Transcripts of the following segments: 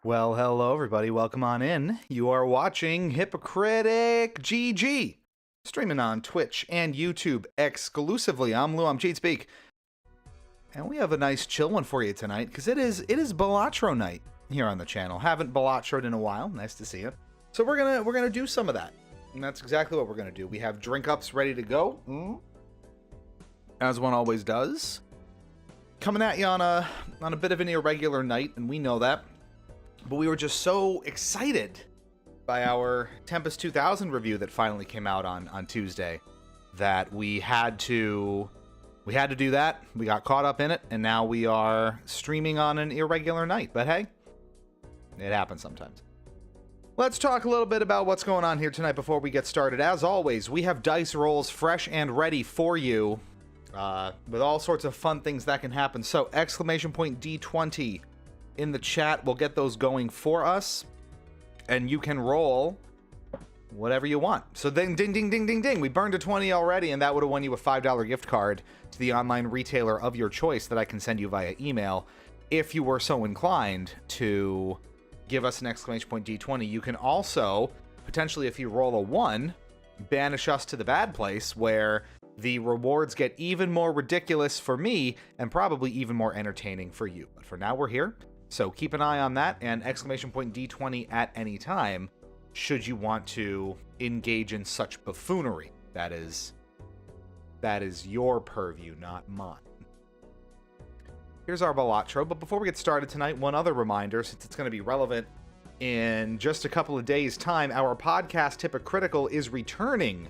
Well, hello everybody. Welcome on in. You are watching Hypocritic GG, streaming on Twitch and YouTube exclusively. I'm Lou. I'm Cheatspeak, and we have a nice chill one for you tonight because it is Balatro night here on the channel. Haven't Balatroed in a while. Nice to see you. So we're gonna do some of that, and that's exactly what we're gonna do. We have drink ups ready to go, as one always does. Coming at you on a bit of an irregular night, and we know that. But we were just so excited by our Tempest 2000 review that finally came out on Tuesday that we had to do that. We got caught up in it, and now we are streaming on an irregular night. But hey, it happens sometimes. Let's talk a little bit about what's going on here tonight before we get started. As always, we have dice rolls fresh and ready for you with all sorts of fun things that can happen. So, exclamation point D20 in the chat. We'll get those going for us, and you can roll whatever you want. So then, ding, ding, ding, ding, ding. We burned a 20 already, and that would have won you a $5 gift card to the online retailer of your choice that I can send you via email. If you were so inclined to give us an exclamation point D20, you can also, potentially if you roll a 1, banish us to the bad place where the rewards get even more ridiculous for me and probably even more entertaining for you. But for now, we're here. So keep an eye on that, and exclamation point D20 at any time should you want to engage in such buffoonery. That is your purview, not mine. Here's our Balatro, but before we get started tonight, one other reminder, since it's going to be relevant in just a couple of days' time, our podcast Hypocritical is returning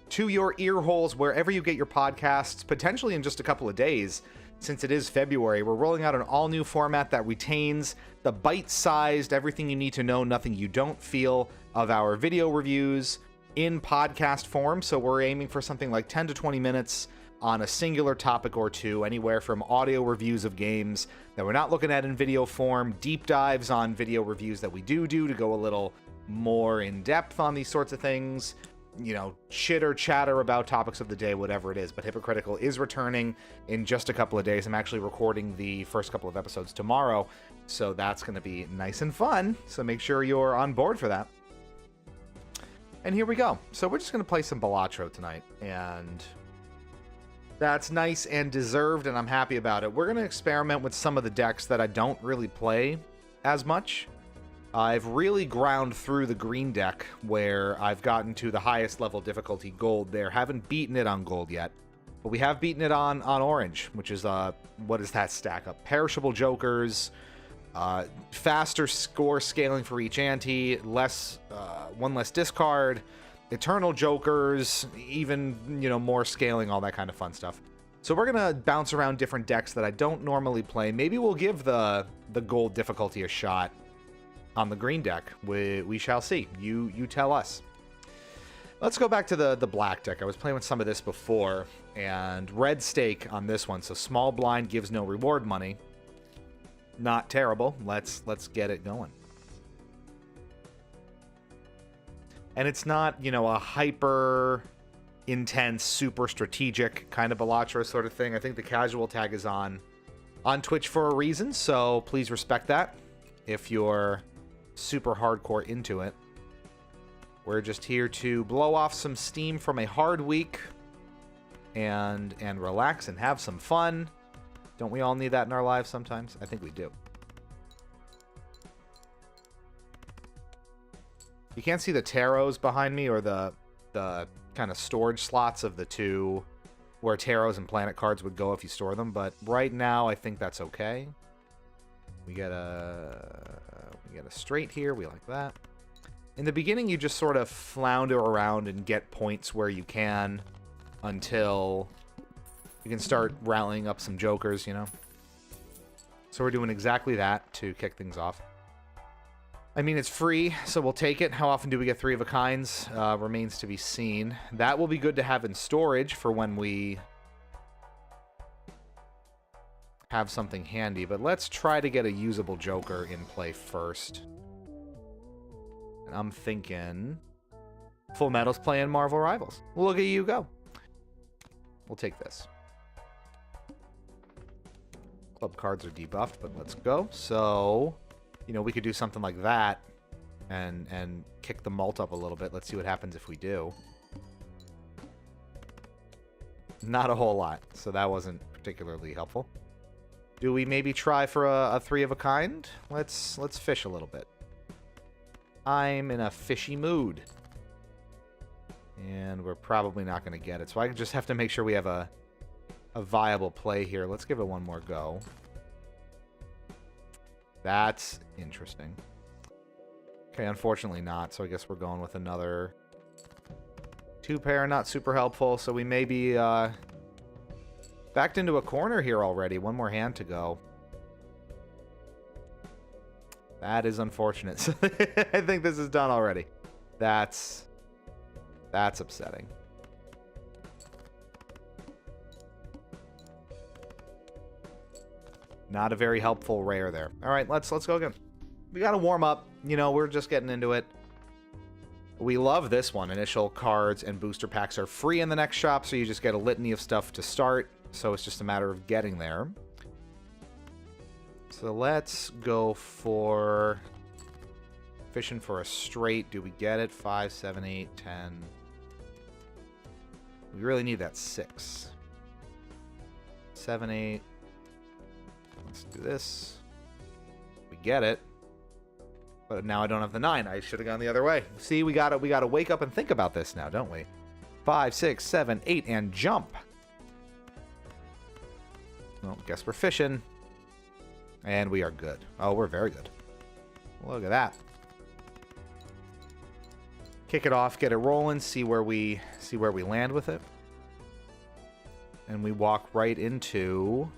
to your ear holes wherever you get your podcasts, potentially in just a couple of days. Since it is February, we're rolling out an all-new format that retains the bite-sized, everything you need to know, nothing you don't feel of our video reviews in podcast form. So we're aiming for something like 10 to 20 minutes on a singular topic or two, anywhere from audio reviews of games that we're not looking at in video form, deep dives on video reviews that we do to go a little more in-depth on these sorts of things, you know, chitter chatter about topics of the day, whatever it is. But Hypocritical is returning in just a couple of days. I'm actually recording the first couple of episodes tomorrow, so that's going to be nice and fun. So make sure you're on board for that. And here we go. So we're just going to play some Balatro tonight, and that's nice and deserved, and I'm happy about it. We're going to experiment with some of the decks that I don't really play as much. I've really ground through the green deck where I've gotten to the highest level difficulty, gold there. Haven't beaten it on gold yet, but we have beaten it on orange, which is, what does that stack up? Perishable jokers, faster score scaling for each ante, one less discard, eternal jokers, even, you know, more scaling, all that kind of fun stuff. So we're going to bounce around different decks that I don't normally play. Maybe we'll give the gold difficulty a shot on the green deck. We shall see. You tell us. Let's go back to the black deck. I was playing with some of this before, and red stake on this one. So small blind gives no reward money. Not terrible. Let's get it going. And it's not, you know, a hyper intense, super strategic kind of Balatro sort of thing. I think the casual tag is on Twitch for a reason, so please respect that if you're super hardcore into it. We're just here to blow off some steam from a hard week and relax and have some fun. Don't we all need that in our lives sometimes? I think we do. You can't see the tarots behind me, or the kind of storage slots of the two where tarots and planet cards would go if you store them, but right now I think that's okay. We get a straight here. We like that. In the beginning, you just sort of flounder around and get points where you can until you can start rallying up some jokers, you know? So we're doing exactly that to kick things off. I mean, it's free, so we'll take it. How often do we get 3 of a kinds? Remains to be seen. That will be good to have in storage for when we have something handy, but let's try to get a usable joker in play first. And I'm thinking Full Metal's playing Marvel Rivals. Look at you go. We'll take this. Club cards are debuffed, but let's go. So You know, we could do something like that and kick the mult up a little bit. Let's see what happens if we do. Not a whole lot, so that wasn't particularly helpful. Do we maybe try for a 3 of a kind? Let's fish a little bit. I'm in a fishy mood. And we're probably not going to get it, so I just have to make sure we have a viable play here. Let's give it one more go. That's interesting. Okay, unfortunately not, so I guess we're going with another 2-pair. Not super helpful, so we may be backed into a corner here already. One more hand to go. That is unfortunate. I think this is done already. That's upsetting. Not a very helpful rare there. All right, let's go again. We got to warm up. You know, we're just getting into it. We love this one. Initial cards and booster packs are free in the next shop, so you just get a litany of stuff to start. So it's just a matter of getting there. So let's go for fishing for a straight. Do we get it? 5, 7, 8, 10. We really need that 6. 7, 8. Let's do this. We get it. But now I don't have the 9. I should have gone the other way. See, we gotta wake up and think about this now, don't we? 5, 6, 7, 8, and jump. Well, guess we're fishing. And we are good. Oh, we're very good. Look at that. Kick it off, get it rolling, see where we land with it. And we walk right into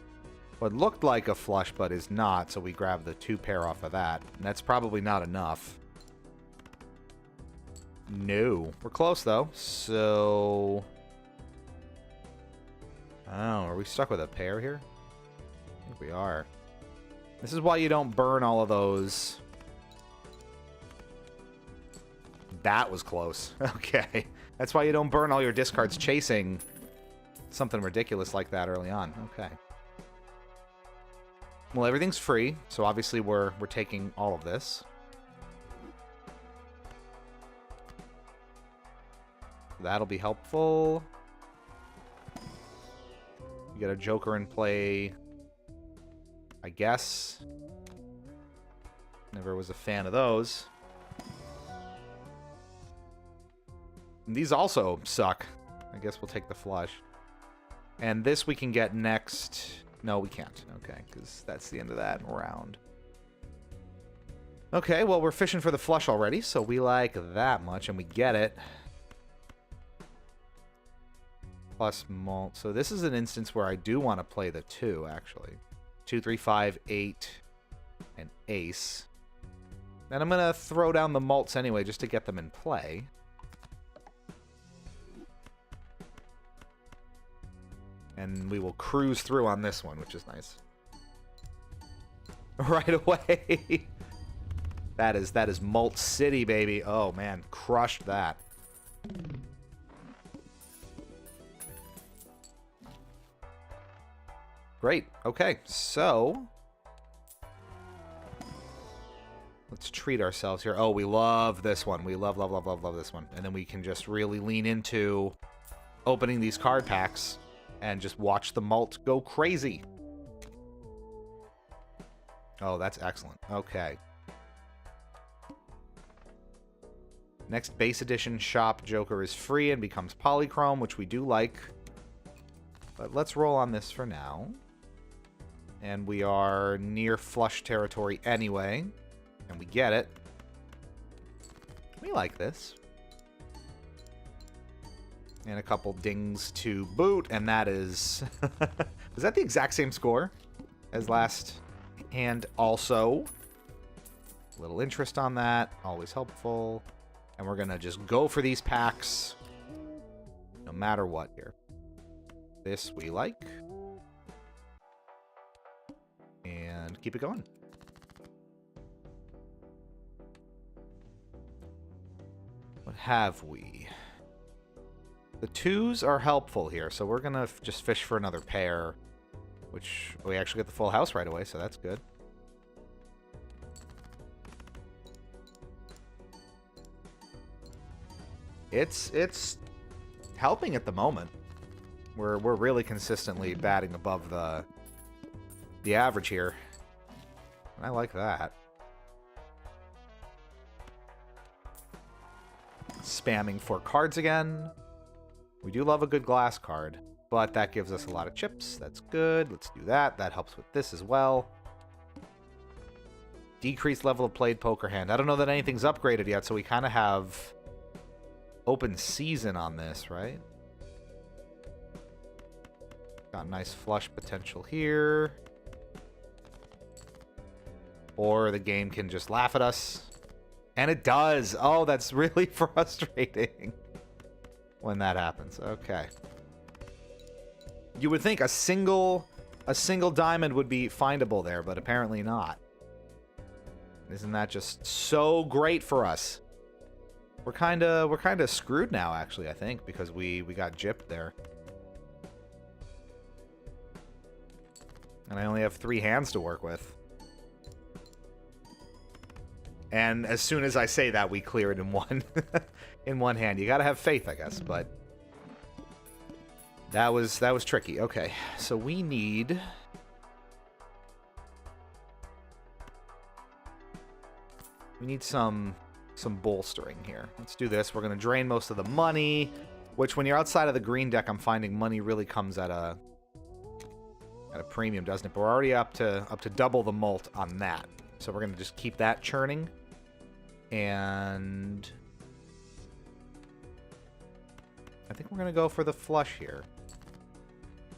what looked like a flush, but is not, so we grab the 2-pair off of that. And that's probably not enough. No. We're close, though. So... oh, are we stuck with a pair here? I think we are. This is why you don't burn all of those. That was close. Okay. That's why you don't burn all your discards chasing something ridiculous like that early on. Okay. Well, everything's free, so obviously we're taking all of this. That'll be helpful. You get a joker in play, I guess. Never was a fan of those. And these also suck. I guess we'll take the flush. And this we can get next. No, we can't. Okay, because that's the end of that round. Okay, well, we're fishing for the flush already, so we like that much, and we get it. Plus mult. So this is an instance where I do want to play the 2, actually. 2, 3, 5, 8, and ace. And I'm going to throw down the mults anyway, just to get them in play. And we will cruise through on this one, which is nice. Right away. That is Mult City, baby. Oh, man. Crushed that. Great. Okay, so... let's treat ourselves here. Oh, we love this one. We love this one. And then we can just really lean into opening these card packs and just watch the mult go crazy. Oh, that's excellent. Okay. Next base edition shop Joker is free and becomes polychrome, which we do like. But let's roll on this for now. And we are near flush territory anyway. And we get it. We like this. And a couple dings to boot, and that is... is that the exact same score as last hand also? A little interest on that, always helpful. And we're going to just go for these packs no matter what here. This we like. And keep it going. What have we? The 2s are helpful here, so we're going to just fish for another pair, which we actually get the full house right away, so that's good. it's helping at the moment. We're really consistently batting above the average here. I like that. Spamming for cards again. We do love a good glass card, but that gives us a lot of chips. That's good. Let's do that. That helps with this as well. Decreased level of played poker hand. I don't know that anything's upgraded yet, so we kind of have open season on this, right? Got nice flush potential here. Or the game can just laugh at us. And it does. Oh, that's really frustrating when that happens. Okay. You would think a single diamond would be findable there, but apparently not. Isn't that just so great for us? We're kind of screwed now, actually, I think, because we got gypped there. And I only have 3 hands to work with. And as soon as I say that, we clear it in one hand. You gotta have faith, I guess, but that was tricky. Okay, so we need some bolstering here. Let's do this. We're gonna drain most of the money, which when you're outside of the green deck, I'm finding money really comes at a premium, doesn't it? But we're already up to double the mult on that. So we're gonna just keep that churning. And I think we're going to go for the flush here.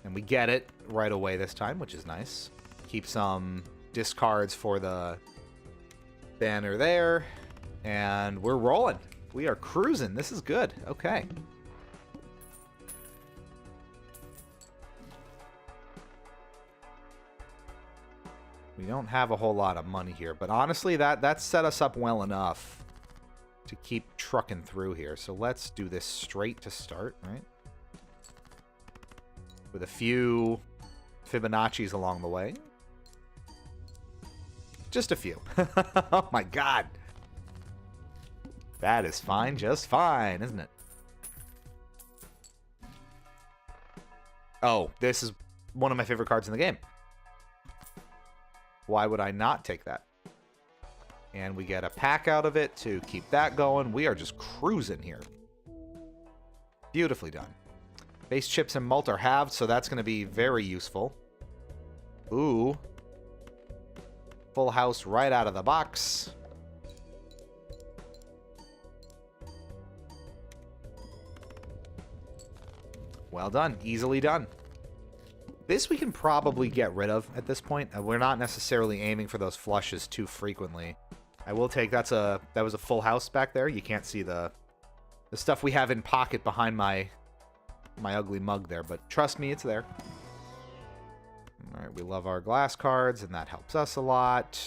And we get it right away this time, which is nice. Keep some discards for the banner there. And we're rolling. We are cruising. This is good. Okay. We don't have a whole lot of money here, but honestly, that set us up well enough to keep trucking through here. So let's do this straight to start, right? With a few Fibonacci's along the way. Just a few. Oh my god. That is fine, just fine, isn't it? Oh, this is one of my favorite cards in the game. Why would I not take that? And we get a pack out of it to keep that going. We are just cruising here. Beautifully done. Base chips and mult are halved, so that's going to be very useful. Ooh. Full house right out of the box. Well done. Easily done. This we can probably get rid of at this point. We're not necessarily aiming for those flushes too frequently. I will take that was a full house back there. You can't see the stuff we have in pocket behind my ugly mug there, but trust me, it's there. All right, we love our glass cards, and that helps us a lot.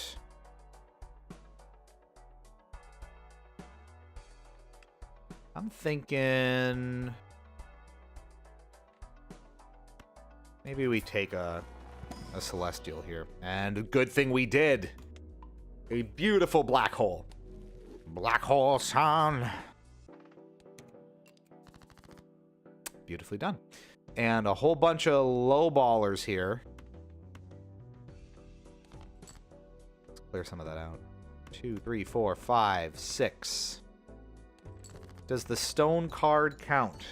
I'm thinking maybe we take a celestial here. And a good thing we did. A beautiful black hole. Black hole sound. Beautifully done. And a whole bunch of low ballers here. Let's clear some of that out. 2, 3, 4, 5, 6. Does the stone card count?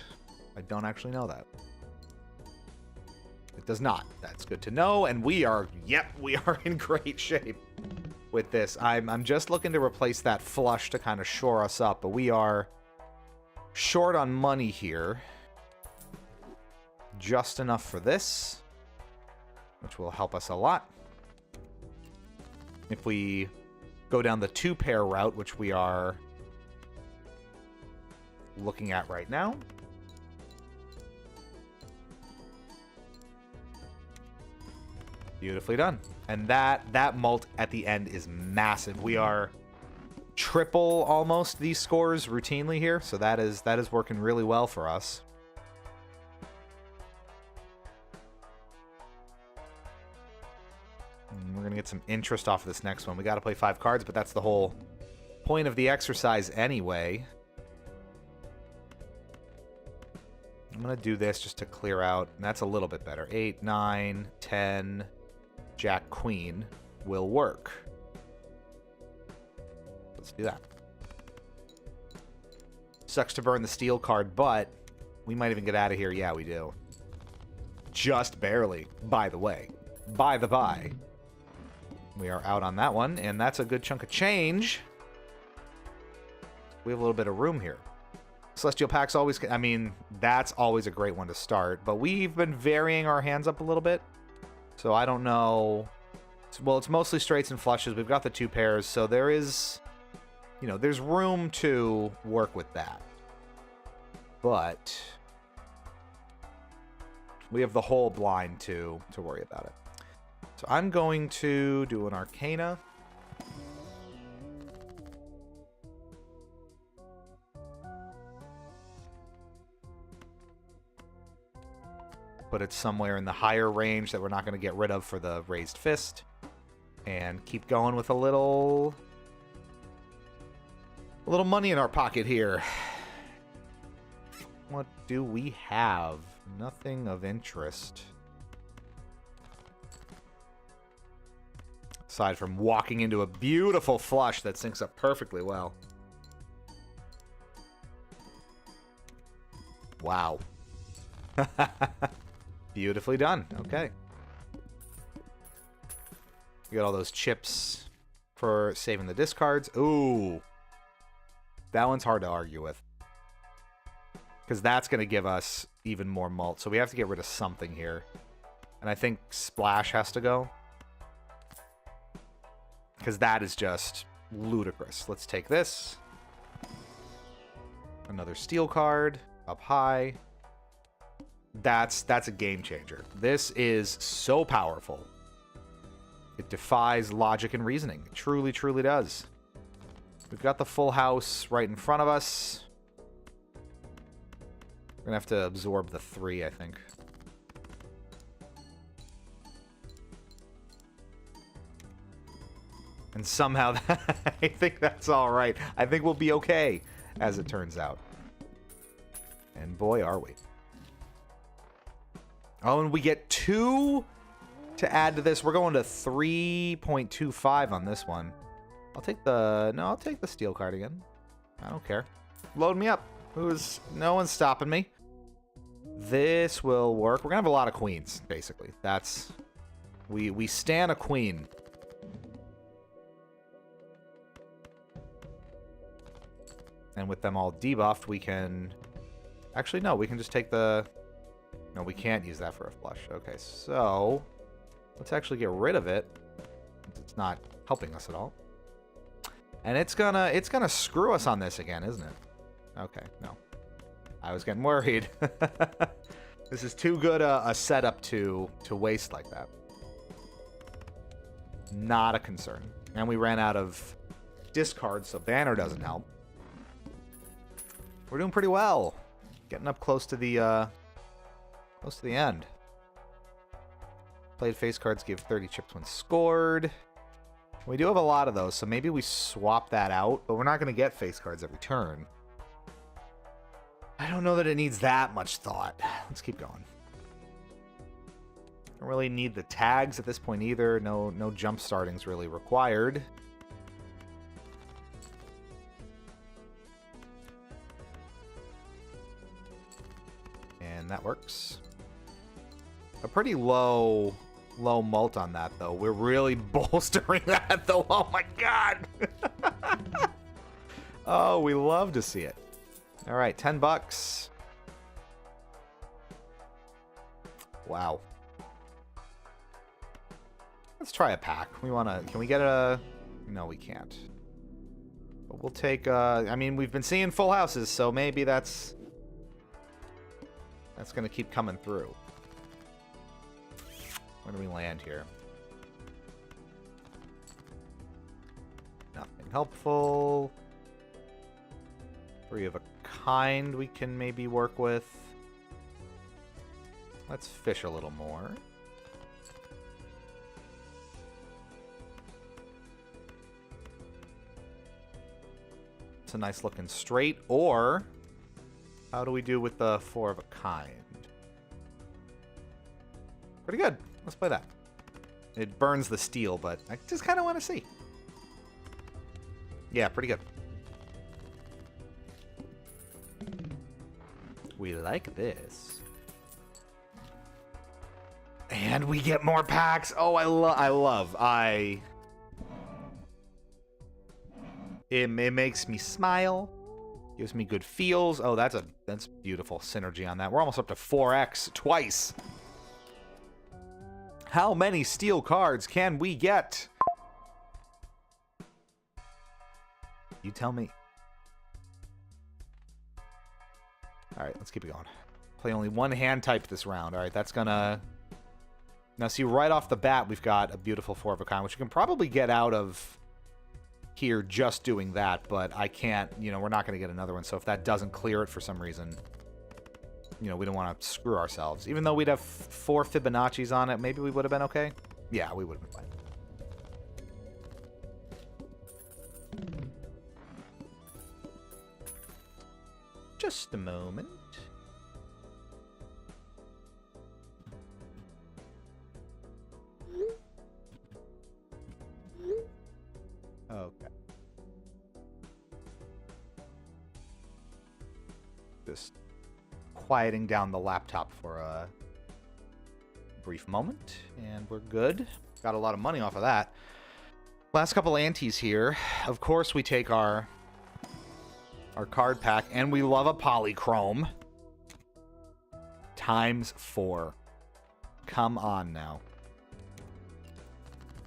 I don't actually know that. It does not. That's good to know. And we are, yep, we are in great shape with this. I'm just looking to replace that flush to kind of shore us up, but we are short on money here. Just enough for this, which will help us a lot. If we go down the 2-pair route, which we are looking at right now. Beautifully done. And that mult at the end is massive. We are triple almost these scores routinely here, so that is working really well for us. And we're gonna get some interest off of this next one. We got to play 5 cards, but that's the whole point of the exercise anyway. I'm going to do this just to clear out. And that's a little bit better. 8, 9, 10, Jack, Queen will work. Let's do that. Sucks to burn the steel card, but we might even get out of here. Yeah, we do. Just barely, by the way. By the by. We are out on that one, and that's a good chunk of change. We have a little bit of room here. Celestial Pack's always... I mean, that's always a great one to start, but we've been varying our hands up a little bit, so I don't know... Well, it's mostly straights and flushes. We've got the 2 pairs, so there is... You know, there's room to work with that. But... we have the whole blind to worry about it. So I'm going to do an Arcana. Put it somewhere in the higher range that we're not going to get rid of for the raised fist. And keep going with a little money in our pocket here. What do we have? Nothing of interest. Aside from walking into a beautiful flush that syncs up perfectly well. Wow. Beautifully done. Okay. You got all those chips for saving the discards. Ooh. That one's hard to argue with. Because that's going to give us even more malt. So we have to get rid of something here. And I think Splash has to go. Because that is just ludicrous. Let's take this. Another steel card. Up high. That's a game changer. This is so powerful. It defies logic and reasoning. It truly, truly does. We've got the full house right in front of us. We're going to have to absorb the 3, I think. And somehow, I think that's all right. I think we'll be okay, as it turns out. And boy, are we. Oh, and we get 2 to add to this. We're going to 3.25 on this one. I'll take the... No, I'll take the steel card again. I don't care. Load me up. No one's stopping me. This will work. We're going to have a lot of queens, basically. That's... We stan a queen. And with them all debuffed, we can... Actually, no, we can just take the... No, we can't use that for a flush. Okay, so... Let's actually get rid of it. It's not helping us at all. And it's gonna screw us on this again, isn't it? Okay, no. I was getting worried. This is too good a setup to waste like that. Not a concern. And we ran out of discards, so banner doesn't help. We're doing pretty well. Getting up close to the end. Played face cards give 30 chips when scored. We do have a lot of those, so maybe we swap that out, but we're not going to get face cards every turn. I don't know that it needs that much thought. Let's keep going. Don't really need the tags at this point either. No jump starting's really required. And that works. A pretty low mult on that, though. We're really bolstering that, though. Oh, my God. Oh, we love to see it. All right, $10. Wow. Let's try a pack. Can we get a... No, we can't. But we'll take, I mean, we've been seeing full houses, so maybe that's going to keep coming through. Where do we land here? Nothing helpful. 3 of a kind we can maybe work with. Let's fish a little more. It's a nice looking straight, or How do we do with the 4 of a kind? Pretty good. Let's play that. It burns the steel, but I just kind of want to see. Yeah, pretty good. We like this. And we get more packs. Oh, It makes me smile. Gives me good feels. Oh, that's beautiful synergy on that. We're almost up to 4x twice. How many steel cards can we get? You tell me. All right, let's keep it going. Play only one hand type this round. All right, that's gonna... Now, see, right off the bat, we've got a beautiful 4 of a kind, which we can probably get out of here just doing that, but I can't, you know, we're not going to get another one. So if that doesn't clear it for some reason, you know, we don't want to screw ourselves. Even though we'd have 4 Fibonacci's on it, maybe we would have been okay. Yeah, we would have been fine. Just a moment. Okay. Just quieting down the laptop for a brief moment, and we're good. Got a lot of money off of that. Last couple antes here. Of course, we take our card pack, and we love a polychrome. ×4. Come on now.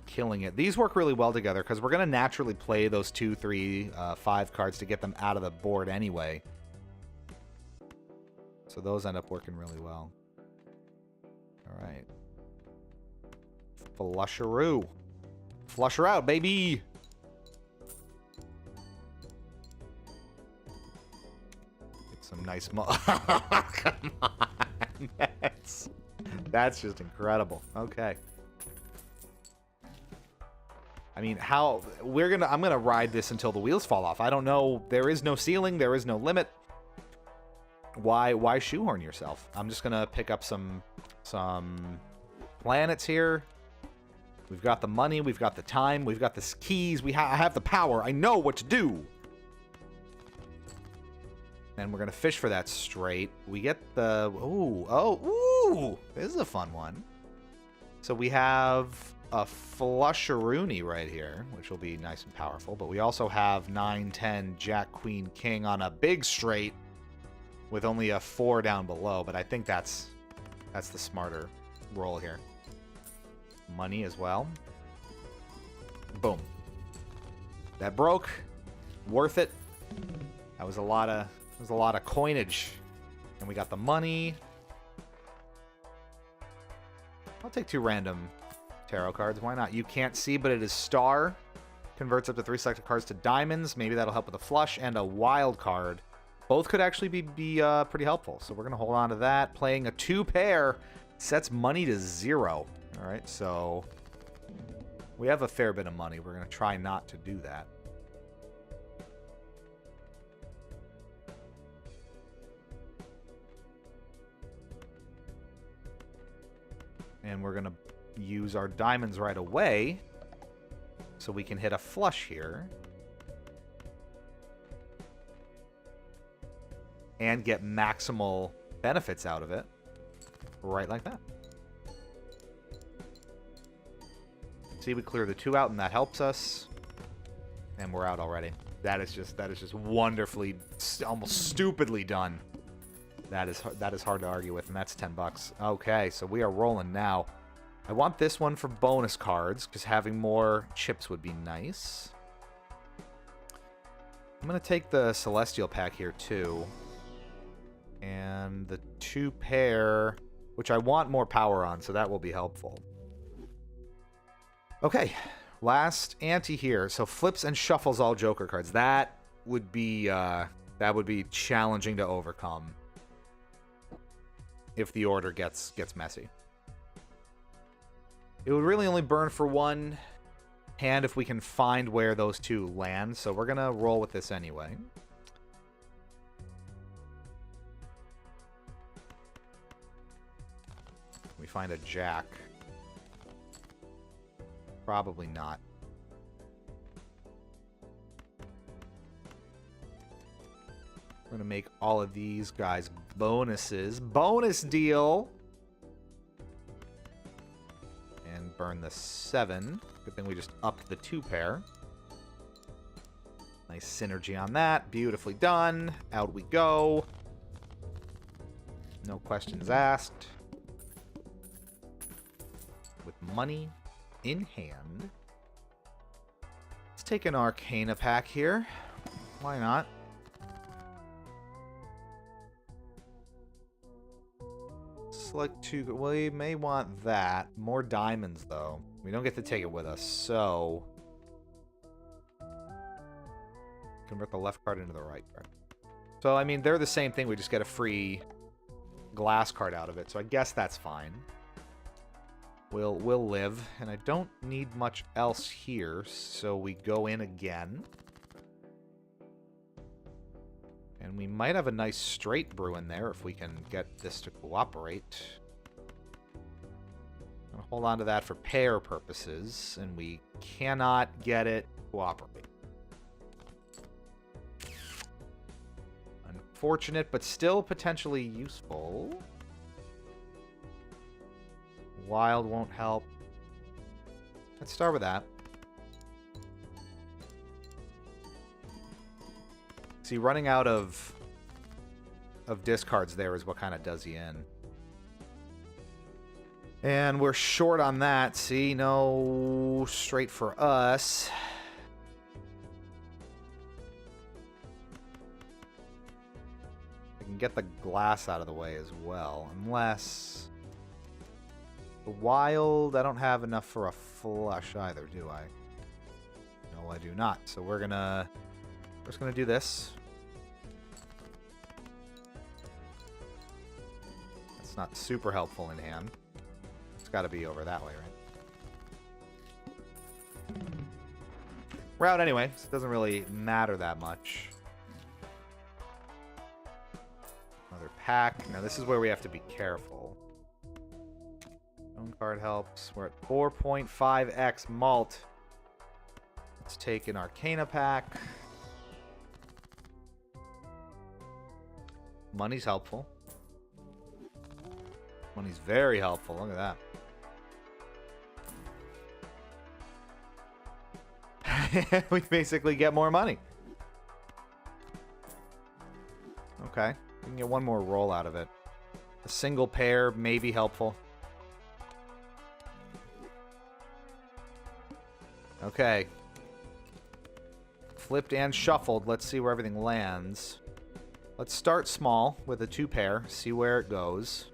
Killing it. These work really well together because we're going to naturally play those 2, 3, 5 cards to get them out of the board anyway. So those end up working really well. All right. Flusheroo. Flush her out, baby. Get some nice come on. That's just incredible. Okay. I mean, I'm gonna ride this until the wheels fall off. I don't know. There is no ceiling. There is no limit. Why shoehorn yourself? I'm just gonna pick up some planets here. We've got the money. We've got the time. We've got the keys. I have the power. I know what to do. And we're gonna fish for that straight. We get the ooh. This is a fun one. So we have a flusheroonie right here, which will be nice and powerful. But we also have 9, 10, Jack, Queen, King on a big straight with only a 4 down below. But I think that's the smarter roll here. Money as well. Boom. That broke. Worth it. That was a lot of coinage. And we got the money. I'll take 2 random tarot cards. Why not? You can't see, but it is star. Converts up to 3 selected cards to diamonds. Maybe that'll help with a flush and a wild card. Both could actually be pretty helpful. So we're going to hold on to that. Playing a 2 pair sets money to 0. All right, so we have a fair bit of money. We're going to try not to do that. And we're going to use our diamonds right away so we can hit a flush here and get maximal benefits out of it right like that. See, we clear the 2 out, and that helps us. And we're out already. That is just wonderfully, almost stupidly done. That is hard to argue with, and that's $10. Okay, so we are rolling now. I want this one for bonus cards, because having more chips would be nice. I'm going to take the Celestial pack here, too. And the 2 pair, which I want more power on, so that will be helpful. Okay, last ante here. So flips and shuffles all Joker cards. That would be challenging to overcome if the order gets messy. It would really only burn for 1 hand if we can find where those 2 land. So we're gonna roll with this anyway. find a jack. Probably not. We're going to make all of these guys bonuses. Bonus deal! And burn the 7. Good thing we just upped the 2 pair. Nice synergy on that. Beautifully done. Out we go. No questions asked. With money in hand. Let's take an Arcana pack here. Why not? Select 2. We may want that. More diamonds, though. We don't get to take it with us, so... Convert the left card into the right card. So, I mean, they're the same thing. We just get a free glass card out of it. So I guess that's fine. We'll live. And I don't need much else here. So we go in again. And we might have a nice straight brew in there if we can get this to cooperate. I'll hold on to that for pair purposes. And we cannot get it to cooperate. Unfortunate, but still potentially useful. Wild won't help. Let's start with that. See, running out of discards there is what kind of does you in. And we're short on that. See, no straight for us. I can get the glass out of the way as well. Unless... The wild, I don't have enough for a flush either, do I? No, I do not. So we're just gonna do this. That's not super helpful in hand. It's got to be over that way, right? Route anyway, so it doesn't really matter that much. Another pack. Now this is where we have to be careful. Stone card helps. We're at 4.5x malt. Let's take an Arcana pack. Money's helpful. Money's very helpful. Look at that. We basically get more money. Okay. We can get one more roll out of it. A single pair may be helpful. Okay. Flipped and shuffled. Let's see where everything lands. Let's start small with a 2 pair. See where it goes.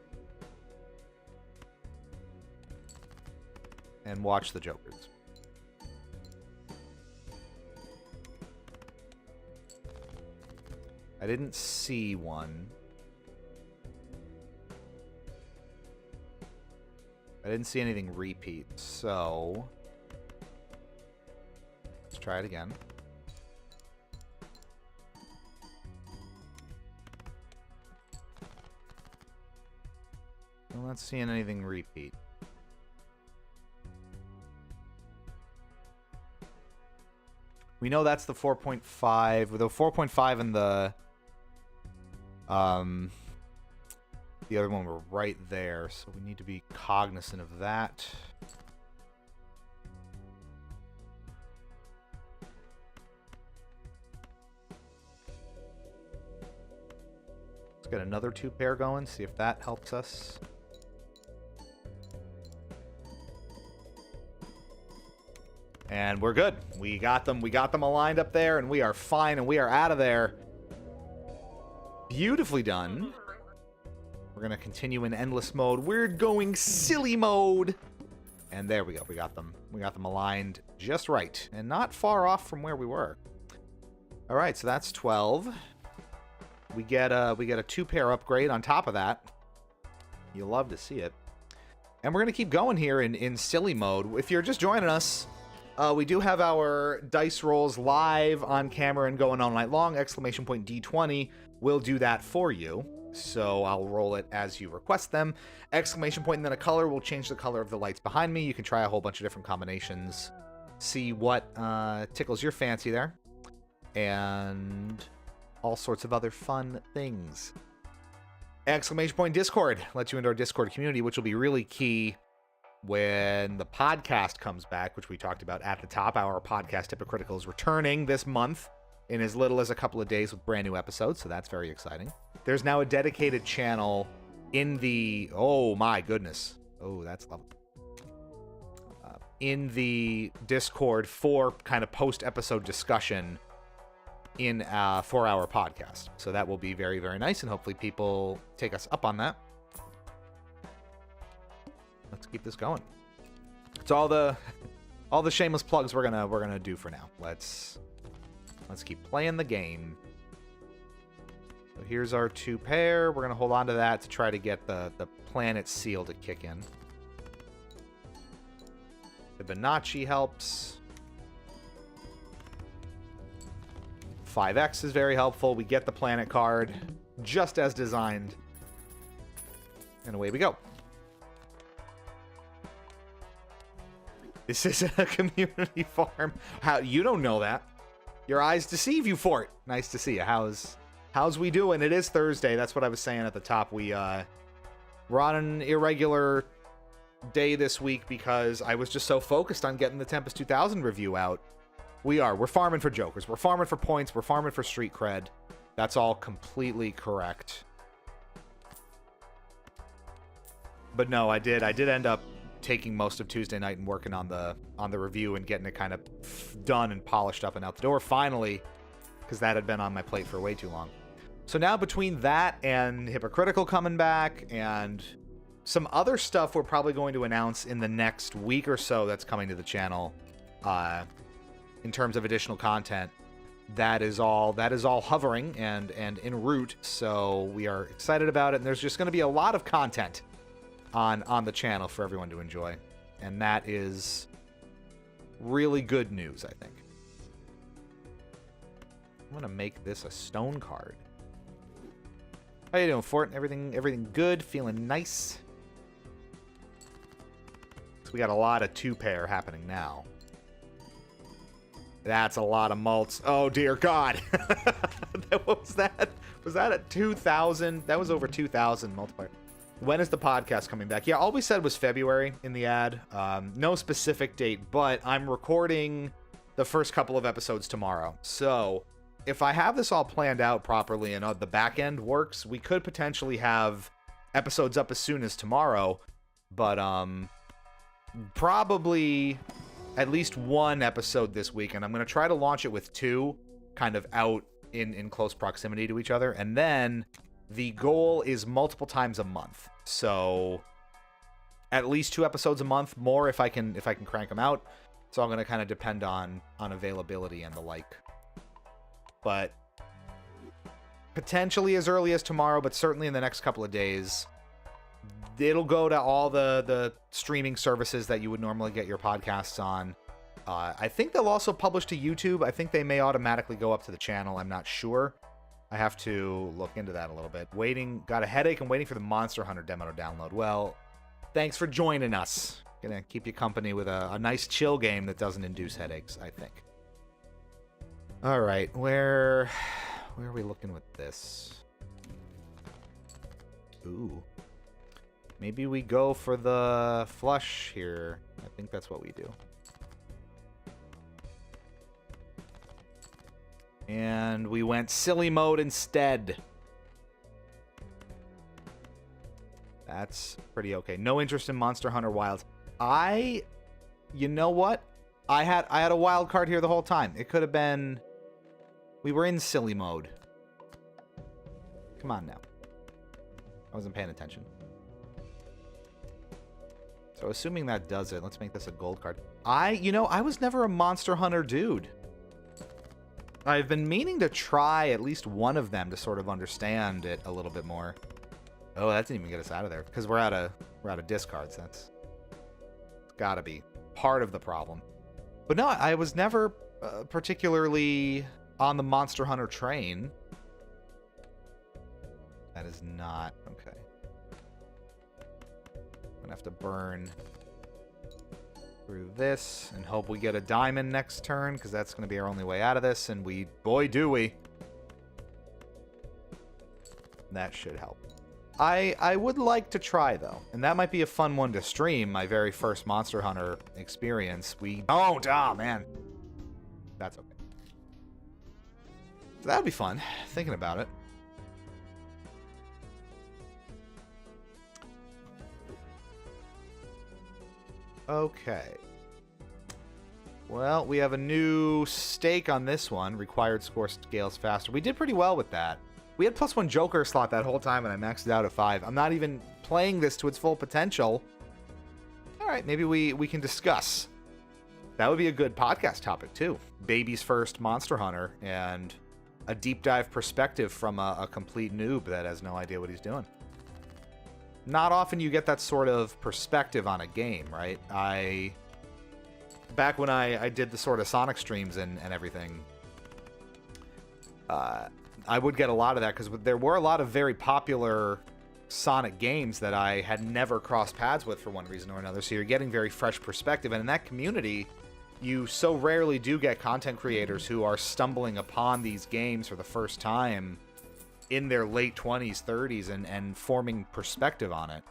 And watch the jokers. I didn't see one. I didn't see anything repeat, so... Let's try it again. I'm not seeing anything repeat. We know that's the 4.5. The 4.5 and the other one were right there, so we need to be cognizant of that. Let's get another 2 pair going, see if that helps us. And we're good. We got them. We got them aligned up there, and we are fine, and we are out of there. Beautifully done. We're going to continue in endless mode. We're going silly mode. And there we go. We got them. We got them aligned just right, and not far off from where we were. All right, so that's 12. We get a 2-pair upgrade on top of that. You'll love to see it. And we're going to keep going here in silly mode. If you're just joining us, we do have our dice rolls live on camera and going all night long. ! D20 will do that for you. so I'll roll it as you request them. Exclamation point and then a color will change the color of the lights behind me. You can try a whole bunch of different combinations. See what tickles your fancy there. And all sorts of other fun things. Exclamation point Discord lets you into our Discord community, which will be really key when the podcast comes back, which we talked about at the top. Our podcast Hypocritical is returning this month in as little as a couple of days with brand new episodes, so that's very exciting. There's now a dedicated channel in the... Oh, my goodness. Oh, that's lovely. In the Discord for kind of post-episode discussion in a 4-hour podcast. So that will be very, very nice, and hopefully people take us up on that. Let's keep this going. It's all the shameless plugs we're gonna do for now. Let's keep playing the game. So here's our 2 pair. We're gonna hold on to that to try to get the planet seal to kick in. Fibonacci helps. 5X is very helpful. We get the planet card just as designed. And away we go. This is a community farm. How you don't know that? Your eyes deceive you for it. Nice to see you. How's we doing? It is Thursday. That's what I was saying at the top. We're on an irregular day this week because I was just so focused on getting the Tempest 2000 review out. We're farming for jokers. We're farming for points. We're farming for street cred. That's all completely correct. But no, I did end up taking most of Tuesday night and working on the review and getting it kind of done and polished up and out the door finally, because that had been on my plate for way too long. So now between that and Hypocritical coming back and some other stuff we're probably going to announce in the next week or so that's coming to the channel, in terms of additional content, that is all hovering and en route. So we are excited about it, and there's just going to be a lot of content on the channel for everyone to enjoy, and that is really good news, I think. I'm gonna make this a stone card. How you doing, Fort? Everything good? Feeling nice? So we got a lot of 2-pair happening now. That's a lot of mults. Oh, dear God. What was that? Was that at 2,000? That was over 2,000 multiplier. When is the podcast coming back? Yeah, all we said was February in the ad. No specific date, but I'm recording the first couple of episodes tomorrow. So if I have this all planned out properly and the back end works, we could potentially have episodes up as soon as tomorrow. But probably at least 1 episode this week, and I'm going to try to launch it with 2 kind of out in close proximity to each other, and then the goal is multiple times a month. So at least 2 episodes a month, more if I can crank them out. So I'm going to kind of depend on availability and the like. But potentially as early as tomorrow, but certainly in the next couple of days, it'll go to all the streaming services that you would normally get your podcasts on. I think they'll also publish to YouTube. I think they may automatically go up to the channel. I'm not sure. I have to look into that a little bit. Got a headache and waiting for the Monster Hunter demo to download. Well, thanks for joining us. Gonna keep you company with a nice chill game that doesn't induce headaches, I think. All right, where are we looking with this? Ooh. Maybe we go for the flush here. I think that's what we do. And we went silly mode instead. That's pretty okay. No interest in Monster Hunter Wilds. You know what? I had a wild card here the whole time. It could have been... We were in silly mode. Come on now. I wasn't paying attention. So assuming that does it, let's make this a gold card. I was never a Monster Hunter dude. I've been meaning to try at least one of them to sort of understand it a little bit more. Oh, that didn't even get us out of there because we're out of discards. That's gotta be part of the problem. But no, I was never particularly on the Monster Hunter train. That is not... Okay. I'm gonna have to burn through this and hope we get a diamond next turn, because that's gonna be our only way out of this, and we... Boy, do we! That should help. I would like to try, though. And that might be a fun one to stream, my very first Monster Hunter experience. We don't! Oh, man. That's okay. So that would be fun, thinking about it. Okay. Well, we have a new stake on this one. Required score scales faster. We did pretty well with that. We had +1 Joker slot that whole time, and I maxed it out at 5. I'm not even playing this to its full potential. All right, maybe we can discuss. That would be a good podcast topic, too. Baby's first Monster Hunter, and a deep dive perspective from a complete noob that has no idea what he's doing. Not often you get that sort of perspective on a game, right? Back when I did the sort of Sonic streams and everything, I would get a lot of that, because there were a lot of very popular Sonic games that I had never crossed paths with for one reason or another, so you're getting very fresh perspective, and in that community, you so rarely do get content creators who are stumbling upon these games for the first time in their late 20s, 30s, and forming perspective on it.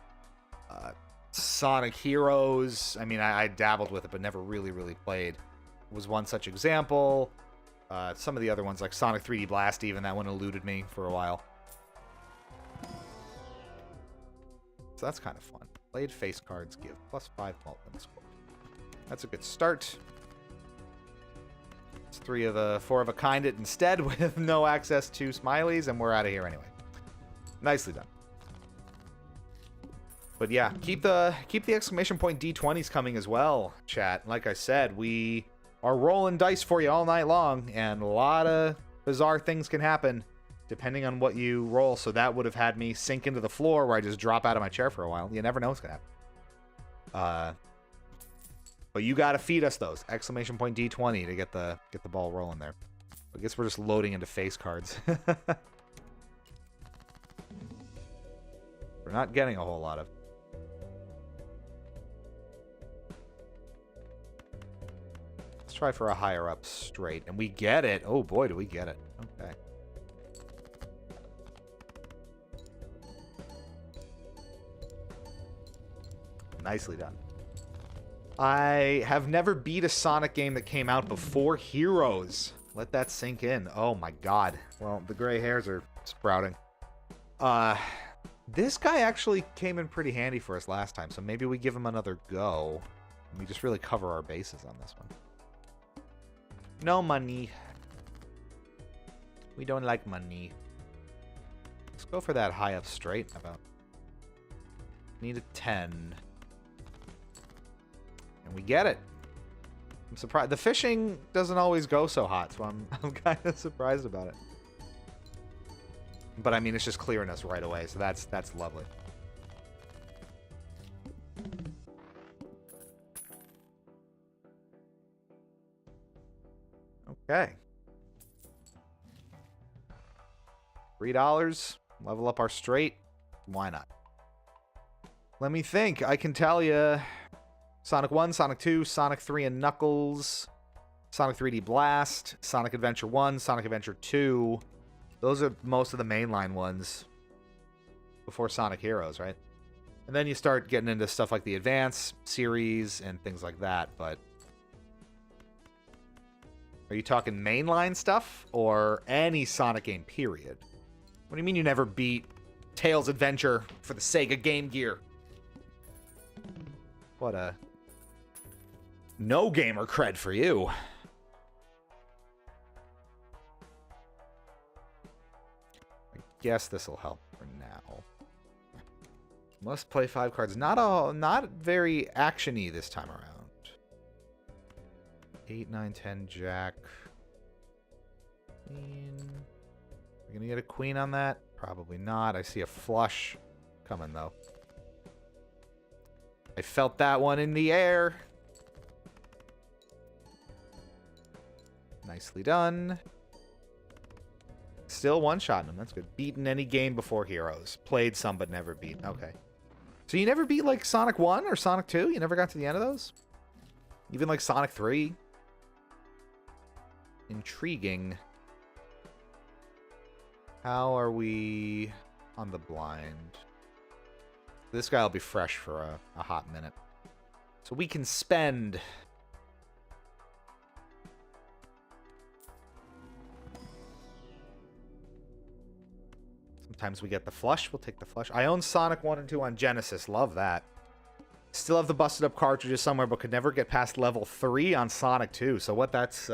Sonic Heroes, I mean, I dabbled with it, but never really played. Was one such example. Some of the other ones, like Sonic 3D Blast, even, that one eluded me for a while. So that's kind of fun. Played face cards give +5 Mulligan score. That's a good start. It's 4 of a kind it instead, with no access to smileys, and we're out of here anyway. Nicely done. But yeah, keep the exclamation point D20s coming as well, chat. Like I said, we are rolling dice for you all night long, and a lot of bizarre things can happen depending on what you roll. So that would have had me sink into the floor where I just drop out of my chair for a while. You never know what's gonna happen. But you gotta feed us those exclamation point D20 to get the ball rolling there. I guess we're just loading into face cards. We're not getting a whole lot of. Let's try for a higher up straight, and we get it. Oh boy, do we get it. Okay. Nicely done. I have never beat a Sonic game that came out before Heroes. Let that sink in. Oh my god. Well, the gray hairs are sprouting. This guy actually came in pretty handy for us last time, so maybe we give him another go. And we just really cover our bases on this one. No money. We don't like money. Let's go for that high up straight. About. Need a 10. And we get it. I'm surprised. The fishing doesn't always go so hot, so I'm kind of surprised about it. But I mean, it's just clearing us right away, so that's lovely. Okay. $3. Level up our straight. Why not? Let me think. I can tell you Sonic 1, Sonic 2, Sonic 3 and Knuckles, Sonic 3D Blast, Sonic Adventure 1, Sonic Adventure 2. Those are most of the mainline ones before Sonic Heroes, right? And then you start getting into stuff like the Advance series and things like that, but are you talking mainline stuff or any Sonic game, period? What do you mean you never beat Tails Adventure for the Sega Game Gear? What a no gamer cred for you. I guess this will help for now. Must play 5 cards. Not very action-y this time around. 8, 9, 10, Jack. Queen. We're gonna get a queen on that? Probably not. I see a flush coming, though. I felt that one in the air. Nicely done. Still one-shotting them. That's good. Beaten any game before Heroes. Played some, but never beat. Okay. So you never beat, like, Sonic 1 or Sonic 2? You never got to the end of those? Even, like, Sonic 3? Intriguing. How are we on the blind? This guy will be fresh for a hot minute. So we can spend... Sometimes we get the flush. We'll take the flush. I own Sonic 1 and 2 on Genesis. Love that. Still have the busted up cartridges somewhere, but could never get past level 3 on Sonic 2. So what that's...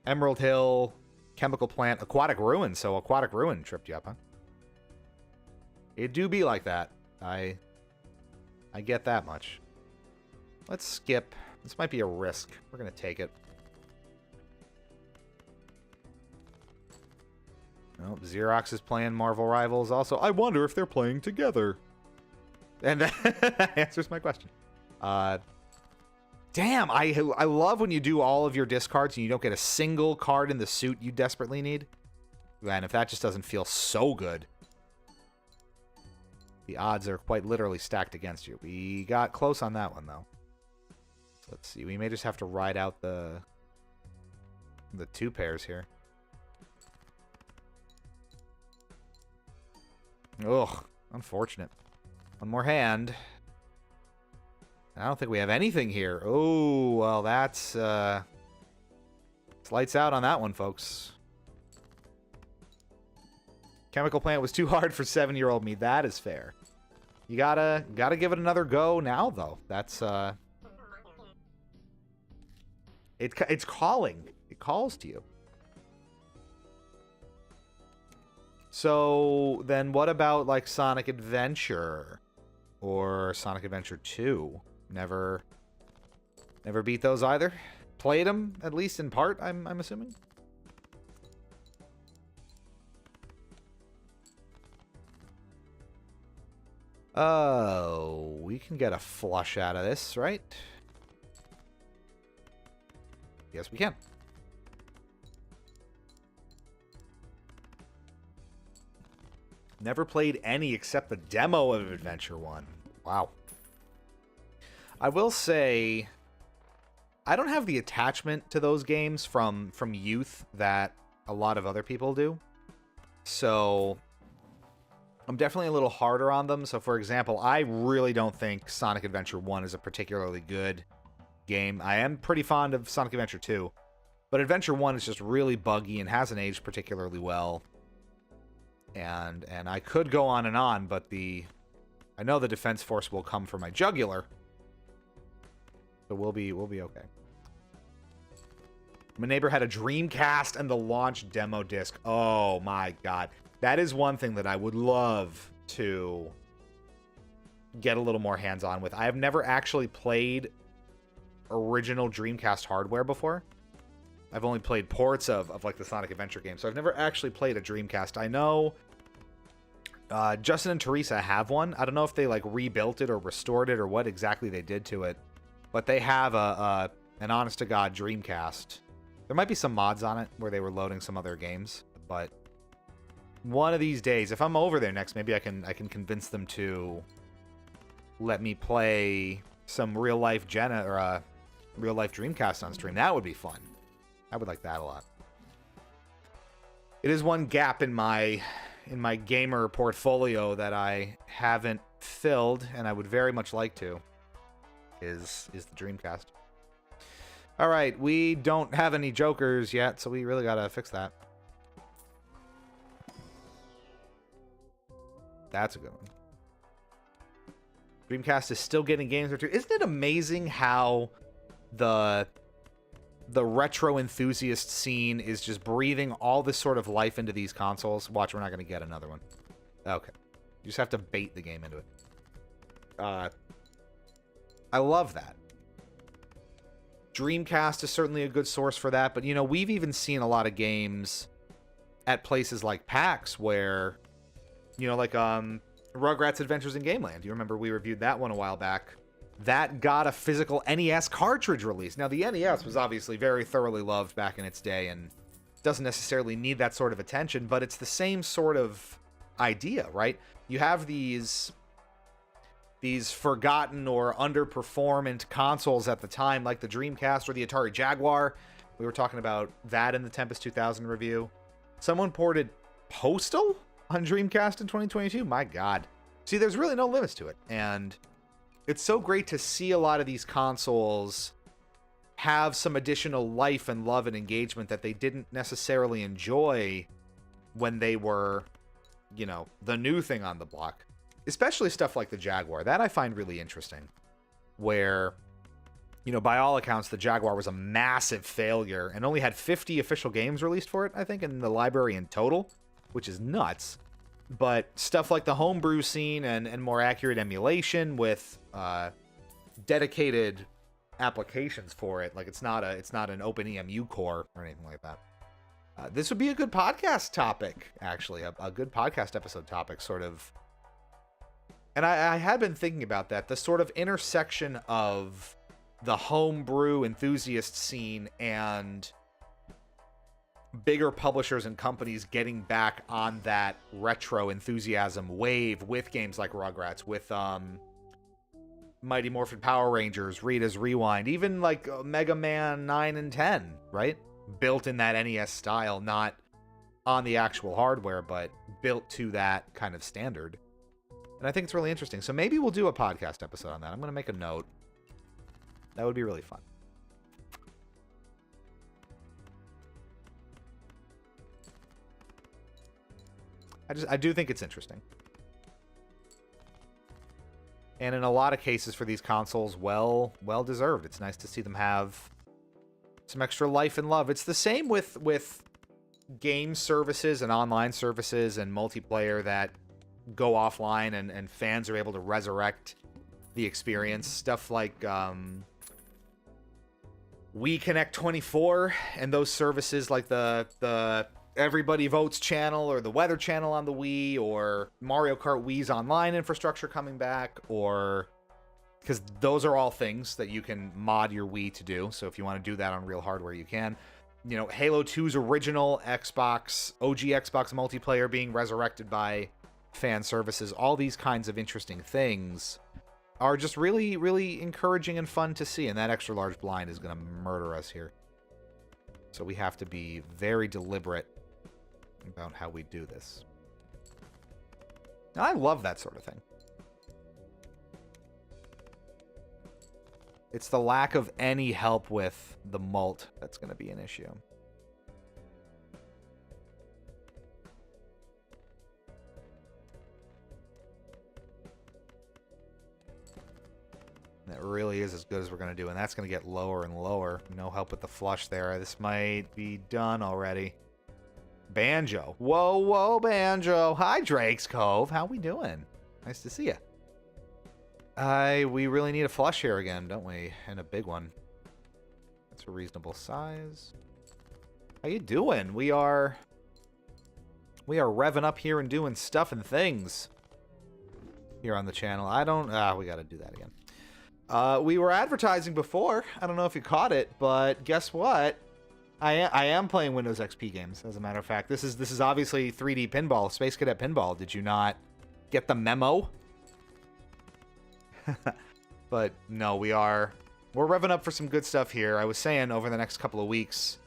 Emerald Hill, Chemical Plant, Aquatic Ruin. So Aquatic Ruin tripped you up, huh? It do be like that. I get that much. Let's skip. This might be a risk. We're going to take it. Oh, Xerox is playing Marvel Rivals also. I wonder if they're playing together. And that answers my question. Damn, I love when you do all of your discards and you don't get a single card in the suit you desperately need. Man, if that just doesn't feel so good. The odds are quite literally stacked against you. We got close on that one, though. So let's see. We may just have to ride out the 2 pairs here. Ugh, unfortunate. One more hand. I don't think we have anything here. Oh, well, that's... it's lights out on that one, folks. Chemical Plant was too hard for 7-year-old me. That is fair. You gotta give it another go now, though. That's, It's calling. It calls to you. So, then what about, like, Sonic Adventure? Or Sonic Adventure 2? Never beat those either? Played them, at least in part, I'm assuming? Oh, we can get a flush out of this, right? Yes, we can. Never played any except the demo of Adventure 1. Wow. I will say, I don't have the attachment to those games from youth that a lot of other people do. So, I'm definitely a little harder on them. So, for example, I really don't think Sonic Adventure 1 is a particularly good game. I am pretty fond of Sonic Adventure 2. But Adventure 1 is just really buggy and hasn't aged particularly well. And I could go on, but I know the Defense Force will come for my jugular. So we'll be okay. My neighbor had a Dreamcast and the launch demo disc. Oh my god. That is one thing that I would love to get a little more hands-on with. I have never actually played original Dreamcast hardware before. I've only played ports of like the Sonic Adventure game, so I've never actually played a Dreamcast. I know Justin and Teresa have one. I don't know if they like rebuilt it or restored it or what exactly they did to it, but they have an honest-to-God Dreamcast. There might be some mods on it where they were loading some other games, but one of these days, if I'm over there next, maybe I can convince them to let me play some real-life real-life Dreamcast on stream. That would be fun. I would like that a lot. It is one gap in my gamer portfolio that I haven't filled, and I would very much like to, is the Dreamcast. All right, we don't have any jokers yet, so we really gotta fix that. That's a good one. Dreamcast is still getting games or two. Isn't it amazing how the retro enthusiast scene is just breathing all this sort of life into these consoles? Watch, we're not going to get another one. Okay. You just have to bait the game into it. I love that. Dreamcast is certainly a good source for that, but, you know, we've even seen a lot of games at places like PAX where, you know, like Rugrats Adventures in Gameland. You remember we reviewed that one a while back. That got a physical NES cartridge release. Now, the NES was obviously very thoroughly loved back in its day, and doesn't necessarily need that sort of attention, but it's the same sort of idea, right? You have these forgotten or underperformant consoles at the time, like the Dreamcast or the Atari Jaguar. We were talking about that in the Tempest 2000 review. Someone ported Postal on Dreamcast in 2022. My God. See, there's really no limits to it. And it's so great to see a lot of these consoles have some additional life and love and engagement that they didn't necessarily enjoy when they were, you know, the new thing on the block. Especially stuff like the Jaguar. That I find really interesting. Where, you know, by all accounts, the Jaguar was a massive failure and only had 50 official games released for it, I think, in the library in total, which is nuts. But stuff like the homebrew scene and more accurate emulation with dedicated applications for it, like it's not an OpenEMU core or anything like that. This would be a good podcast topic, actually, a good podcast episode topic, sort of. And I had been thinking about that, the sort of intersection of the homebrew enthusiast scene and bigger publishers and companies getting back on that retro enthusiasm wave with games like Rugrats, with Mighty Morphin Power Rangers, Rita's Rewind, even like Mega Man 9 and 10, right? Built in that NES style, not on the actual hardware, but built to that kind of standard. And I think it's really interesting. So maybe we'll do a podcast episode on that. I'm going to make a note. That would be really fun. I do think it's interesting. And in a lot of cases for these consoles, well deserved. It's nice to see them have some extra life and love. It's the same with game services and online services and multiplayer that go offline and fans are able to resurrect the experience. Stuff like Wii Connect 24 and those services like the Everybody Votes channel or the Weather channel on the Wii, or Mario Kart Wii's online infrastructure coming back, or because those are all things that you can mod your Wii to do. So if you want to do that on real hardware, you can. You know, Halo 2's original Xbox, OG Xbox multiplayer being resurrected by fan services, all these kinds of interesting things are just really, really encouraging and fun to see. And that extra large blind is going to murder us here. So we have to be very deliberate about how we do this. Now, I love that sort of thing. It's the lack of any help with the mult that's going to be an issue. That really is as good as we're going to do, and that's going to get lower and lower. No help with the flush there. This might be done already. Banjo. Whoa, whoa, Banjo. Hi, Drake's Cove. How we doing? Nice to see you. We really need a flush here again, don't we? And a big one. That's a reasonable size. How you doing? We are revving up here and doing stuff and things here on the channel. We got to do that again. We were advertising before. I don't know if you caught it, but guess what? I am playing Windows XP games, as a matter of fact. This is obviously 3D Pinball, Space Cadet Pinball. Did you not get the memo? But no, we're revving up for some good stuff here. I was saying over the next couple of weeks,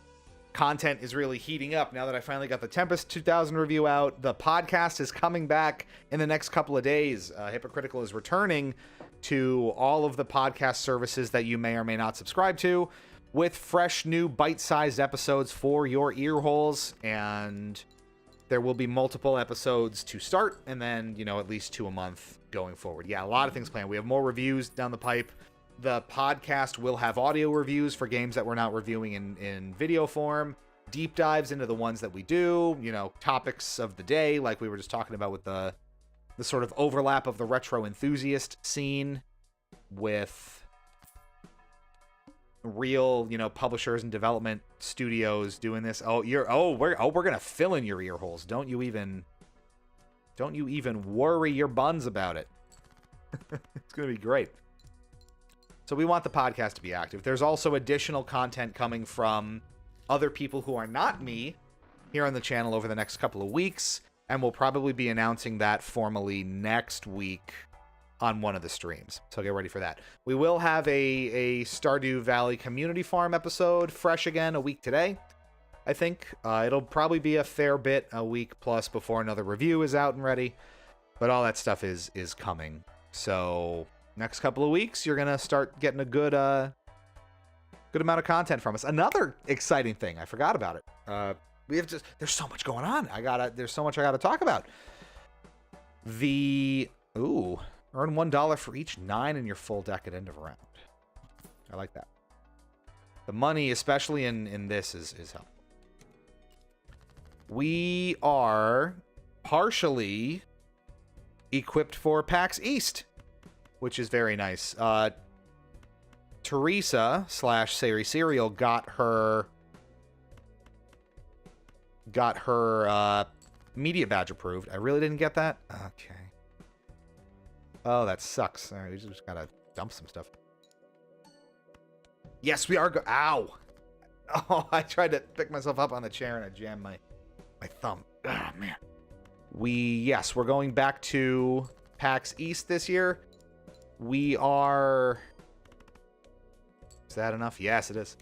content is really heating up now that I finally got the Tempest 2000 review out. The podcast is coming back in the next couple of days. Hypocritical is returning to all of the podcast services that you may or may not subscribe to, with fresh new bite-sized episodes for your ear holes, and there will be multiple episodes to start, and then, you know, at least 2 a month going forward. Yeah, a lot of things planned. We have more reviews down the pipe. The podcast will have audio reviews for games that we're not reviewing in video form, deep dives into the ones that we do, you know, topics of the day, like we were just talking about with the sort of overlap of the retro enthusiast scene with real, you know, publishers and development studios doing this. We're gonna fill in your ear holes. Don't you even worry your buns about it. It's gonna be great. So we want the podcast to be active. There's also additional content coming from other people who are not me here on the channel over the next couple of weeks, and we'll probably be announcing that formally next week on one of the streams. So get ready for that. We will have a Stardew Valley Community Farm episode fresh again a week today, I think. It'll probably be a fair bit, a week plus, before another review is out and ready. But all that stuff is coming. So next couple of weeks, you're going to start getting a good amount of content from us. Another exciting thing, I forgot about it. There's so much going on. There's so much I gotta talk about. Earn $1 for each 9 in your full deck at end of round. I like that. The money, especially in this, is helpful. We are partially equipped for PAX East, which is very nice. Teresa / Sari Serial got her media badge approved. I really didn't get that. Okay. Oh, that sucks. All right, we just gotta dump some stuff. Yes, we are. Ow! Oh, I tried to pick myself up on the chair and I jammed my thumb. Oh man. We're going back to PAX East this year. We are. Is that enough? Yes, it is.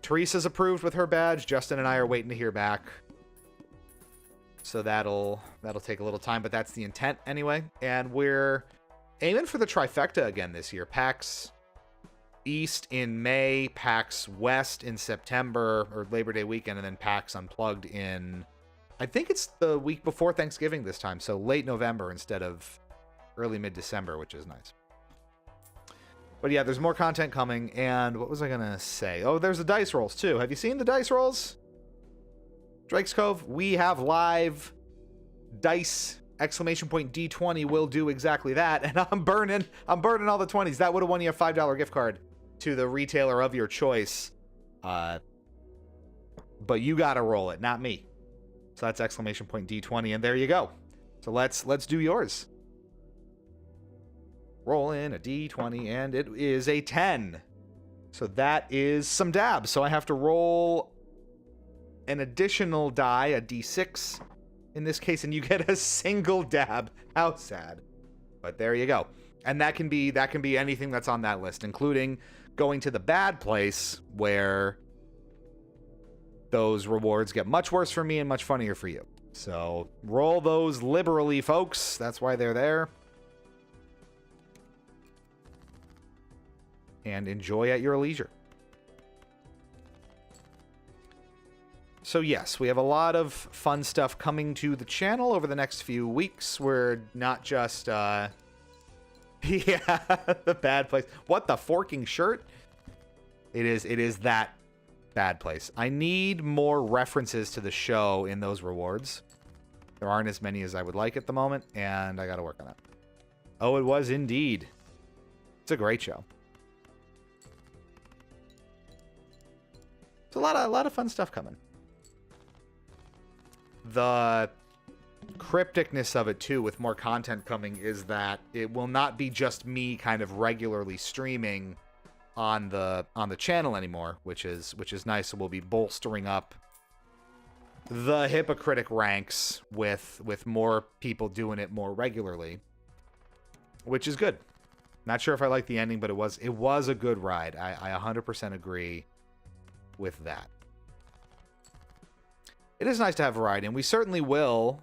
Teresa's approved with her badge. Justin and I are waiting to hear back. So that'll take a little time, but that's the intent anyway. And we're aiming for the trifecta again this year. PAX East in May, PAX West in September, or Labor Day weekend, and then PAX Unplugged in, I think it's the week before Thanksgiving this time, so late November instead of early mid-December, which is nice. But yeah, there's more content coming, and what was I gonna say? Oh, there's the dice rolls too. Have you seen the dice rolls? Drake's Cove, we have live dice, ! D20 will do exactly that, and I'm burning all the 20s. That would have won you a $5 gift card to the retailer of your choice. But you gotta roll it, not me. So that's ! D20, and there you go. So let's do yours. Roll in a D20, and it is a 10. So that is some dabs. So I have to roll an additional die, a D6 in this case, and you get a single dab. How sad. But there you go. And that can be anything that's on that list, including going to the bad place where those rewards get much worse for me and much funnier for you. So roll those liberally, folks. That's why they're there. And enjoy at your leisure. So yes, we have a lot of fun stuff coming to the channel over the next few weeks. We're not just, yeah, the bad place. What, the forking shirt? It is that bad place. I need more references to the show in those rewards. There aren't as many as I would like at the moment, and I gotta work on that. Oh, it was indeed. It's a great show. It's a lot of fun stuff coming. The crypticness of it too, with more content coming, is that it will not be just me kind of regularly streaming on the channel anymore, which is nice. So we'll be bolstering up the hypocritic ranks with more people doing it more regularly, which is good. Not sure if I like the ending, but it was a good ride. I 100% agree with that. It is nice to have variety, and we certainly will.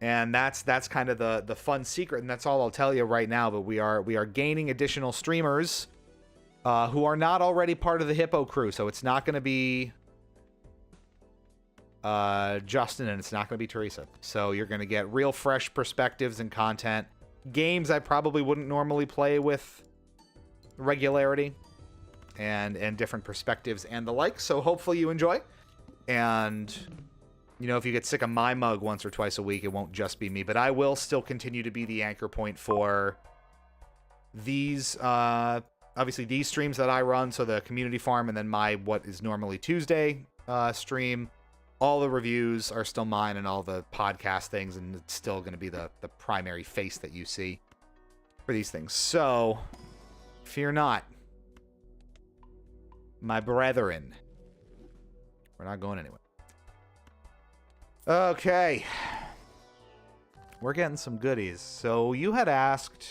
And that's kind of the fun secret, and that's all I'll tell you right now. But we are gaining additional streamers who are not already part of the Hippo crew. So it's not going to be Justin, and it's not going to be Teresa. So you're going to get real fresh perspectives and content. Games I probably wouldn't normally play with regularity, and different perspectives and the like. So hopefully you enjoy. And, you know, if you get sick of my mug once or twice a week, it won't just be me. But I will still continue to be the anchor point for these, obviously these streams that I run. So the community farm, and then my, what is normally Tuesday stream. All the reviews are still mine, and all the podcast things, and it's still going to be the primary face that you see for these things. So, fear not, my brethren. We're not going anywhere. Okay. We're getting some goodies. So you had asked,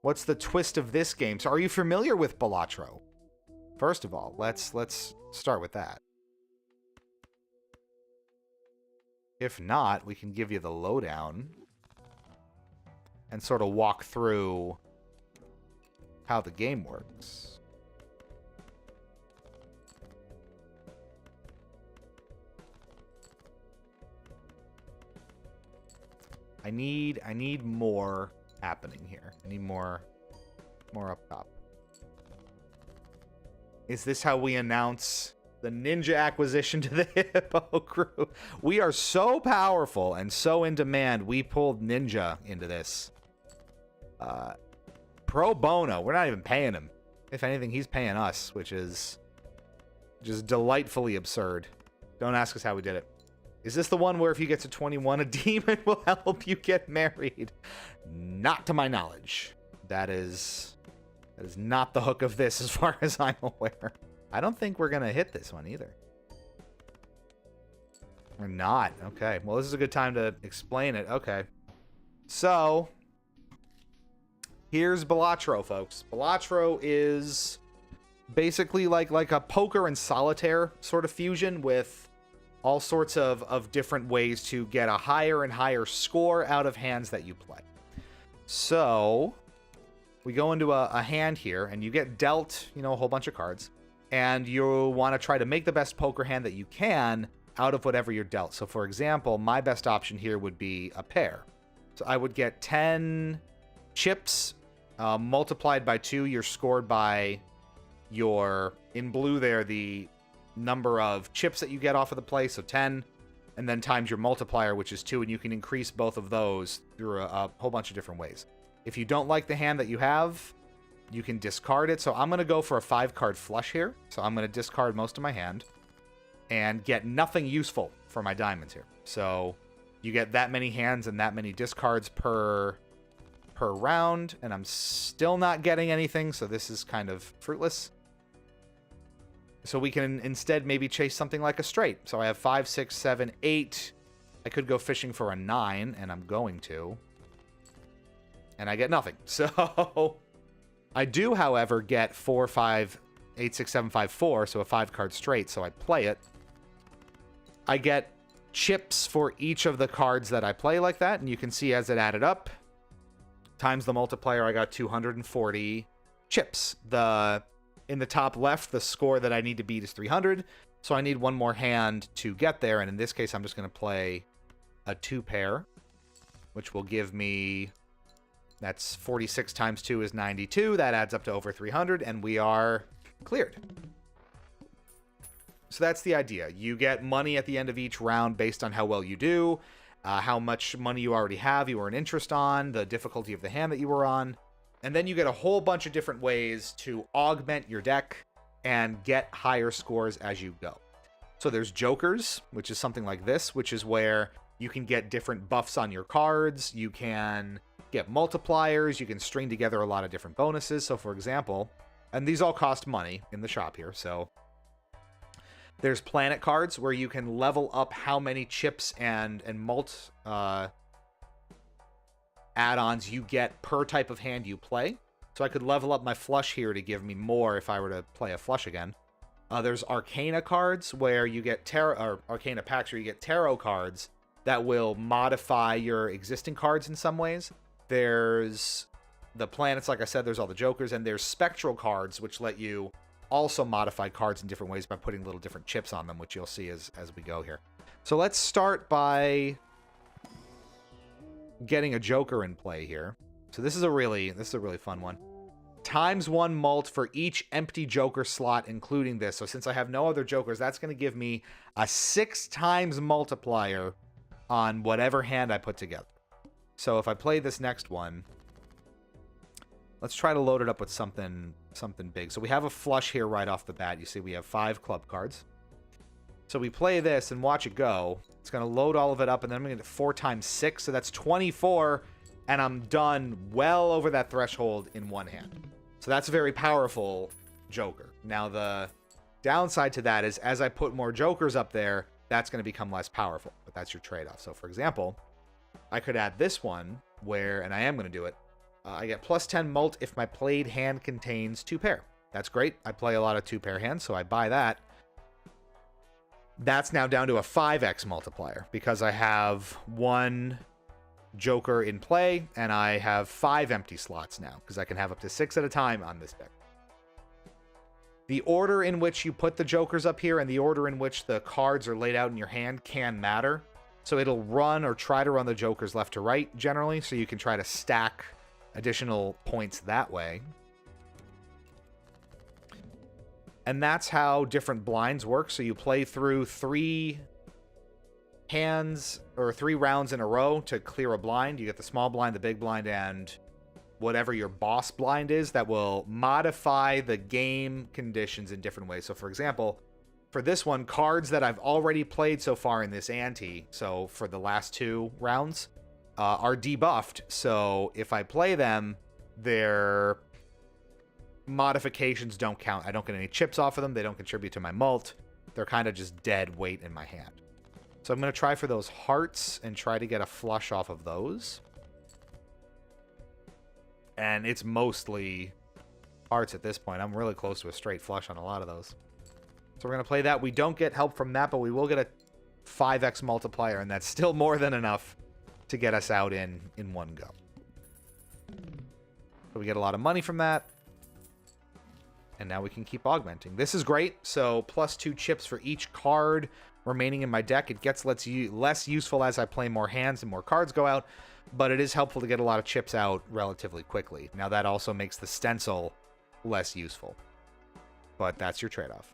what's the twist of this game? So are you familiar with Balatro? First of all, let's start with that. If not, we can give you the lowdown and sort of walk through how the game works. I need more happening here. I need more up top. Is this how we announce the ninja acquisition to the Hippo crew? We are so powerful and so in demand, we pulled Ninja into this. Pro bono. We're not even paying him. If anything, he's paying us, which is just delightfully absurd. Don't ask us how we did it. Is this the one where if you get to 21, a demon will help you get married? Not to my knowledge. That is not the hook of this as far as I'm aware. I don't think we're going to hit this one either. We're not. Okay. Well, this is a good time to explain it. Okay. So, here's Balatro, folks. Balatro is basically like a poker and solitaire sort of fusion with all sorts of different ways to get a higher and higher score out of hands that you play. So, we go into a hand here, and you get dealt, you know, a whole bunch of cards. And you want to try to make the best poker hand that you can out of whatever you're dealt. So, for example, my best option here would be a pair. So I would get 10 chips multiplied by 2. You're scored by your, in blue there, the number of chips that you get off of the play, so 10, and then times your multiplier, which is 2, and you can increase both of those through a whole bunch of different ways. If you don't like the hand that you have, you can discard it. So I'm going to go for a 5-card flush here. So I'm going to discard most of my hand and get nothing useful for my diamonds here. So you get that many hands and that many discards per round, and I'm still not getting anything, so this is kind of fruitless. So we can instead maybe chase something like a straight. So I have 5, 6, 7, 8. I could go fishing for a 9, and I'm going to. And I get nothing. So I do, however, get 4, 5, 8, 6, 7, 5, 4, so a 5-card straight, so I play it. I get chips for each of the cards that I play like that, and you can see as it added up, times the multiplier, I got 240 chips. In the top left, the score that I need to beat is 300, so I need one more hand to get there, and in this case, I'm just going to play a 2-pair, which will give me, that's 46 times 2 is 92, that adds up to over 300, and we are cleared. So that's the idea. You get money at the end of each round based on how well you do, how much money you already have, you earn interest on, the difficulty of the hand that you were on. And then you get a whole bunch of different ways to augment your deck and get higher scores as you go. So there's jokers, which is something like this, which is where you can get different buffs on your cards. You can get multipliers. You can string together a lot of different bonuses. So for example, and these all cost money in the shop here. So there's planet cards where you can level up how many chips and add-ons you get per type of hand you play. So I could level up my flush here to give me more if I were to play a flush again. There's Arcana cards where you get tarot, or Arcana packs where you get tarot cards that will modify your existing cards in some ways. There's the planets, like I said, there's all the jokers, and there's spectral cards which let you also modify cards in different ways by putting little different chips on them, which you'll see as we go here. So let's start by getting a joker in play here. So this is a really fun one. ×1 mult for each empty joker slot, including this. So since I have no other jokers, that's going to give me a 6 times multiplier on whatever hand I put together. So if I play this next one, let's try to load it up with something big. So we have a flush here right off the bat. You see we have 5 club cards. So we play this and watch it go. It's going to load all of it up, and then I'm going to get 4 times 6, so that's 24, and I'm done well over that threshold in one hand. So that's a very powerful joker. Now Downside to that is as I put more jokers up there, that's going to become less powerful. But that's your trade-off. So, for example, I could add this one where, and I am going to do it, I get plus 10 mult if my played hand contains 2 pair. That's great. I play a lot of 2-pair hands, so I buy that. That's now down to a 5x multiplier because I have 1 joker in play and I have 5 empty slots now because I can have up to 6 at a time on this deck. The order in which you put the jokers up here and the order in which the cards are laid out in your hand can matter. So it'll run or try to run the jokers left to right generally, so you can try to stack additional points that way. And that's how different blinds work. So you play through 3 hands or 3 rounds in a row to clear a blind. You get the small blind, the big blind, and whatever your boss blind is that will modify the game conditions in different ways. So for example, for this one, cards that I've already played so far in this ante, so for the last 2 rounds, are debuffed. So if I play them, their modifications don't count. I don't get any chips off of them. They don't contribute to my mult. They're kind of just dead weight in my hand. So I'm going to try for those hearts and try to get a flush off of those. And it's mostly hearts at this point. I'm really close to a straight flush on a lot of those. So we're going to play that. We don't get help from that, but we will get a 5x multiplier, and that's still more than enough to get us out in one go. So we get a lot of money from that. And now we can keep augmenting. This is great. So plus 2 chips for each card remaining in my deck. It gets less useful as I play more hands and more cards go out, but it is helpful to get a lot of chips out relatively quickly. Now that also makes the stencil less useful, but that's your trade-off.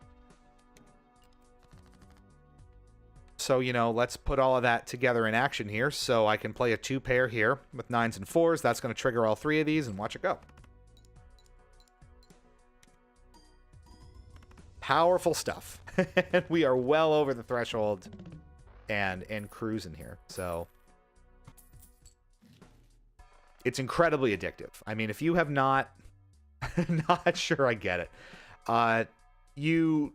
So, you know, let's put all of that together in action here. So I can play a 2-pair here with 9s and 4s. That's going to trigger all 3 of these and watch it go. Powerful stuff. We are well over the threshold and cruising here. So it's incredibly addictive. I mean, if you have not sure I get it. You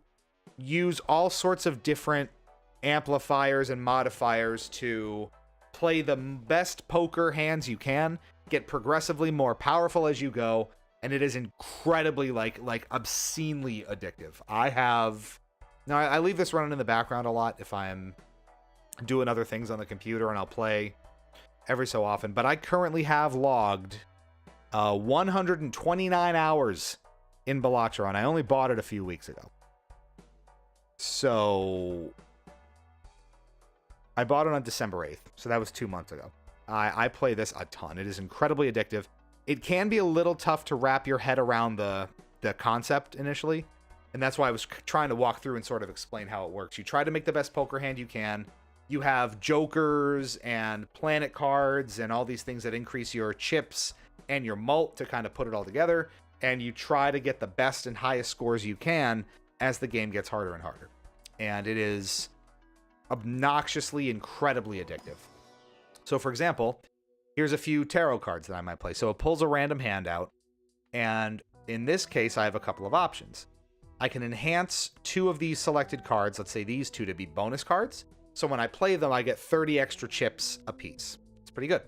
use all sorts of different amplifiers and modifiers to play the best poker hands you can, get progressively more powerful as you go, and it is incredibly like obscenely addictive. I leave this running in the background a lot if I'm doing other things on the computer, and I'll play every so often, but I currently have logged 129 hours in Balatro, and I only bought it a few weeks ago. So I bought it on December 8th, so that was 2 months ago. I play this a ton. It is incredibly addictive. It can be a little tough to wrap your head around the concept initially, and that's why I was trying to walk through and sort of explain how it works. You try to make the best poker hand you can. You have jokers and planet cards and all these things that increase your chips and your mult to kind of put it all together, and you try to get the best and highest scores you can as the game gets harder and harder. And it is obnoxiously, incredibly addictive. So, for example, here's a few tarot cards that I might play. So it pulls a random hand out, and in this case, I have a couple of options. I can enhance 2 of these selected cards, let's say these 2, to be bonus cards. So when I play them, I get 30 extra chips apiece. It's pretty good.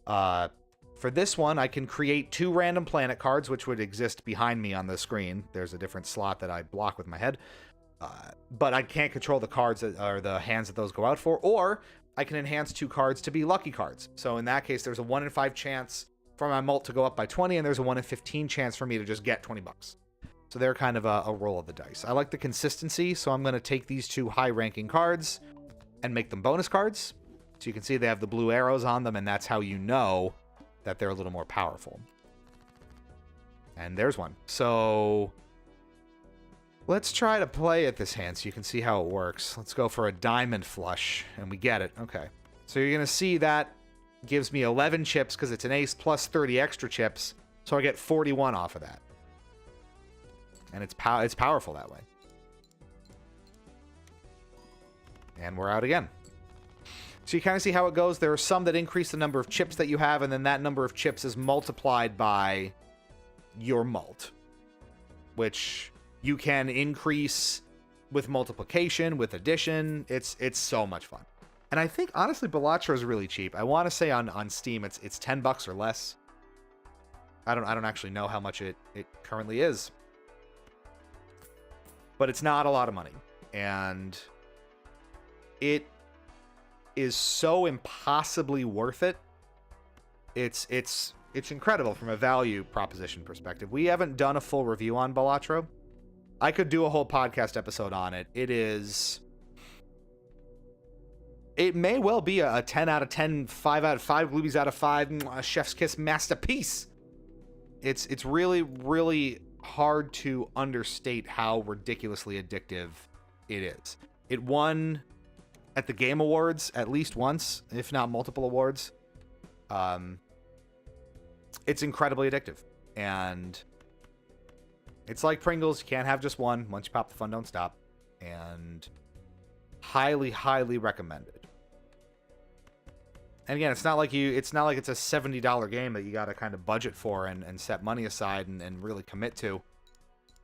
For this one, I can create 2 random planet cards, which would exist behind me on the screen. There's a different slot that I block with my head. But I can't control the cards that are the hands that those go out for. Or I can enhance 2 cards to be lucky cards. So in that case, there's a 1 in 5 chance for my mult to go up by 20, and there's a 1 in 15 chance for me to just get 20 bucks. So they're kind of a roll of the dice. I like the consistency, so I'm going to take these 2 high-ranking cards and make them bonus cards. So you can see they have the blue arrows on them, and that's how you know that they're a little more powerful. And there's one. So let's try to play at this hand so you can see how it works. Let's go for a diamond flush, and we get it. Okay. So you're going to see that gives me 11 chips because it's an ace plus 30 extra chips, so I get 41 off of that. And it's powerful that way. And we're out again. So you kind of see how it goes. There are some that increase the number of chips that you have, and then that number of chips is multiplied by your mult, which You can increase with multiplication, with addition. It's so much fun. And I think, honestly, Balatro is really cheap. I want to say on Steam it's $10 or less. I don't actually know how much it currently is. But it's not a lot of money. And it is so impossibly worth it. It's incredible from a value proposition perspective. We haven't done a full review on Balatro. I could do a whole podcast episode on it. It may well be a 10 out of 10, 5 out of 5, Gloobies out of 5, a chef's kiss masterpiece. It's really, really hard to understate how ridiculously addictive it is. It won at the Game Awards at least once, if not multiple awards. It's incredibly addictive. And it's like Pringles. You can't have just one. Once you pop, the fun don't stop. And highly, highly recommended. And again, it's not like it's a $70 game that you got to kind of budget for and set money aside and really commit to.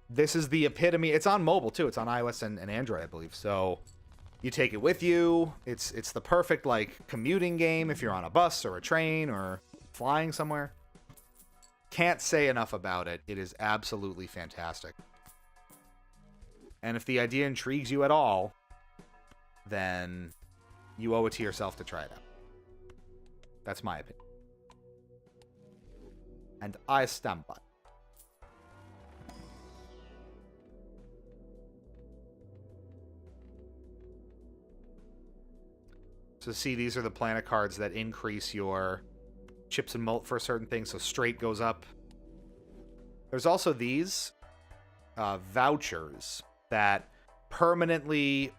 This is the epitome. It's on mobile too. It's on iOS and Android, I believe. So you take it with you. It's the perfect like commuting game if you're on a bus or a train or flying somewhere. Can't say enough about it. It is absolutely fantastic. And if the idea intrigues you at all, then you owe it to yourself to try it out. That's my opinion. And I stand by. So see, these are the planet cards that increase your chips and malt for a certain thing. So straight goes up. There's also these vouchers that permanently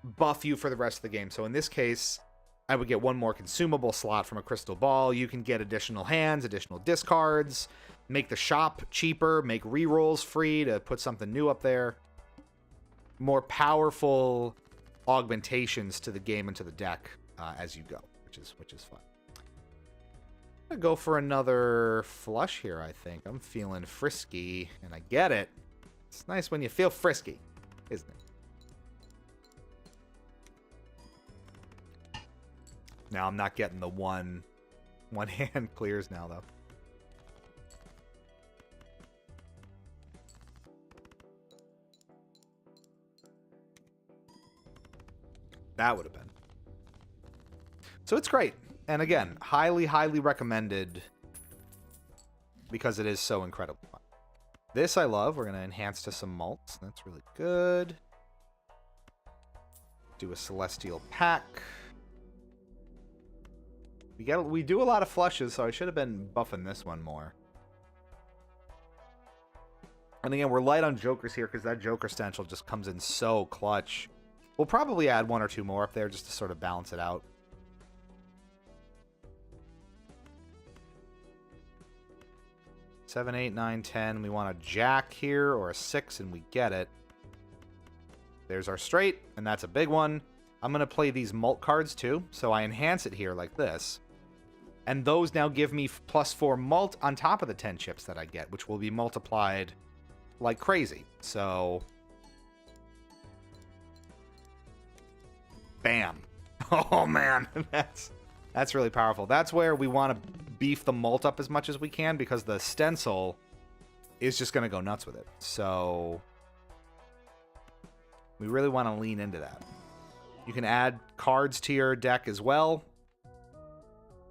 buff you for the rest of the game. So in this case, I would get one more consumable slot from a crystal ball. You can get additional hands, additional discards, make the shop cheaper, make rerolls free to put something new up there. More powerful augmentations to the game and to the deck as you go, which is fun. I'm gonna go for another flush here, I think. I'm feeling frisky, and I get it. It's nice when you feel frisky, isn't it? Now I'm not getting the one hand clears now, though. That would have been. So it's great. And again, highly, highly recommended because it is so incredibly fun. This I love. We're going to enhance to some malts. That's really good. Do a Celestial Pack. We do a lot of flushes, so I should have been buffing this one more. And again, we're light on jokers here because that joker stencil just comes in so clutch. We'll probably add one or two more up there just to sort of balance it out. Seven, 8, 9, 10. We want a jack here or a 6, and we get it. There's our straight, and that's a big one. I'm going to play these mult cards too, so I enhance it here like this. And those now give me +4 mult on top of the 10 chips that I get, which will be multiplied like crazy. So, bam. Oh man, that's really powerful. That's where we want to beef the mult up as much as we can because the stencil is just going to go nuts with it. So, we really want to lean into that. You can add cards to your deck as well.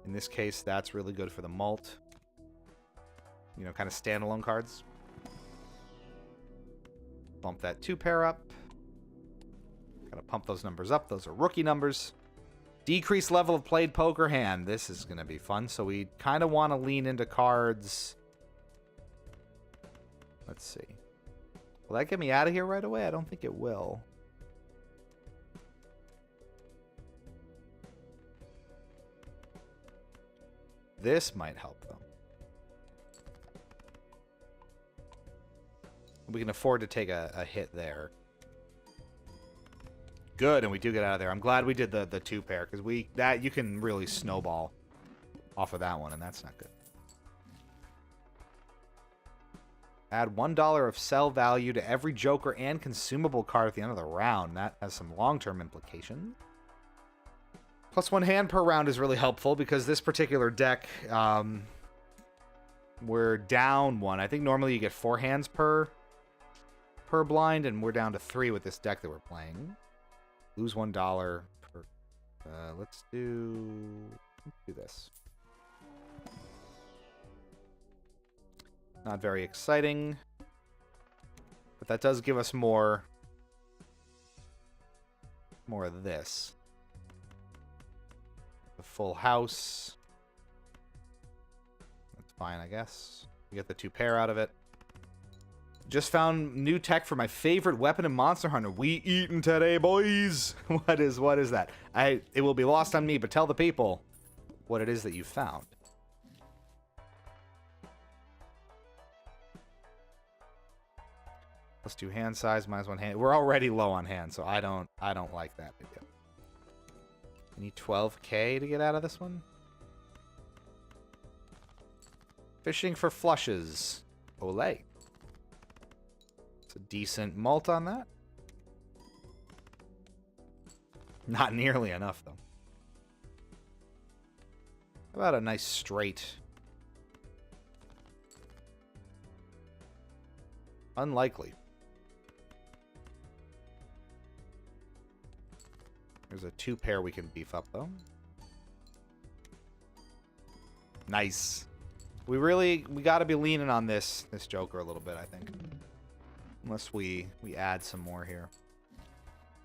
In this case, that's really good for the mult. You know, kind of standalone cards. Bump that 2-pair up. Gotta pump those numbers up. Those are rookie numbers. Decreased level of played poker hand. This is going to be fun. So we kind of want to lean into cards. Let's see. Will that get me out of here right away? I don't think it will. This might help, though. We can afford to take a hit there. Good, and we do get out of there. I'm glad we did the 2-pair, because you can really snowball off of that one, and that's not good. Add $1 of sell value to every Joker and consumable card at the end of the round. That has some long-term implications. Plus 1 hand per round is really helpful because this particular deck, we're down 1. I think normally you get 4 hands per blind, and we're down to 3 with this deck that we're playing. Lose $1 per... let's do this. Not very exciting, but that does give us more of this. The full house. That's fine, I guess. We get the 2 pair out of it. Just found new tech for my favorite weapon in Monster Hunter. We eatin' today, boys. What is that? It will be lost on me, but tell the people what it is that you found. Plus 2 hand size, minus 1 hand. We're already low on hand, so I don't like that video. You need 12k to get out of this one. Fishing for flushes. Olay. It's a decent mult on that. Not nearly enough, though. How about a nice straight? Unlikely. There's a 2 pair we can beef up, though. Nice. We got to be leaning on this Joker a little bit, I think. Unless we add some more here.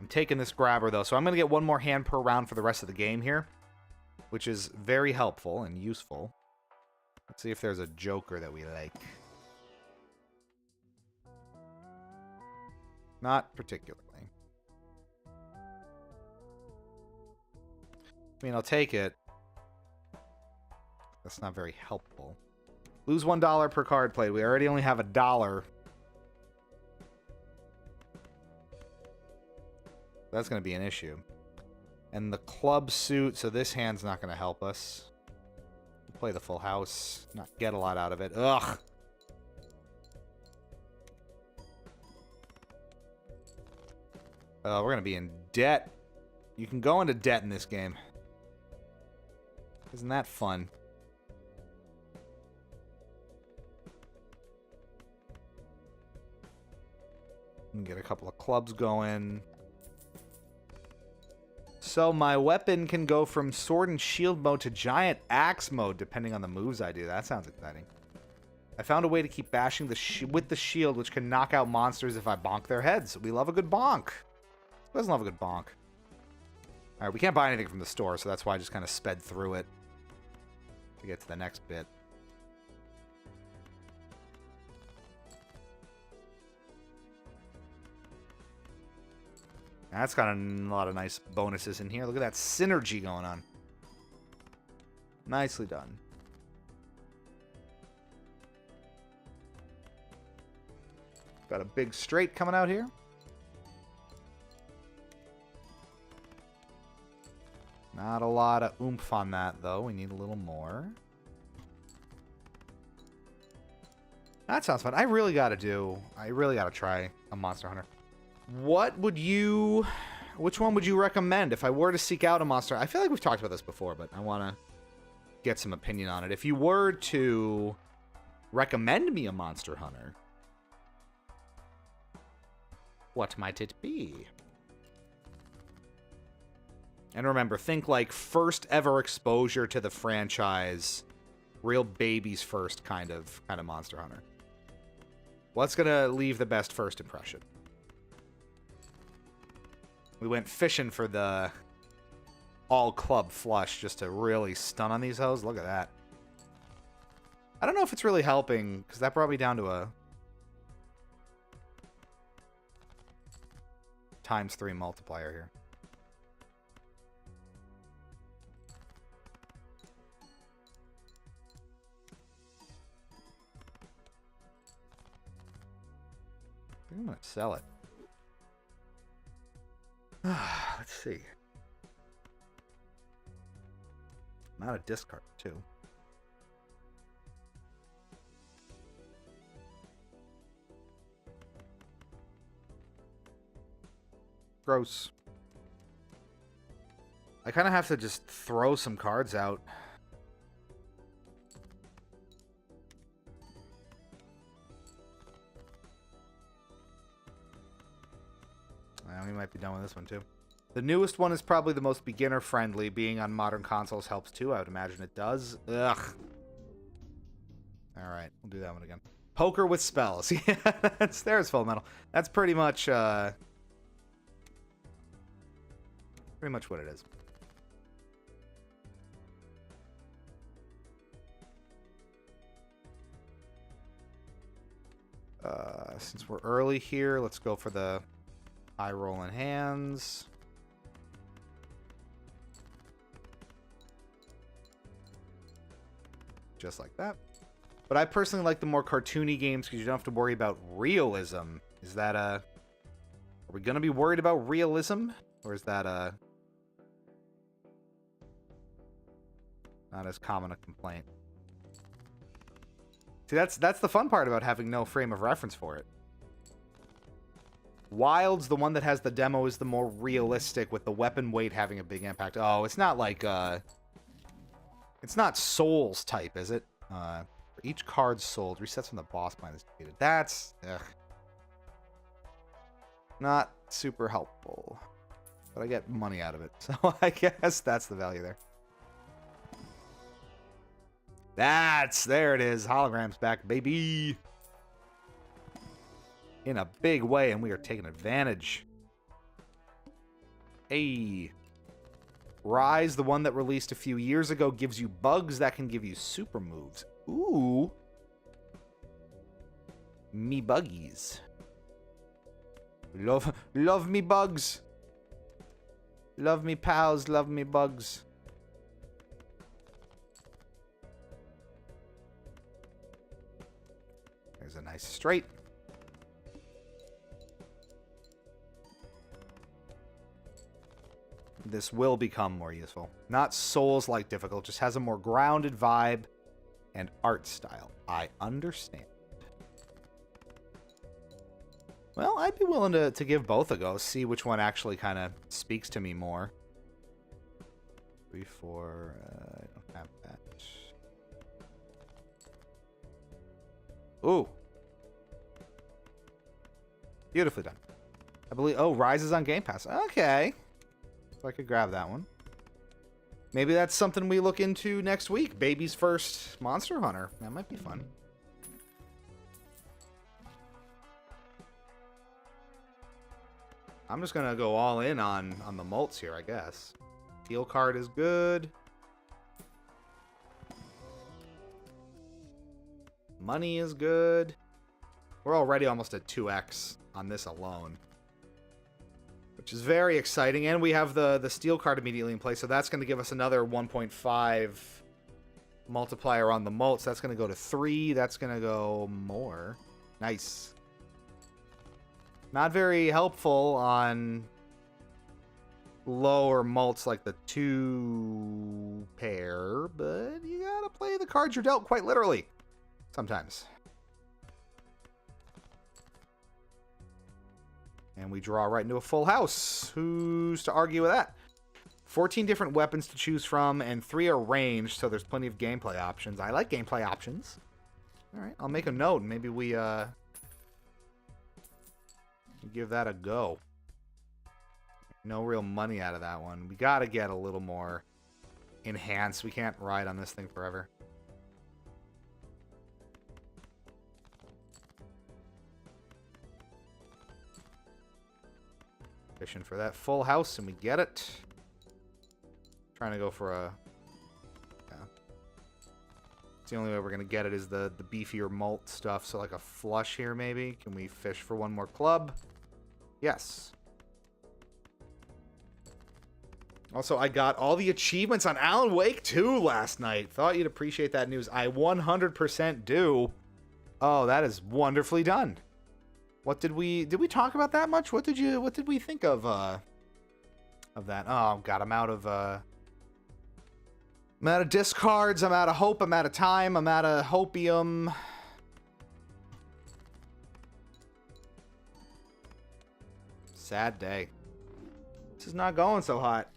I'm taking this grabber, though, so I'm going to get 1 more hand per round for the rest of the game here, which is very helpful and useful. Let's see if there's a Joker that we like. Not particularly. I mean, I'll take it. That's not very helpful. Lose $1 per card played. We already only have $1. That's going to be an issue. And the club suit, so this hand's not going to help us. We'll play the full house. Not get a lot out of it. Ugh. We're going to be in debt. You can go into debt in this game. Isn't that fun? And get a couple of clubs going. So my weapon can go from sword and shield mode to giant axe mode, depending on the moves I do. That sounds exciting. I found a way to keep bashing with the shield, which can knock out monsters if I bonk their heads. We love a good bonk. Who doesn't love a good bonk? Alright, we can't buy anything from the store, so that's why I just kind of sped through it to get to the next bit. That's got a lot of nice bonuses in here. Look at that synergy going on. Nicely done. Got a big straight coming out here. Not a lot of oomph on that, though. We need a little more. That sounds fun. I really got to try a Monster Hunter. What would you... Which one would you recommend if I were to seek out a Monster? I feel like we've talked about this before, but I want to get some opinion on it. If you were to recommend me a Monster Hunter, what might it be? And remember, think like first ever exposure to the franchise, real babies first kind of Monster Hunter. What's gonna leave the best first impression? We went fishing for the all club flush just to really stun on these hoes. Look at that. I don't know if it's really helping, because that brought me down to a ×3 multiplier here. I think I'm going to sell it. Let's see. Not a discard, too. Gross. I kind of have to just throw some cards out. We might be done with this one, too. The newest one is probably the most beginner-friendly. Being on modern consoles helps, too. I would imagine it does. Ugh. Alright, we'll do that one again. Poker with spells. Yeah, there's Full Metal. That's pretty much what it is. Since we're early here, let's go for the high rolling hands. Just like that. But I personally like the more cartoony games because you don't have to worry about realism. Is that are we gonna be worried about realism? Or is that not as common a complaint? See, that's the fun part about having no frame of reference for it. Wild's the one that has the demo is the more realistic with the weapon weight having a big impact. Oh, it's not like it's not Souls type, is it? For each card sold, resets when the boss plan is defeated. That's not super helpful. But I get money out of it, so I guess that's the value there. There it is. Holograms back, baby. In a big way, and we are taking advantage. Hey. Rise, the one that released a few years ago, gives you bugs that can give you super moves. Ooh. Me buggies. Love me bugs. Love me pals, love me bugs. There's a nice straight. This will become more useful. Not Souls-like difficult, just has a more grounded vibe and art style. I understand. Well, I'd be willing to give both a go, see which one actually kind of speaks to me more. 3, 4, I don't have that. Ooh. Beautifully done. I believe, oh, Rise is on Game Pass. Okay. So I could grab that one. Maybe that's something we look into next week. Baby's first Monster Hunter. That might be fun. I'm just gonna go all in on the mults here, I guess. Steel card is good. Money is good. We're already almost at 2x on this alone, which is very exciting. And we have the steel card immediately in play, so that's going to give us another 1.5 multiplier on the mults. That's going to go to 3. That's going to go more. Nice. Not very helpful on lower mults like the 2 pair, but you got to play the cards you're dealt quite literally sometimes. And we draw right into a full house. Who's to argue with that? 14 different weapons to choose from, and 3 are ranged, so there's plenty of gameplay options. I like gameplay options. All right, I'll make a note, and maybe we give that a go. No real money out of that one. We got to get a little more enhanced. We can't ride on this thing forever. Fishing for that full house, and we get it. Trying to go for a... Yeah. It's the only way we're going to get it is the beefier malt stuff. So like a flush here, maybe. Can we fish for one more club? Yes. Also, I got all the achievements on Alan Wake 2 last night. Thought you'd appreciate that news. I 100% do. Oh, that is wonderfully done. What did we talk about that much? What did we think of that? Oh god, I'm out of discards, I'm out of hope, I'm out of time, I'm out of hopium. Sad day. This is not going so hot.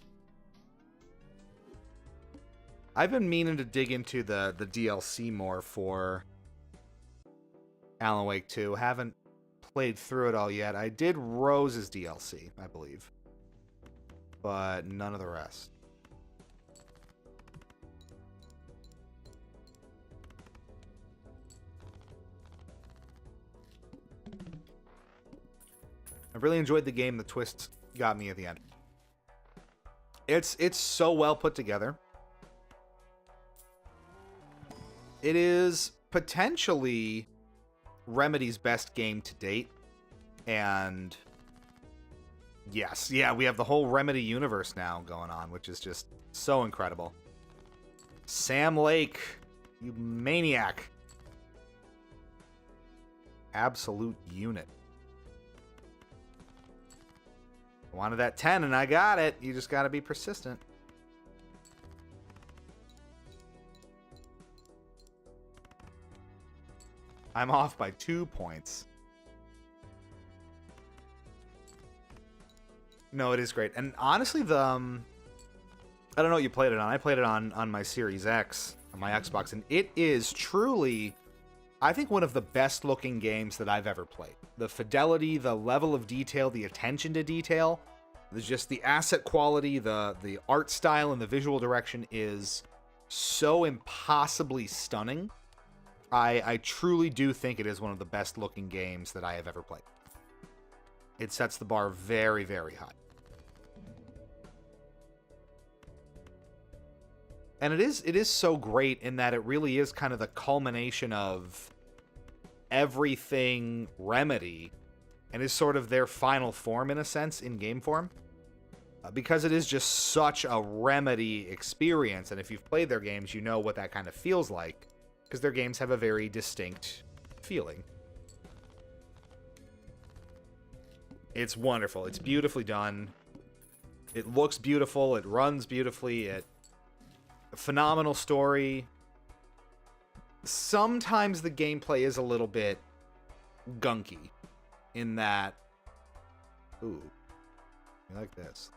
I've been meaning to dig into the DLC more for Alan Wake 2. Haven't played through it all yet. I did Rose's DLC, I believe. But none of the rest. I really enjoyed the game. The twists got me at the end. It's so well put together. It is potentially Remedy's best game to date. And yes, yeah, we have the whole Remedy universe now going on, which is just so incredible. Sam Lake, you maniac. Absolute unit. I wanted that 10 and I got it. You just got to be persistent. I'm off by 2 points. No, it is great. And honestly, I don't know what you played it on. I played it on my Series X, on my Xbox, and it is truly, I think, one of the best looking games that I've ever played. The fidelity, the level of detail, the attention to detail, there's just the asset quality, the art style, and the visual direction is so impossibly stunning. I truly do think it is one of the best looking games that I have ever played. It sets the bar very, very high. And it is so great in that it really is kind of the culmination of everything Remedy, and is sort of their final form in a sense, in game form. Because it is just such a Remedy experience, and if you've played their games, you know what that kind of feels like. Because their games have a very distinct feeling. It's wonderful. It's beautifully done. It looks beautiful. It runs beautifully. A phenomenal story. Sometimes the gameplay is a little bit gunky in that... Ooh. I like this.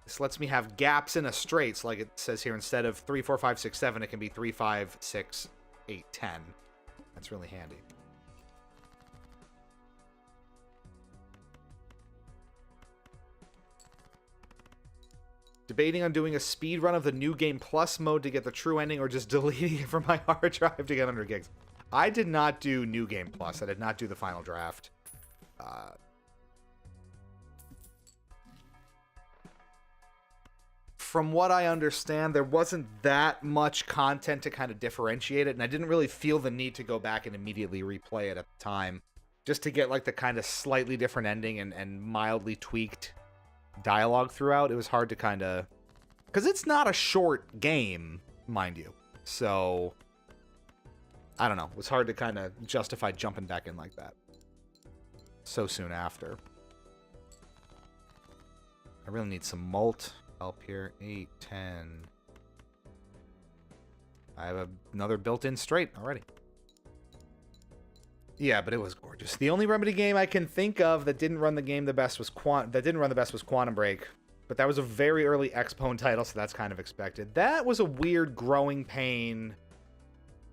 This lets me have gaps in a straight, so like it says here, instead of 3, 4, 5, 6, 7, it can be 3, 5, 6, 8, 10. That's really handy. Debating on doing a speed run of the New Game Plus mode to get the true ending, or just deleting it from my hard drive to get 100 gigs. I did not do New Game Plus. I did not do the final draft. From what I understand, there wasn't that much content to kind of differentiate it, and I didn't really feel the need to go back and immediately replay it at the time, just to get like the kind of slightly different ending and mildly tweaked dialogue throughout. It was hard to kind of... Because it's not a short game, mind you. So, I don't know. It was hard to kind of justify jumping back in like that so soon after. I really need some malt. Help here. 8, 10. I have another built-in straight already. Yeah, but it was gorgeous. The only Remedy game I can think of that didn't run the best was Quantum Break, but that was a very early Xpone title, so that's kind of expected. That was a weird growing pain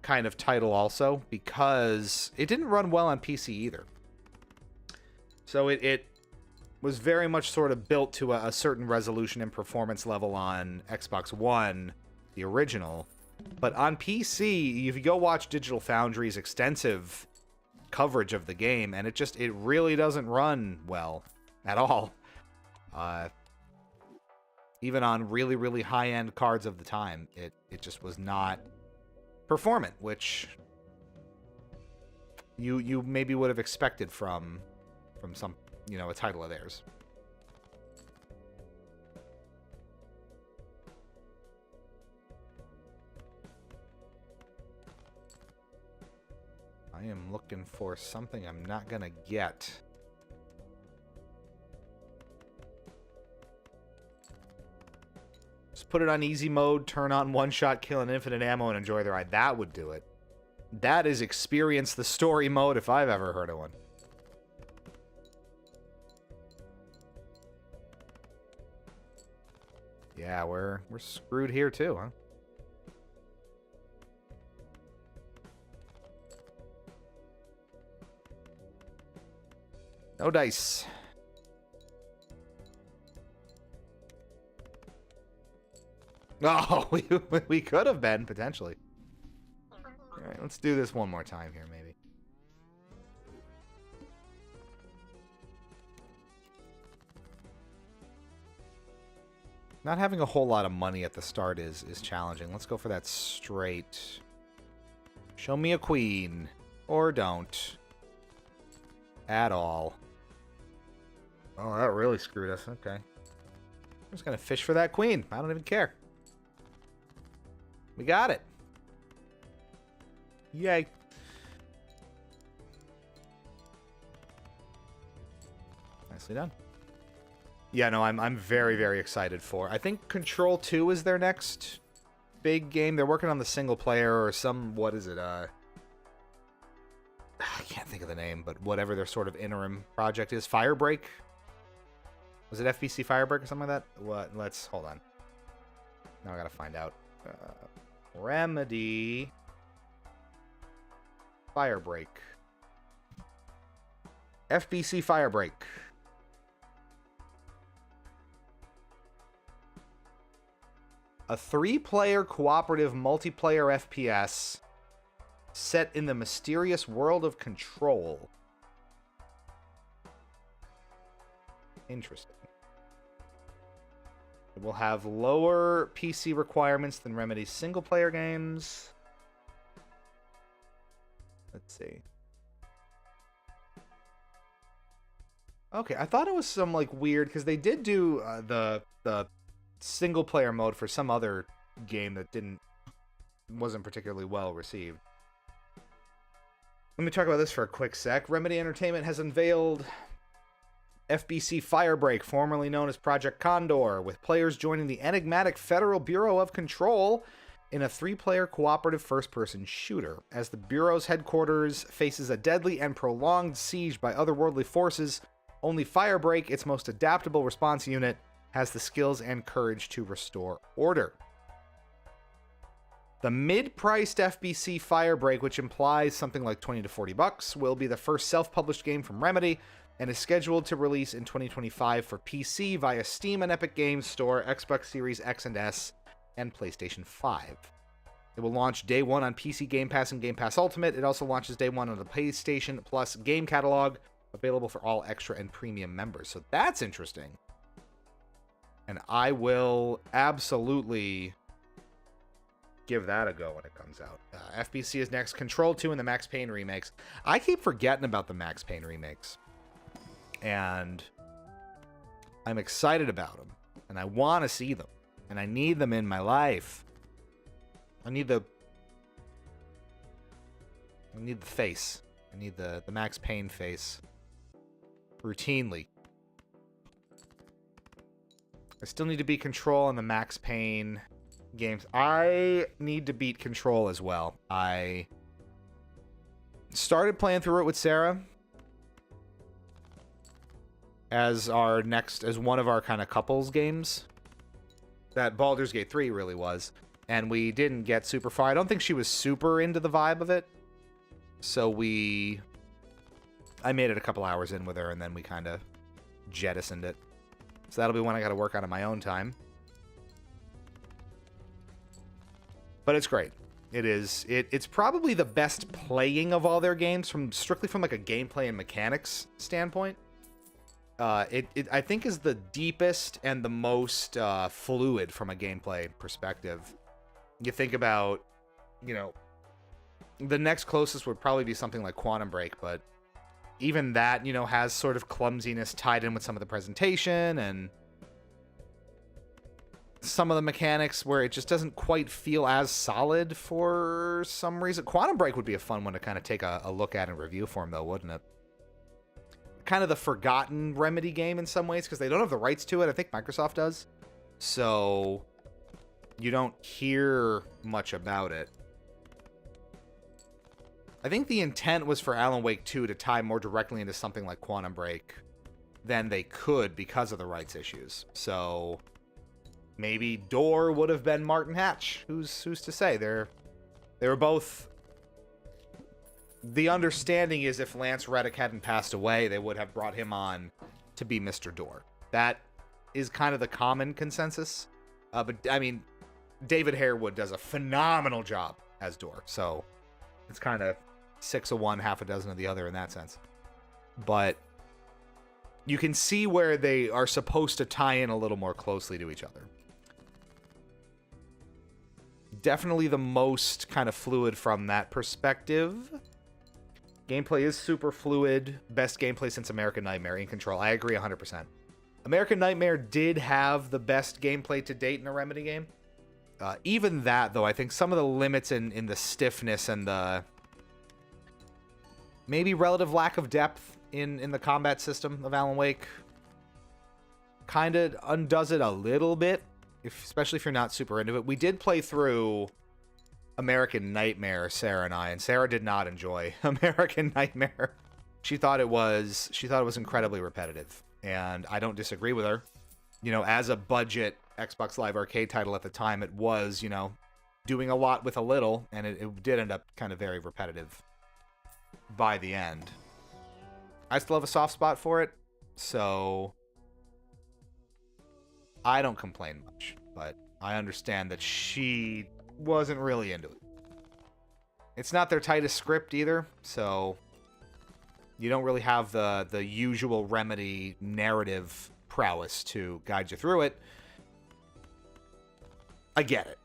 kind of title also, because it didn't run well on PC either. So it was very much sort of built to a certain resolution and performance level on Xbox One, the original. But on PC, if you go watch Digital Foundry's extensive coverage of the game, and it really doesn't run well at all. Even on really, really high-end cards of the time, it just was not performant, which you maybe would have expected from some, a title of theirs. I am looking for something I'm not gonna get. Just put it on easy mode, turn on one-shot kill and infinite ammo, and enjoy the ride. That would do it. That is experience the story mode if I've ever heard of one. Yeah, we're screwed here too, huh? No dice. Oh, we could have been, potentially. Alright, let's do this one more time here, maybe. Not having a whole lot of money at the start is challenging. Let's go for that straight. Show me a queen. Or don't. At all. Oh, that really screwed us. Okay. I'm just going to fish for that queen. I don't even care. We got it. Yay. Nicely done. Yeah, no, I'm very, very excited for. I think Control 2 is their next big game. They're working on the single player or some, what is it? I can't think of the name, but whatever their sort of interim project is. Firebreak? Was it FBC Firebreak or something like that? What? Let's, hold on. Now I gotta find out. Remedy Firebreak. FBC Firebreak. A 3-player cooperative multiplayer FPS set in the mysterious world of Control. Interesting. It will have lower PC requirements than Remedy's single-player games. Let's see. Okay, I thought it was some, like, weird, because they did do the single-player mode for some other game that wasn't particularly well received. Let me talk about this for a quick sec. Remedy Entertainment has unveiled FBC Firebreak, formerly known as Project Condor, with players joining the enigmatic Federal Bureau of Control in a 3-player cooperative first-person shooter. As the Bureau's headquarters faces a deadly and prolonged siege by otherworldly forces, only Firebreak, its most adaptable response unit, has the skills and courage to restore order. The mid-priced FBC Firebreak, which implies something like $20 to $40, will be the first self-published game from Remedy and is scheduled to release in 2025 for PC via Steam and Epic Games Store, Xbox Series X and S, and PlayStation 5. It will launch day one on PC Game Pass and Game Pass Ultimate. It also launches day one on the PlayStation Plus game catalog, available for all extra and premium members. So that's interesting. And I will absolutely give that a go when it comes out. FBC is next. Control 2 and the Max Payne remakes. I keep forgetting about the Max Payne remakes. And I'm excited about them. And I want to see them. And I need them in my life. I need the face. I need the Max Payne face. Routinely. I still need to beat Control on the Max Payne games. I need to beat Control as well. I started playing through it with Sarah as one of our kind of couples games. That Baldur's Gate 3 really was. And we didn't get super far. I don't think she was super into the vibe of it. So I made it a couple hours in with her, and then we kind of jettisoned it. So that'll be one I got to work on in my own time. But it's great. It's probably the best playing of all their games, strictly from like a gameplay and mechanics standpoint. I think is the deepest and the most fluid from a gameplay perspective. You think about, the next closest would probably be something like Quantum Break, but even that, has sort of clumsiness tied in with some of the presentation and some of the mechanics where it just doesn't quite feel as solid for some reason. Quantum Break would be a fun one to kind of take a look at and review for them, though, wouldn't it? Kind of the forgotten Remedy game in some ways, because they don't have the rights to it. I think Microsoft does. So you don't hear much about it. I think the intent was for Alan Wake 2 to tie more directly into something like Quantum Break than they could because of the rights issues. So Maybe Door would have been Martin Hatch. Who's to say? They were both... The understanding is if Lance Reddick hadn't passed away, they would have brought him on to be Mr. Door. That is kind of the common consensus. But, I mean, David Harewood does a phenomenal job as Door. So, it's kind of 6 of one, half a dozen of the other in that sense. But you can see where they are supposed to tie in a little more closely to each other. Definitely the most kind of fluid from that perspective. Gameplay is super fluid. Best gameplay since American Nightmare in Control. I agree 100%. American Nightmare did have the best gameplay to date in a Remedy game. Even that, though, I think some of the limits in the stiffness and the maybe relative lack of depth in the combat system of Alan Wake kind of undoes it a little bit, especially if you're not super into it. We did play through American Nightmare, Sarah and I, and Sarah did not enjoy American Nightmare. She thought it was incredibly repetitive, and I don't disagree with her. You know, as a budget Xbox Live Arcade title at the time, it was, you know, doing a lot with a little, and it did end up kind of very repetitive by the end. I still have a soft spot for it, so I don't complain much, but I understand that she wasn't really into it. It's not their tightest script either, so you don't really have the usual Remedy narrative prowess to guide you through it. I get it.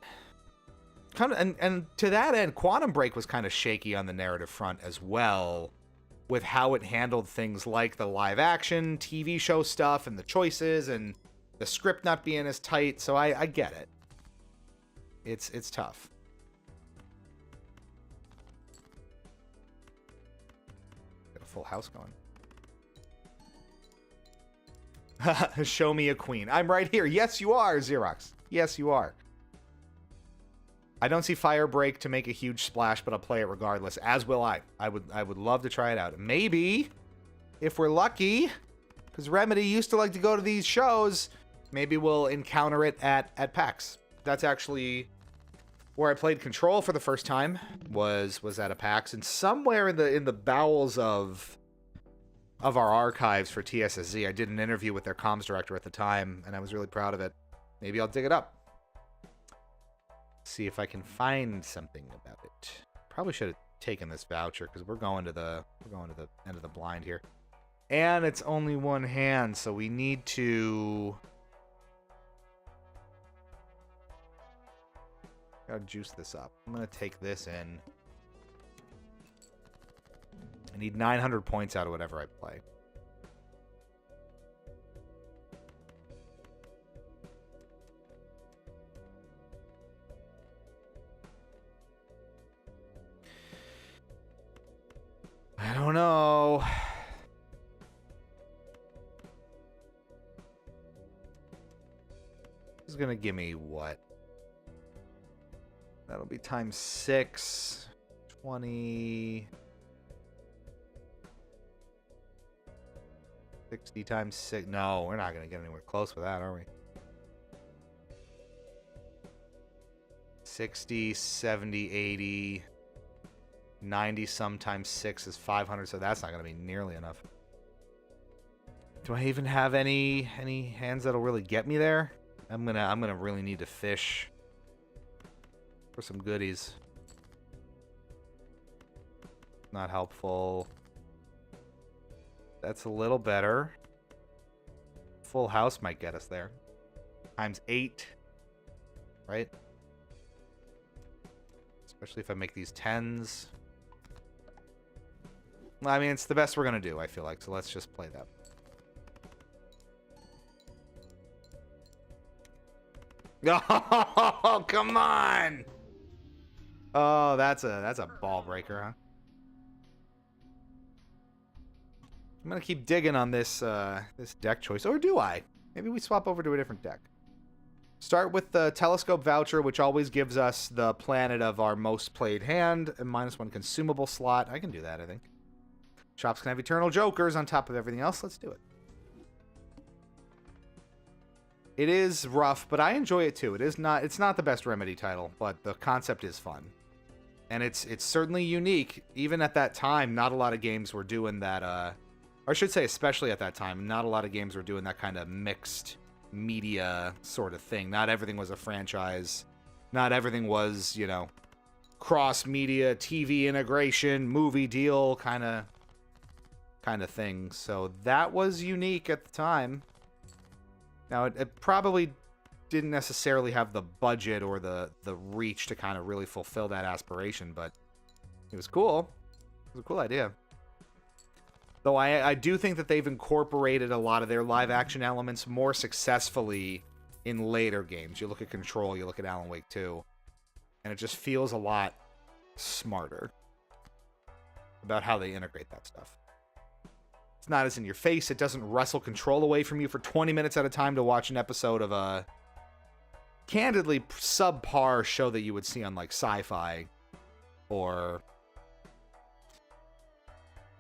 Kind of, and to that end, Quantum Break was kind of shaky on the narrative front as well, with how it handled things like the live action TV show stuff and the choices and the script not being as tight. So I get it. It's tough. Got a full house going. Show me a queen. I'm right here. Yes, you are, Xerox. Yes, you are. I don't see Firebreak to make a huge splash, but I'll play it regardless, as will I. I would love to try it out. Maybe, if we're lucky, because Remedy used to like to go to these shows, maybe we'll encounter it at PAX. That's actually where I played Control for the first time, was at a PAX, and somewhere in the bowels of our archives for TSSZ, I did an interview with their comms director at the time, and I was really proud of it. Maybe I'll dig it up. See if I can find something about it. Probably should have taken this voucher because we're going to the end of the blind here, and it's only one hand, so we need to gotta juice this up. I'm gonna take this in. I need 900 points out of whatever I play. I don't know. This is gonna give me what? That'll be times 6, 20, 60 times 6. No, we're not gonna get anywhere close with that, are we? 60, 70, 80, 90 sometimes 6 is 500, so that's not going to be nearly enough. Do I even have any hands that'll really get me there? I'm gonna really need to fish for some goodies. Not helpful. That's a little better. Full house might get us there. Times 8, right? Especially if I make these 10s. Well, I mean, it's the best we're going to do, I feel like. So let's just play that. Oh, come on! Oh, that's a ball breaker, huh? I'm going to keep digging on this this deck choice. Or do I? Maybe we swap over to a different deck. Start with the Telescope voucher, which always gives us the planet of our most played hand, and -1 consumable slot. I can do that, I think. Shops can have Eternal Jokers on top of everything else. Let's do it. It is rough, but I enjoy it too. It's not the best Remedy title, but the concept is fun. And it's certainly unique. Even at that time, not a lot of games were doing that, or I should say especially at that time, not a lot of games were doing that kind of mixed media sort of thing. Not everything was a franchise. Not everything was, you know, cross-media, TV integration, movie deal kind of thing. So that was unique at the time. Now, it probably didn't necessarily have the budget or the reach to kind of really fulfill that aspiration, but it was cool. It was a cool idea. Though I do think that they've incorporated a lot of their live-action elements more successfully in later games. You look at Control, you look at Alan Wake 2, and it just feels a lot smarter about how they integrate that stuff. It's not as in your face. It doesn't wrestle control away from you for 20 minutes at a time to watch an episode of a candidly subpar show that you would see on like Sci-Fi or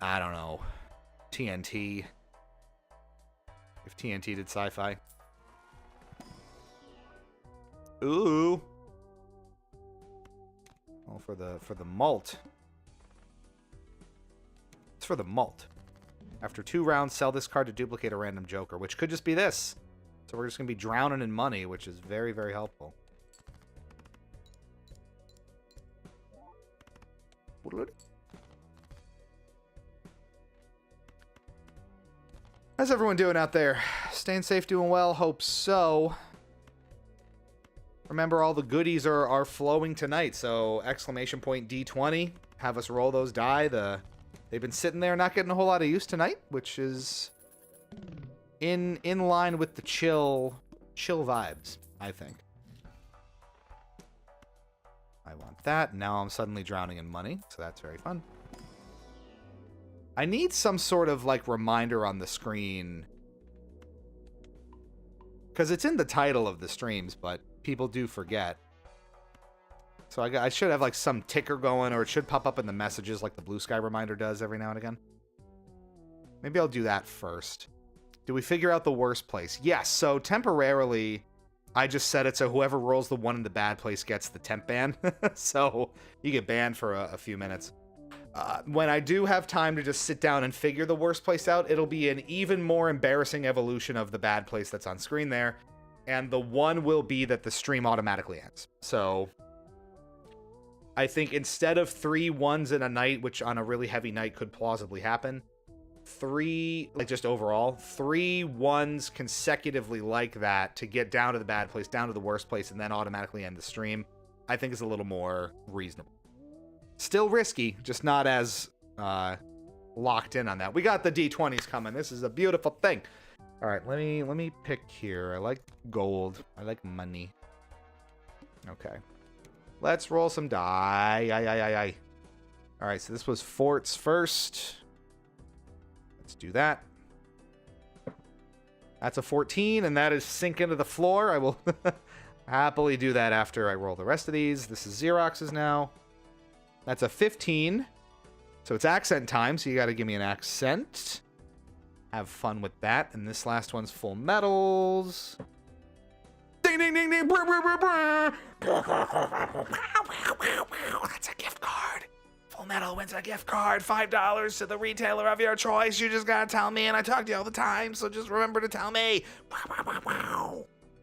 I don't know, TNT. If TNT did Sci-Fi. Ooh. Oh, for the malt. It's for the malt. After 2 rounds, sell this card to duplicate a random joker, which could just be this. So we're just going to be drowning in money, which is very, very helpful. How's everyone doing out there? Staying safe, doing well? Hope so. Remember, all the goodies are flowing tonight, so exclamation point D20. Have us roll those die. They've been sitting there not getting a whole lot of use tonight, which is in line with the chill vibes, I think. I want that. Now I'm suddenly drowning in money, so that's very fun. I need some sort of like reminder on the screen, because it's in the title of the streams, but people do forget. So I should have like some ticker going, or it should pop up in the messages like the Blue Sky reminder does every now and again. Maybe I'll do that first. Do we figure out the worst place? Yes, so temporarily, I just set it so whoever rolls the one in the bad place gets the temp ban. So you get banned for a few minutes. When I do have time to just sit down and figure the worst place out, it'll be an even more embarrassing evolution of the bad place that's on screen there. And the one will be that the stream automatically ends. So I think instead of 3 ones in a night, which on a really heavy night could plausibly happen, 3, like just overall, 3 ones consecutively like that to get down to the bad place, down to the worst place, and then automatically end the stream, I think is a little more reasonable. Still risky, just not as locked in on that. We got the D20s coming. This is a beautiful thing. All right, let me pick here. I like gold. I like money. Okay. Let's roll some die. All right, so this was forts first. Let's do that. That's a 14, and that is sink into the floor. I will happily do that after I roll the rest of these. This is Xerox's now. That's a 15. So it's accent time, so you got to give me an accent. Have fun with that. And this last one's full metals. Ding, ding, ding, ding. Brr, brr, brr, brr. That's a gift card. Full Metal wins a gift card. $5 to the retailer of your choice. You just got to tell me, and I talk to you all the time, so just remember to tell me.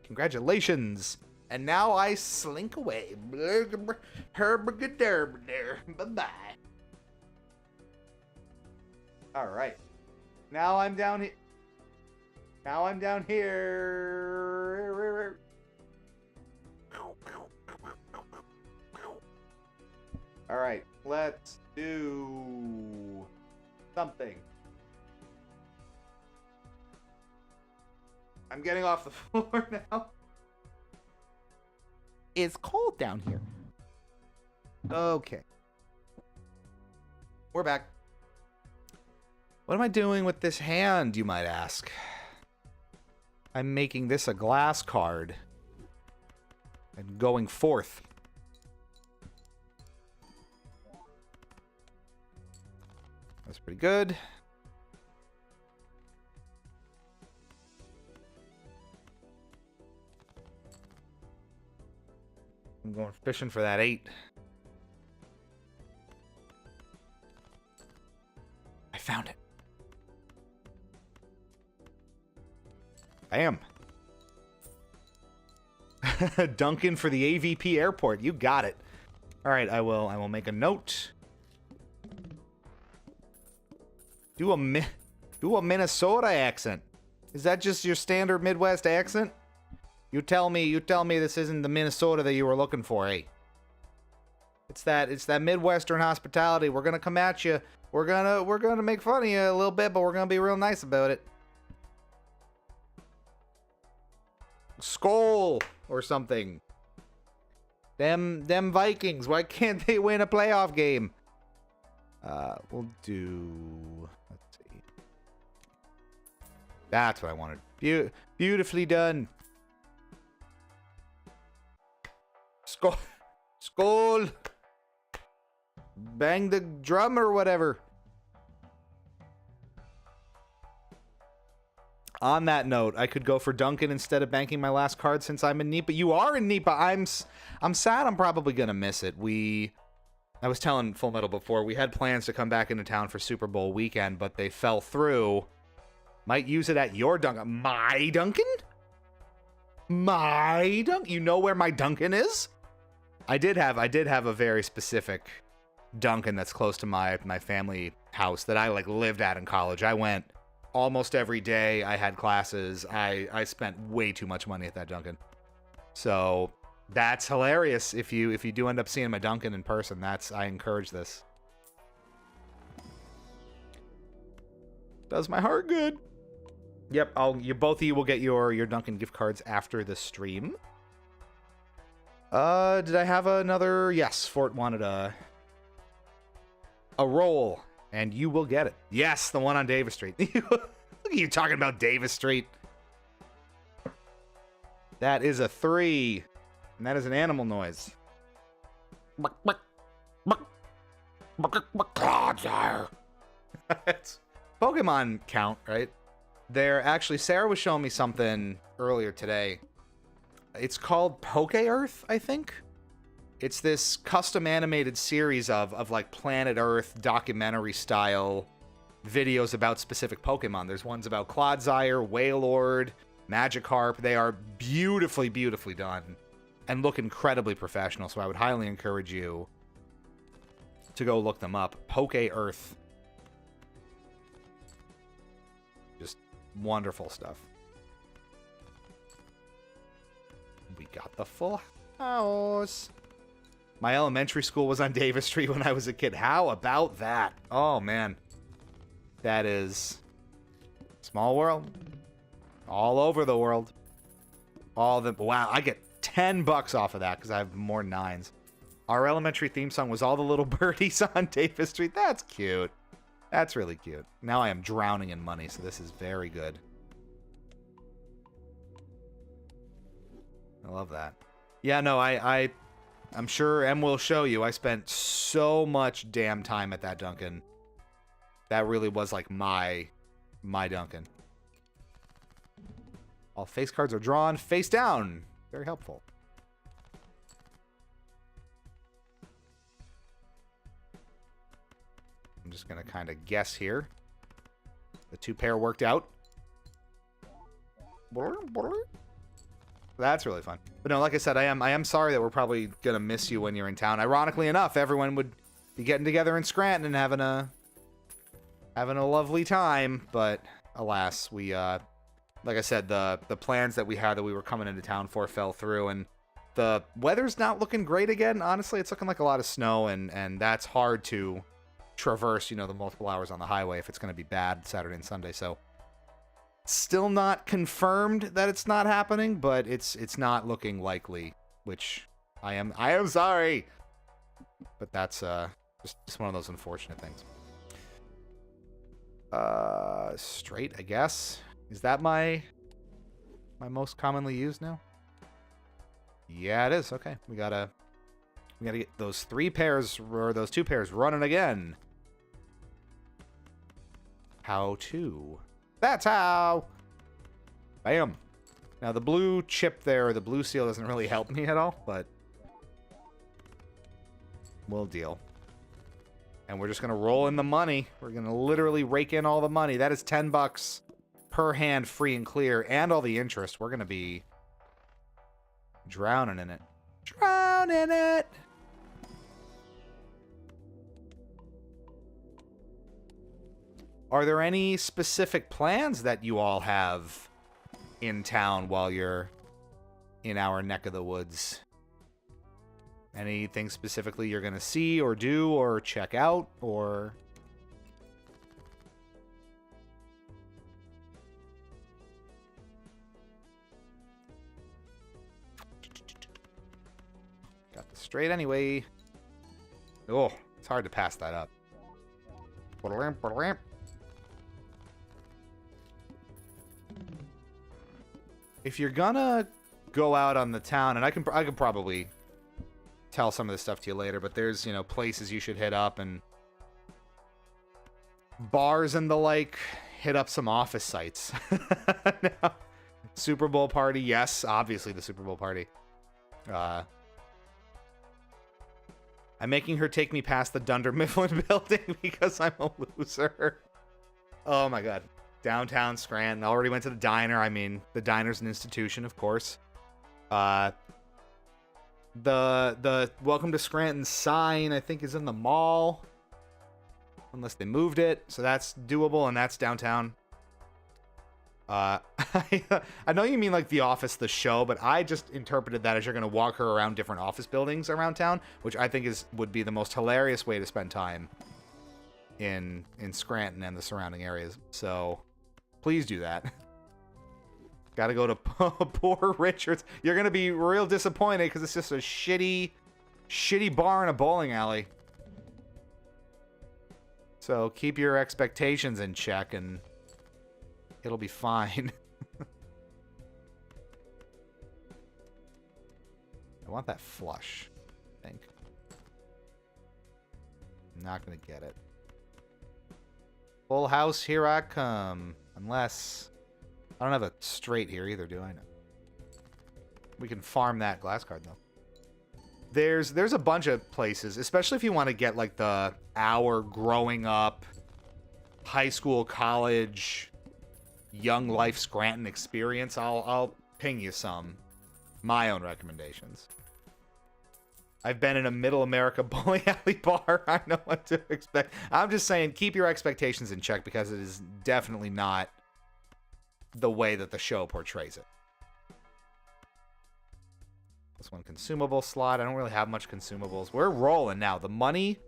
Congratulations. And now I slink away. Bye-bye. All right. Now I'm down here. Now I'm down here. All right. Let's do something. I'm getting off the floor now. It's cold down here. Okay. We're back. What am I doing with this hand, you might ask? I'm making this a glass card. And going forth. That's pretty good. I'm going fishing for that 8. I found it. Bam. Duncan for the AVP airport. You got it. All right, I will make a note. Do a Minnesota accent. Is that just your standard Midwest accent? You tell me this isn't the Minnesota that you were looking for, eh? It's that Midwestern hospitality. We're gonna come at you. We're gonna make fun of you a little bit, but we're gonna be real nice about it. Skol or something. Them Vikings. Why can't they win a playoff game? We'll do. Let's see. That's what I wanted. Beautifully done. Skol. Skol. Bang the drum or whatever. On that note, I could go for Duncan instead of banking my last card since I'm in NEPA. You are in NEPA. I'm sad I'm probably going to miss it. I was telling Full Metal before, we had plans to come back into town for Super Bowl weekend, but they fell through. Might use it at your Duncan. My Duncan? My Duncan? You know where my Duncan is? I did have a very specific Duncan that's close to my family house that I lived at in college. I went almost every day. I had classes. I spent way too much money at that Duncan. So that's hilarious. If you do end up seeing my Duncan in person, I encourage this. Does my heart good. Yep, both of you will get your Duncan gift cards after the stream. Did I have another? Yes, Fort wanted a roll, and you will get it. Yes, the one on Davis Street. Look at you talking about Davis Street. That is a 3, and that is an animal noise. It's Pokemon count, right? Sarah was showing me something earlier today. It's called Poke Earth, I think. It's this custom animated series of Planet Earth documentary style videos about specific Pokemon. There's ones about Clodsire, Wailord, Magikarp. They are beautifully, beautifully done and look incredibly professional. So I would highly encourage you to go look them up. Poke Earth. Just wonderful stuff. We got the full house. My elementary school was on Davis Street when I was a kid. How about that? Oh, man. That is small world. All over the world. Wow, I get $10 off of that because I have more 9s. Our elementary theme song was All the Little Birdies on Davis Street. That's cute. That's really cute. Now I am drowning in money, so this is very good. I love that. Yeah, no, I'm sure M will show you. I spent so much damn time at that Duncan. That really was my Duncan. All face cards are drawn face down. Very helpful. I'm just going to kind of guess here. The 2-pair worked out. That's really fun. But no, like I said, I am sorry that we're probably going to miss you when you're in town. Ironically enough, everyone would be getting together in Scranton and having a lovely time. But alas, we, like I said, the plans that we had that we were coming into town for fell through. And the weather's not looking great again. Honestly, it's looking like a lot of snow. And that's hard to traverse, the multiple hours on the highway if it's going to be bad Saturday and Sunday. So still not confirmed that it's not happening, but it's not looking likely, which I am sorry. But that's just one of those unfortunate things. Straight, I guess. Is that my most commonly used now? Yeah, it is. Okay. We gotta get those 3 pairs or those 2 pairs running again. How to? That's how. Bam. Now the blue chip there, or the blue seal, doesn't really help me at all, but We'll deal. And we're just going to roll in the money. We're going to literally rake in all the money. That is $10 per hand, free and clear, and all the interest. We're going to be drowning in it. Drowning in it! Are there any specific plans that you all have in town while you're in our neck of the woods? Anything specifically you're going to see or do or check out or... Got this straight anyway. Oh, it's hard to pass that up. If you're gonna go out on the town, and I can probably tell some of this stuff to you later, but there's, you know, places you should hit up and bars and the like. Hit up some office sites. No. Super Bowl party, yes, obviously the Super Bowl party. I'm making her take me past the Dunder Mifflin building because I'm a loser. Oh my god. Downtown Scranton. Already went to the diner. I mean, the diner's an institution, of course. The Welcome to Scranton sign, I think, is in the mall. Unless they moved it. So that's doable, and that's downtown. I know you mean like The Office, the show, but I just interpreted that as you're going to walk her around different office buildings around town, which I think would be the most hilarious way to spend time in Scranton and the surrounding areas. So please do that. Got to go to Poor Richards. You're going to be real disappointed because it's just a shitty bar in a bowling alley. So keep your expectations in check and it'll be fine. I want that flush, I think. I'm not going to get it. Full house, here I come. Unless... I don't have a straight here either, do I? No. We can farm that glass card, though. There's a bunch of places, especially if you want to get, like, the our growing up, high school, college, young life Scranton experience. I'll ping you some. My own recommendations. I've been in a middle America bowling alley bar. I know what to expect. I'm just saying, keep your expectations in check because it is definitely not the way that the show portrays it. This one consumable slot. I don't really have much consumables. We're rolling now. The money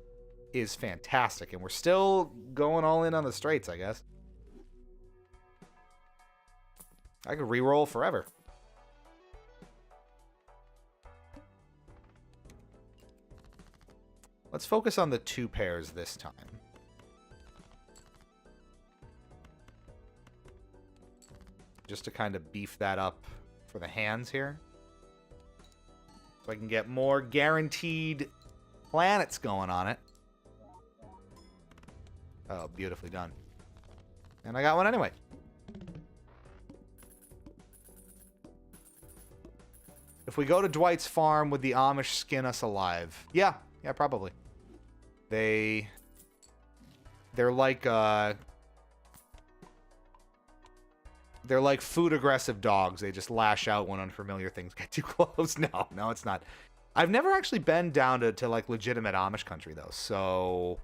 is fantastic, and we're still going all in on the straights, I guess. I could re-roll forever. Let's focus on the 2 pairs this time. Just to kind of beef that up for the hands here. So I can get more guaranteed planets going on it. Oh, beautifully done. And I got one anyway. If we go to Dwight's farm, would the Amish skin us alive? Yeah, probably. They're like food aggressive dogs. They just lash out when unfamiliar things get too close. No, it's not. I've never actually been down to like legitimate Amish country though. So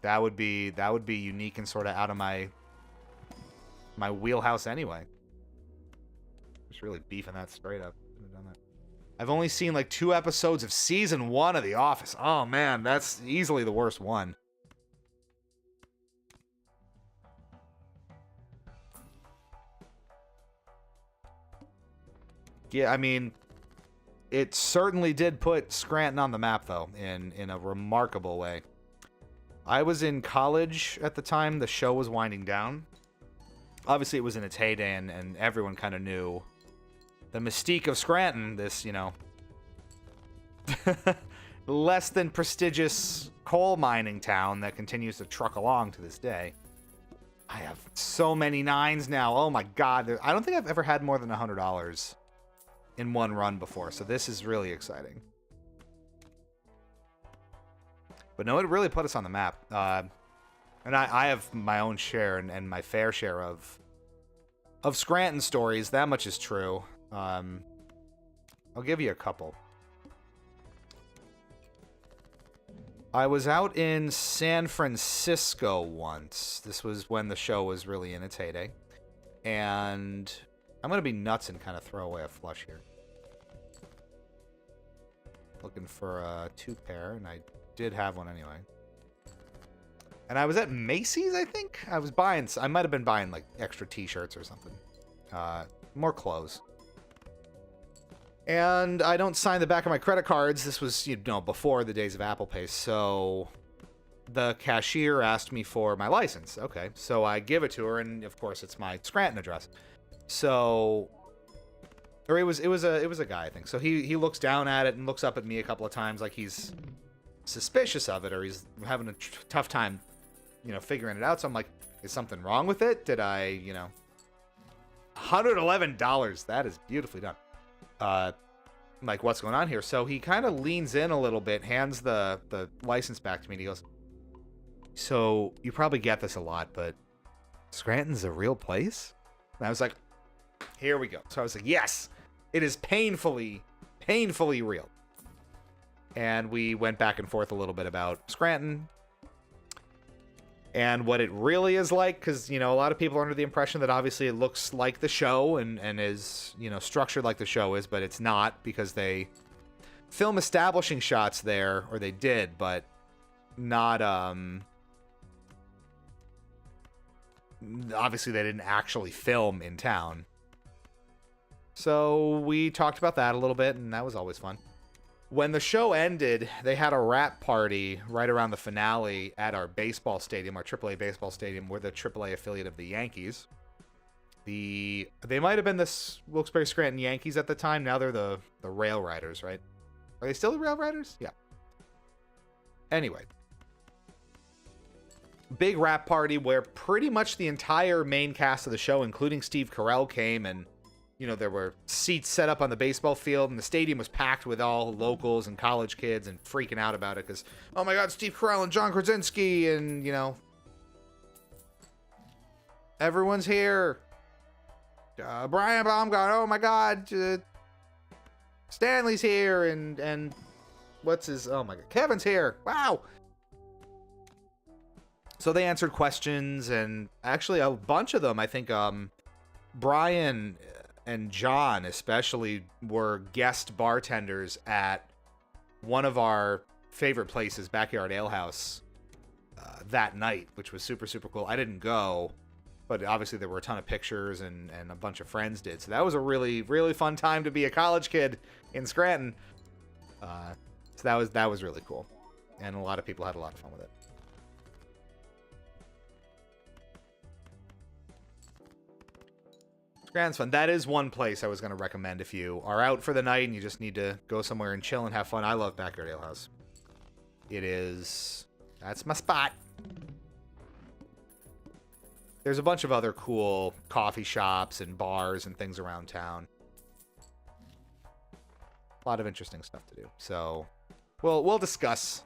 that would be unique and sort of out of my wheelhouse anyway. Just really beefing that straight up. I've only seen like 2 episodes of season 1 of The Office. Oh man, that's easily the worst one. Yeah, I mean, it certainly did put Scranton on the map, though, in a remarkable way. I was in college at the time the show was winding down. Obviously, it was in its heyday, and everyone kind of knew the mystique of Scranton, this, you know, less than prestigious coal mining town that continues to truck along to this day. I have so many 9s now. Oh, my God. I don't think I've ever had more than $100 in one run before, so this is really exciting. But no, it really put us on the map. And I have my own share and my fair share of Scranton stories. That much is true. I'll give you a couple. I was out in San Francisco once. This was when the show was really in its heyday. And I'm going to be nuts and kind of throw away a flush here. Looking for a 2-pair, and I did have one anyway. And I was at Macy's, I think? I might have been buying, like, extra t-shirts or something. More clothes. And I don't sign the back of my credit cards. This was, before the days of Apple Pay. So the cashier asked me for my license. Okay, so I give it to her, and of course it's my Scranton address. So, or it was a guy, I think. So he looks down at it and looks up at me a couple of times, like he's suspicious of it, or he's having a tough time, figuring it out. So I'm like, is something wrong with it? Did I, $111. That is beautifully done. Like, what's going on here? So he kind of leans in a little bit, hands the license back to me, and he goes, so you probably get this a lot, but Scranton's a real place? And I was like, here we go. So I was like, yes, it is painfully real. And we went back and forth a little bit about Scranton and what it really is like, because, a lot of people are under the impression that obviously it looks like the show and is, structured like the show is, but it's not, because they film establishing shots there, or they did, but not, obviously they didn't actually film in town. So we talked about that a little bit, and that was always fun. When the show ended, they had a wrap party right around the finale at our baseball stadium, our AAA baseball stadium. We're the AAA affiliate of the Yankees. They might have been the Wilkes-Barre Scranton Yankees at the time. Now they're the Rail Riders, right? Are they still the Rail Riders? Yeah. Anyway. Big wrap party where pretty much the entire main cast of the show, including Steve Carell, came, and there were seats set up on the baseball field, and the stadium was packed with all locals and college kids and freaking out about it because, oh my God, Steve Carell and John Krasinski, and, everyone's here. Brian Baumgart, oh my God, Stanley's here, and what's his, oh my God, Kevin's here, wow. So they answered questions, and actually a bunch of them, I think, Brian and John especially were guest bartenders at one of our favorite places, Backyard Ale House, that night, which was super, super cool. I didn't go, but obviously there were a ton of pictures, and a bunch of friends did. So that was a really, really fun time to be a college kid in Scranton. So that was really cool. And a lot of people had a lot of fun with it. Scranton's fun. That is one place I was going to recommend if you are out for the night and you just need to go somewhere and chill and have fun. I love Backyard Ale House. That's my spot. There's a bunch of other cool coffee shops and bars and things around town. A lot of interesting stuff to do. So we'll discuss.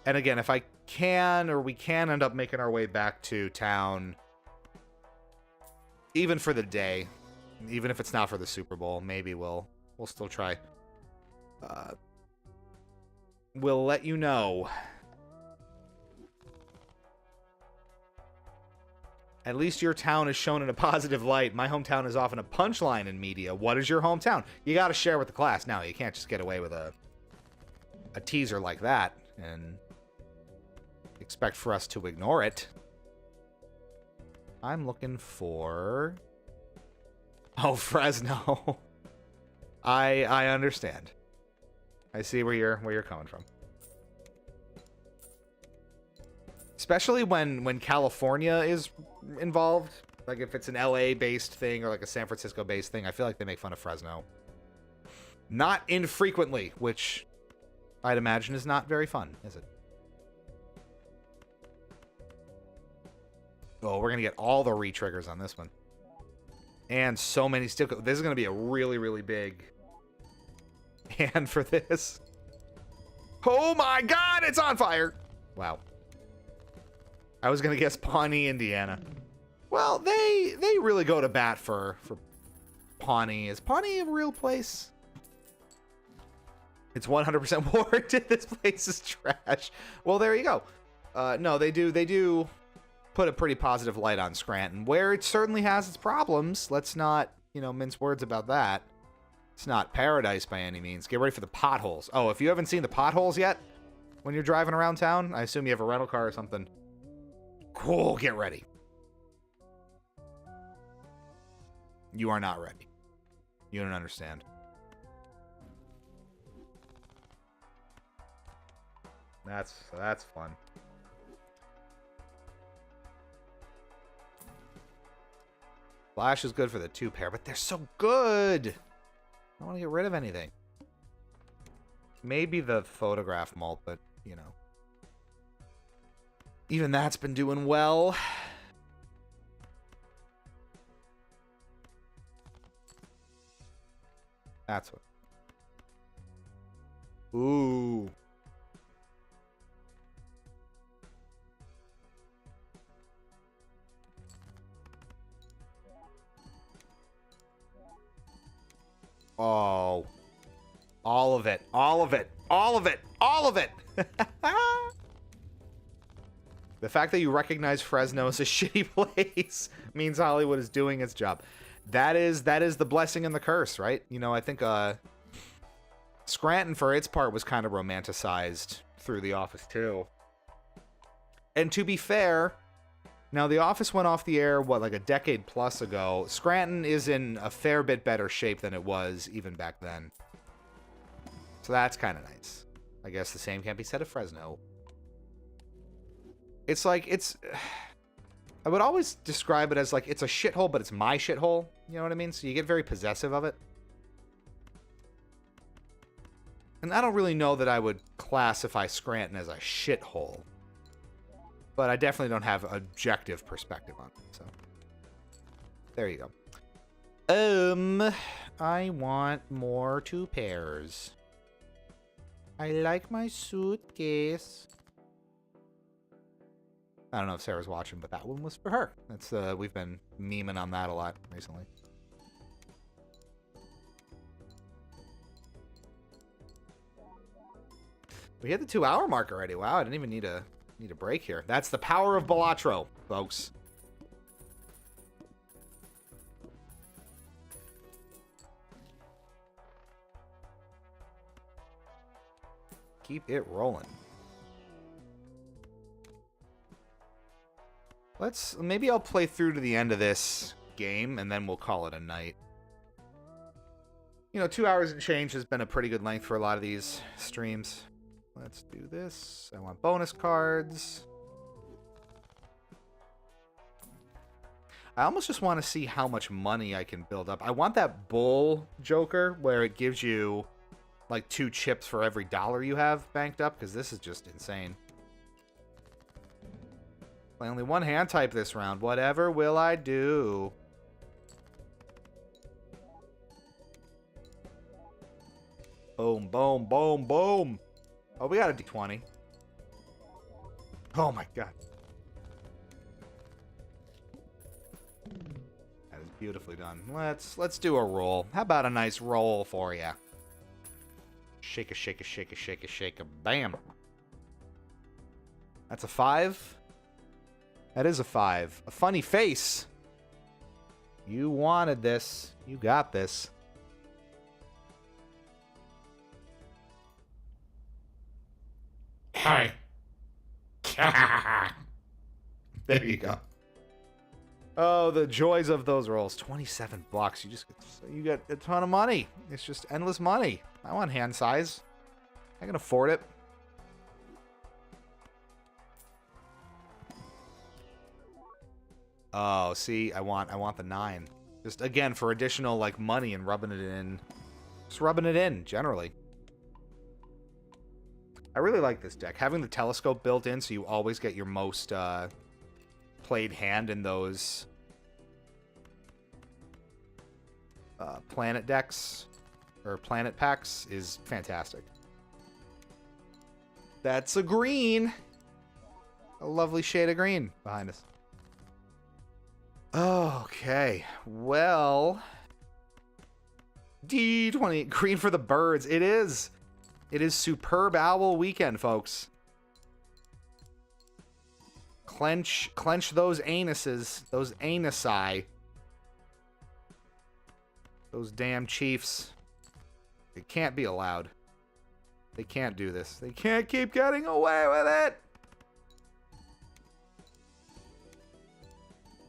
And again, if I can, or we can end up making our way back to town, even for the day, even if it's not for the Super Bowl, maybe we'll still try. We'll let you know. At least your town is shown in a positive light. My hometown is often a punchline in media. What is your hometown? You got to share with the class. Now, you can't just get away with a teaser like that and expect for us to ignore it. I'm looking for... Oh, Fresno. I understand. I see where you're coming from. Especially when California is involved. Like if it's an LA-based thing or like a San Francisco-based thing, I feel like they make fun of Fresno. Not infrequently, which I'd imagine is not very fun, is it? Oh, we're going to get all the re-triggers on this one. And so many still... This is going to be a really, really big hand for this. Oh my God, it's on fire! Wow. I was gonna guess Pawnee, Indiana. Well, they really go to bat for Pawnee. Is Pawnee a real place? It's 100% warranted. This place is trash. Well, there you go. No, they do put a pretty positive light on Scranton, where it certainly has its problems. Let's not, mince words about that. It's not paradise by any means. Get ready for the potholes. Oh, if you haven't seen the potholes yet when you're driving around town, I assume you have a rental car or something. Cool, get ready. You are not ready. You don't understand. That's fun. Flash is good for the 2-pair, but they're so good. I don't want to get rid of anything. Maybe the photograph mult, but, even that's been doing well. That's what. Ooh. Oh. All of it. All of it. All of it. All of it. The fact that you recognize Fresno as a shitty place means Hollywood is doing its job. That is the blessing and the curse, right? I think Scranton, for its part, was kind of romanticized through The Office, too. And to be fair, now The Office went off the air, like a decade plus ago. Scranton is in a fair bit better shape than it was even back then. So that's kind of nice. I guess the same can't be said of Fresno. It's like, I would always describe it as like, it's a shithole, but it's my shithole. You know what I mean? So you get very possessive of it. And I don't really know that I would classify Scranton as a shithole. But I definitely don't have objective perspective on it. So there you go. I want more 2-pairs. I like my suitcase. I don't know if Sarah's watching, but that one was for her. That's we've been memeing on that a lot recently. We hit the 2-hour mark already. Wow, I didn't even need a break here. That's the power of Balatro, folks. Keep it rolling. Maybe I'll play through to the end of this game, and then we'll call it a night. 2 hours and change has been a pretty good length for a lot of these streams. Let's do this. I want bonus cards. I almost just want to see how much money I can build up. I want that bull joker where it gives you like 2 chips for every $1 you have banked up, because this is just insane. Play only one hand type this round. Whatever will I do? Boom, boom, boom, boom. Oh, we got a D20. Oh my god. That is beautifully done. Let's do a roll. How about a nice roll for ya? Shake a, shake a, shake a, shake a, shake a. Bam. That's a 5. That is a 5. A funny face. You wanted this. You got this. Hi. There you go. Oh, the joys of those rolls. 27 bucks. You get a ton of money. It's just endless money. I want hand size. I can afford it. Oh, see, I want the 9. Just again for additional like money and rubbing it in. Just rubbing it in generally. I really like this deck. Having the telescope built in so you always get your most played hand in those planet decks or planet packs is fantastic. That's a green. a lovely shade of green behind us. Okay, well, D20, green for the birds. It is. It is Superb Owl Weekend, folks. Clench those anuses, those anusi. Those damn chiefs. It can't be allowed. They can't do this. They can't keep getting away with it.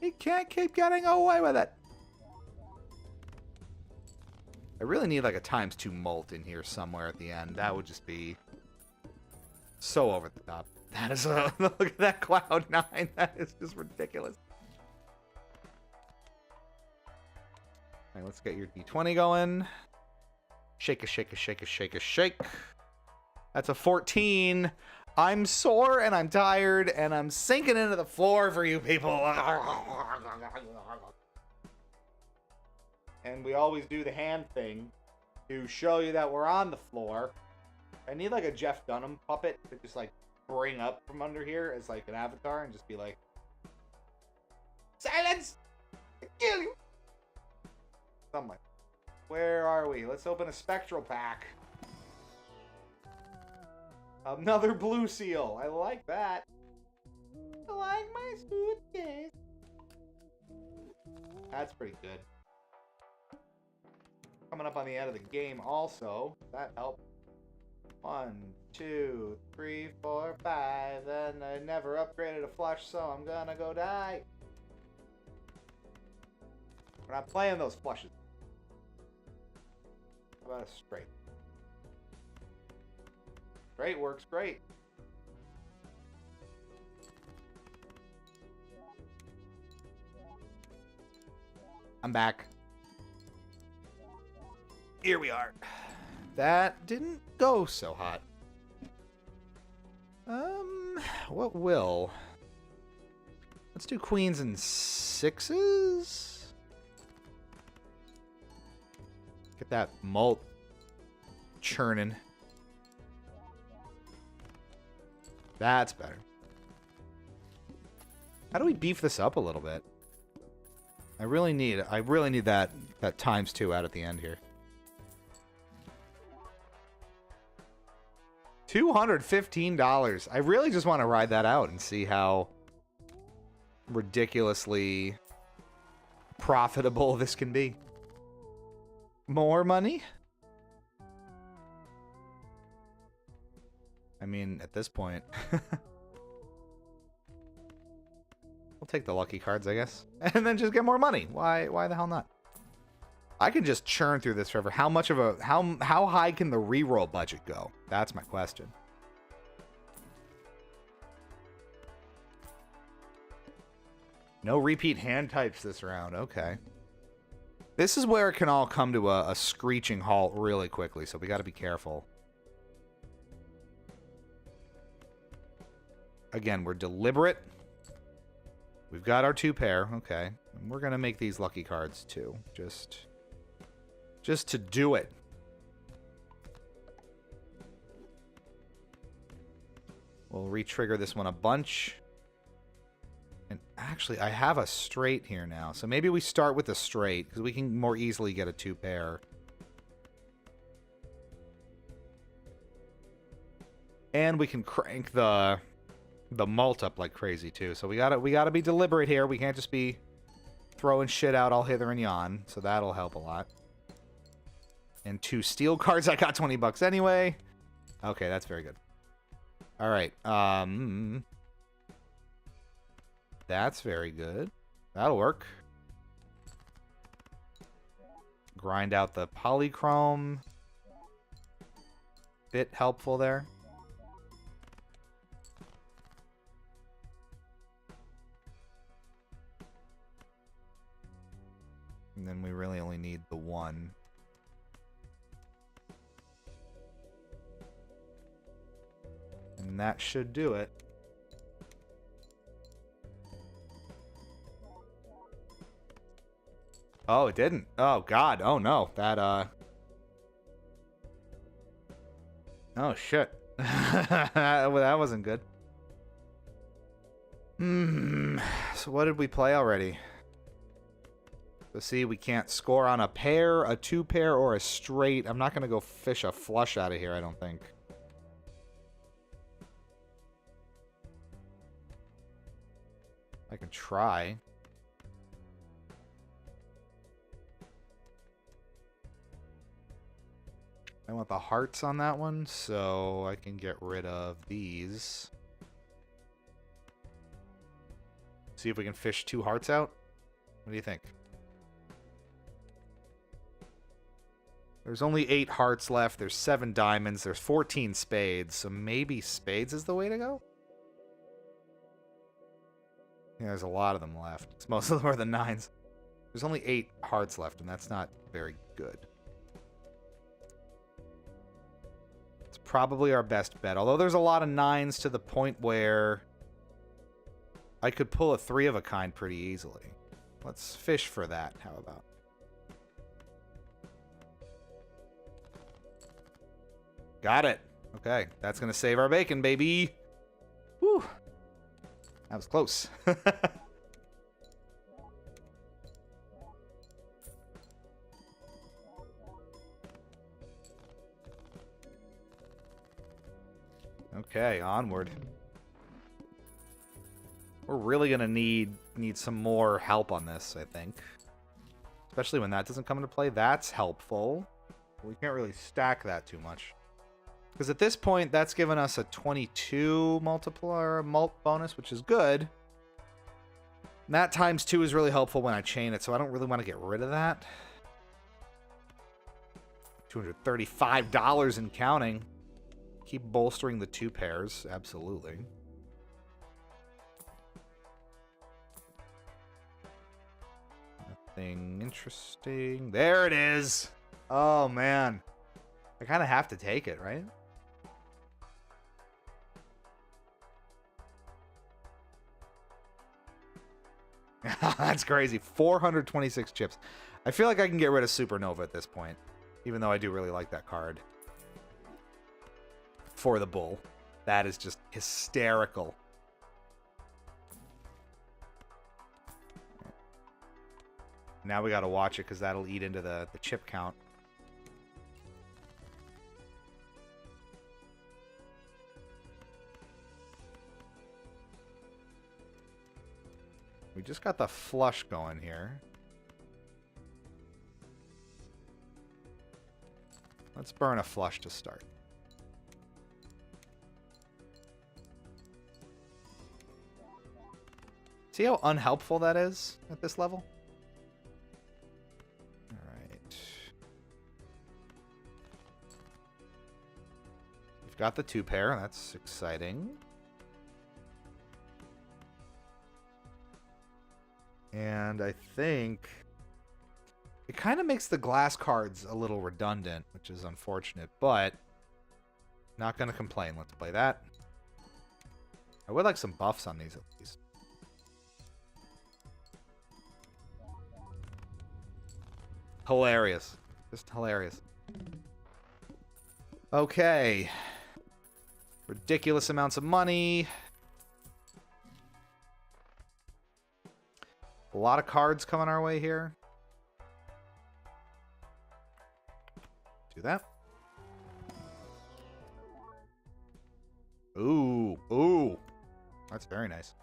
He can't keep getting away with it. I really need like a ×2 molt in here somewhere at the end. That would just be so over the top. That is a look at that Cloud9. That is just ridiculous. All right, let's get your D20 going. Shake a shake a shake a shake a shake. That's a 14. I'm sore and I'm tired and I'm sinking into the floor for you people. And we always do the hand thing to show you that we're on the floor. I need like a Jeff Dunham puppet to just like bring up from under here as like an avatar and just be like, silence! I kill you! Something like that. Where are we? Let's open a spectral pack. Another blue seal. I like that. I like my suitcase. That's pretty good. Coming up on the end of the game also. That helped. 1, 2, 3, 4, 5. And I never upgraded a flush, so I'm gonna go die. We're not playing those flushes. How about a straight? Straight works great. I'm back. Here we are. That didn't go so hot. What will? Let's do queens and sixes. Get that malt churning. That's better. How do we beef this up a little bit? I really need that ×2 out at the end here. $215. I really just want to ride that out and see how ridiculously profitable this can be. More money? I mean, at this point, we'll take the lucky cards, I guess, and then just get more money. Why the hell not? I can just churn through this forever. How much of a how high can the reroll budget go? That's my question. No repeat hand types this round. Okay. This is where it can all come to a screeching halt really quickly, so we got to be careful. Again, we're deliberate. We've got our 2 pair. Okay. And we're going to make these lucky cards too. Just to do it. We'll re-trigger this one a bunch. And actually, I have a straight here now. So maybe we start with a straight, because we can more easily get a 2 pair. And we can crank the mult up like crazy too. So we gotta be deliberate here. We can't just be throwing shit out all hither and yon. So that'll help a lot. And 2 steel cards. I got $20 anyway. Okay, that's very good. All right. That's very good. That'll work. Grind out the polychrome. Bit helpful there. And then we really only need the 1. And that should do it. Oh, it didn't. Oh, God. Oh, no. That, oh, shit. That wasn't good. So what did we play already? So see, we can't score on a pair, a two pair, or a straight. I'm not going to go fish a flush out of here, I don't think. I can try. I want the hearts on that one, so I can get rid of these. See if we can fish 2 hearts out. What do you think? There's only 8 hearts left. There's 7 diamonds. There's 14 spades. So maybe spades is the way to go? Yeah, there's a lot of them left. Most of them are the 9s. There's only 8 hearts left, and that's not very good. It's probably our best bet. Although there's a lot of 9s to the point where I could pull a 3 of a kind pretty easily. Let's fish for that. How about? Got it. Okay, that's going to save our bacon, baby. Whew. That was close. Okay, onward. We're really going to need some more help on this, I think. Especially when that doesn't come into play. That's helpful. We can't really stack that too much. Because at this point, that's given us a 22 multiplier mult bonus, which is good. And that times 2 is really helpful when I chain it, so I don't really want to get rid of that. $235 and counting. Keep bolstering the 2 pairs, absolutely. Nothing interesting. There it is. Oh, man. I kind of have to take it, right? That's crazy. 426 chips. I feel like I can get rid of Supernova at this point, even though I do really like that card. For the bull. That is just hysterical. Now we got to watch it because that'll eat into the chip count. We just got the flush going here. Let's burn a flush to start. See how unhelpful that is at this level? Alright. We've got the 2 pair. That's exciting. And I think it kind of makes the glass cards a little redundant, which is unfortunate, but not going to complain. Let's play that. I would like some buffs on these at least. Hilarious. Just hilarious. Okay. Ridiculous amounts of money. A lot of cards coming our way here. Do that. Ooh, ooh. That's very nice.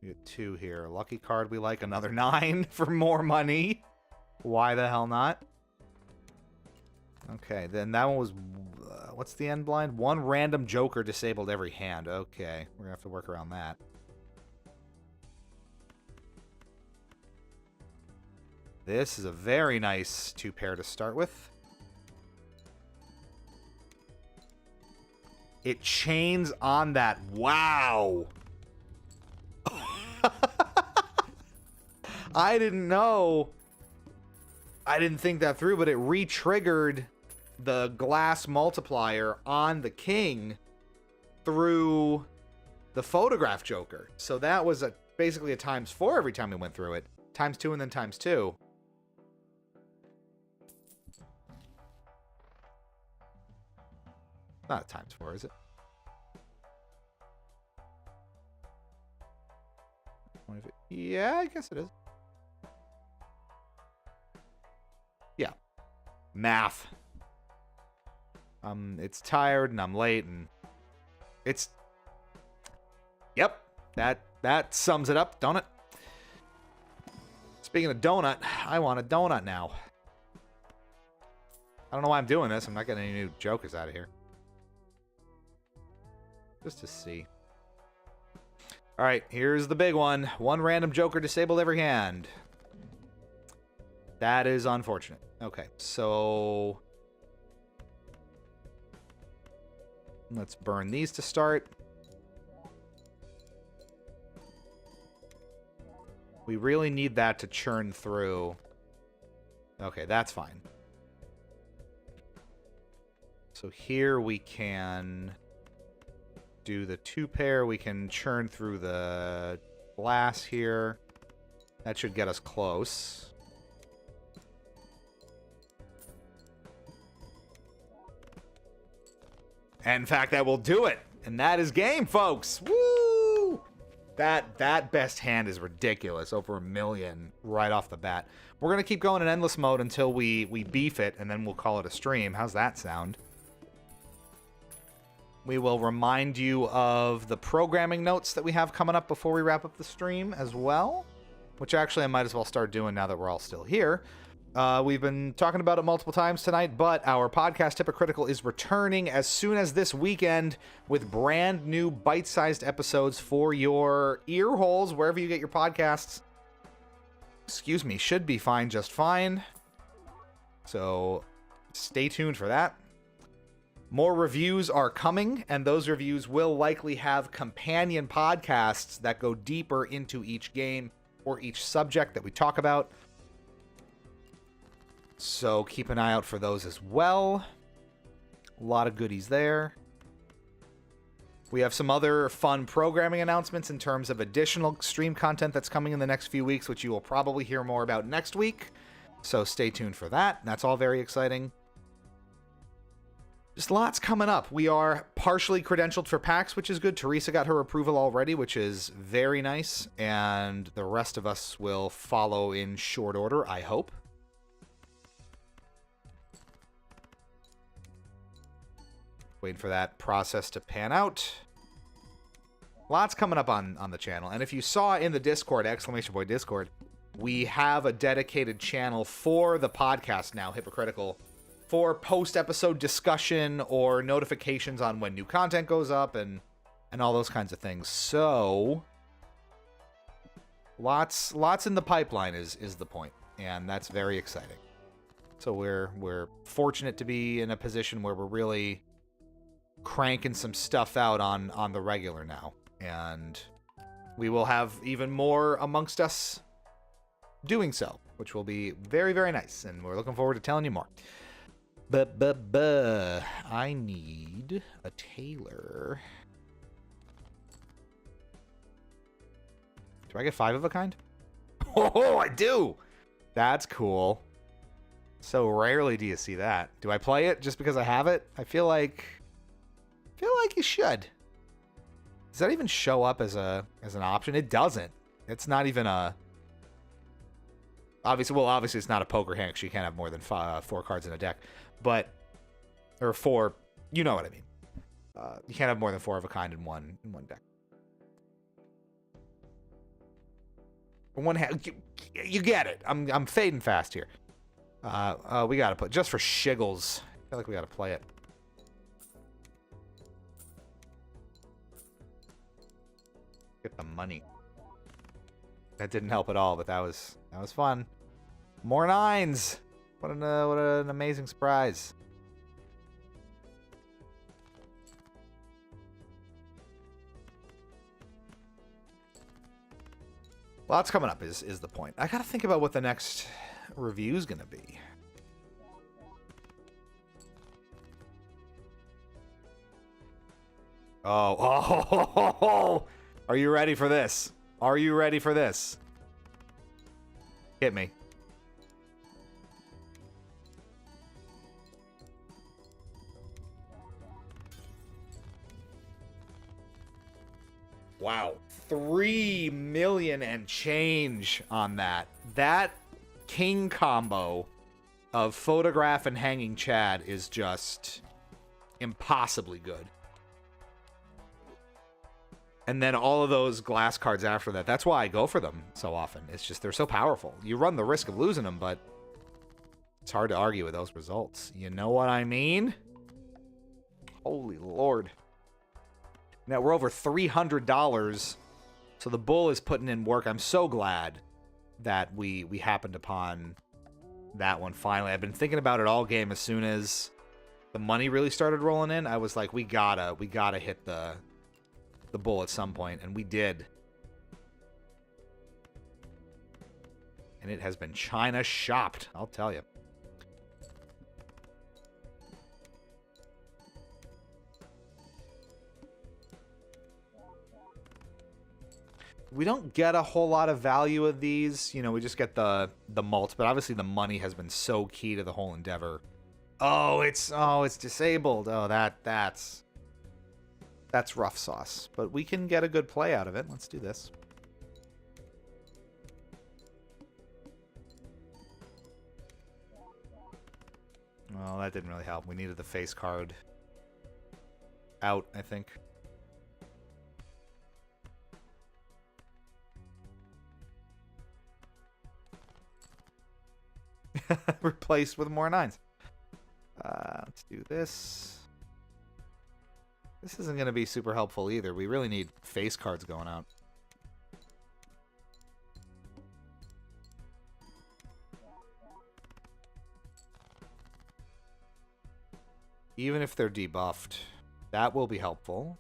We get 2 here. Lucky card we like. Another 9 for more money. Why the hell not? Okay, then that one was... what's the end blind? 1 random joker disabled every hand. Okay, we're going to have to work around that. This is a very nice 2 pair to start with. It chains on that. Wow! I didn't know. I didn't think that through, but it re-triggered the glass multiplier on the king through the photograph joker. So that was basically a ×4 every time we went through it. ×2 and then ×2. Not a ×4, is it? Yeah, I guess it is. Yeah. Math. It's tired and I'm late and it's... Yep. That sums it up, don't it? Speaking of donut, I want a donut now. I don't know why I'm doing this. I'm not getting any new jokers out of here. Just to see. All right, here's the big one. One random joker disabled every hand. That is unfortunate. Okay, so... let's burn these to start. We really need that to churn through. Okay, that's fine. So here we can do the 2-pair. We can churn through the glass here. That should get us close. And in fact, that will do it. And that is game, folks. Woo! That best hand is ridiculous. Over 1 million right off the bat. We're going to keep going in endless mode until we beef it, and then we'll call it a stream. How's that sound? We will remind you of the programming notes that we have coming up before we wrap up the stream as well, which actually I might as well start doing now that we're all still here. We've been talking about it multiple times tonight, but our podcast Hypocritical is returning as soon as this weekend with brand new bite-sized episodes for your ear holes, wherever you get your podcasts. Excuse me, should be fine, just fine. So stay tuned for that. More reviews are coming, and those reviews will likely have companion podcasts that go deeper into each game or each subject that we talk about. So keep an eye out for those as well. A lot of goodies there. We have some other fun programming announcements in terms of additional stream content that's coming in the next few weeks, which you will probably hear more about next week. So stay tuned for that. That's all very exciting. Just lots coming up. We are partially credentialed for PAX, which is good. Teresa got her approval already, which is very nice. And the rest of us will follow in short order, I hope. Waiting for that process to pan out. Lots coming up on the channel. And if you saw in the Discord, !boy Discord, we have a dedicated channel for the podcast now, Hypocritical, for post-episode discussion or notifications on when new content goes up and all those kinds of things. So, lots in the pipeline is the point, and that's very exciting. So we're fortunate to be in a position where we're really cranking some stuff out on the regular now, and we will have even more amongst us doing so, which will be very, very nice, and we're looking forward to telling you more. I need a tailor. Do I get 5 of a kind? Oh, I do! That's cool. So rarely do you see that. Do I play it just because I have it? I feel like you should. Does that even show up as an option? It doesn't. It's not even a... Obviously it's not a poker hand, because you can't have more than 4 cards in a deck. But, or 4, you know what I mean. You can't have more than 4 of a kind in one deck. One hand, you get it. I'm fading fast here. We gotta put, just for shiggles, I feel like we gotta play it. Get the money. That didn't help at all, but that was fun. More 9s. What an amazing surprise. Lots coming up is the point. I gotta think about what the next review's gonna be. Oh. Are you ready for this? Are you ready for this? Hit me. Wow. 3 million and change on that. That king combo of photograph and hanging Chad is just impossibly good. And then all of those glass cards after that. That's why I go for them so often. It's just they're so powerful. You run the risk of losing them, but it's hard to argue with those results. You know what I mean? Holy Lord. Now we're over $300. So the bull is putting in work. I'm so glad that we happened upon that one finally. I've been thinking about it all game. As soon as the money really started rolling in, I was like, we gotta hit the bull at some point, and we did. And it has been China shopped, I'll tell you. We don't get a whole lot of value of these. You know, we just get the mult, but obviously the money has been so key to the whole endeavor. Oh, it's disabled. Oh, that's rough sauce. But we can get a good play out of it. Let's do this. Well, that didn't really help. We needed the face card out, I think. Replaced with more 9s. Let's do this. This isn't going to be super helpful either. We really need face cards going out. Even if they're debuffed, that will be helpful.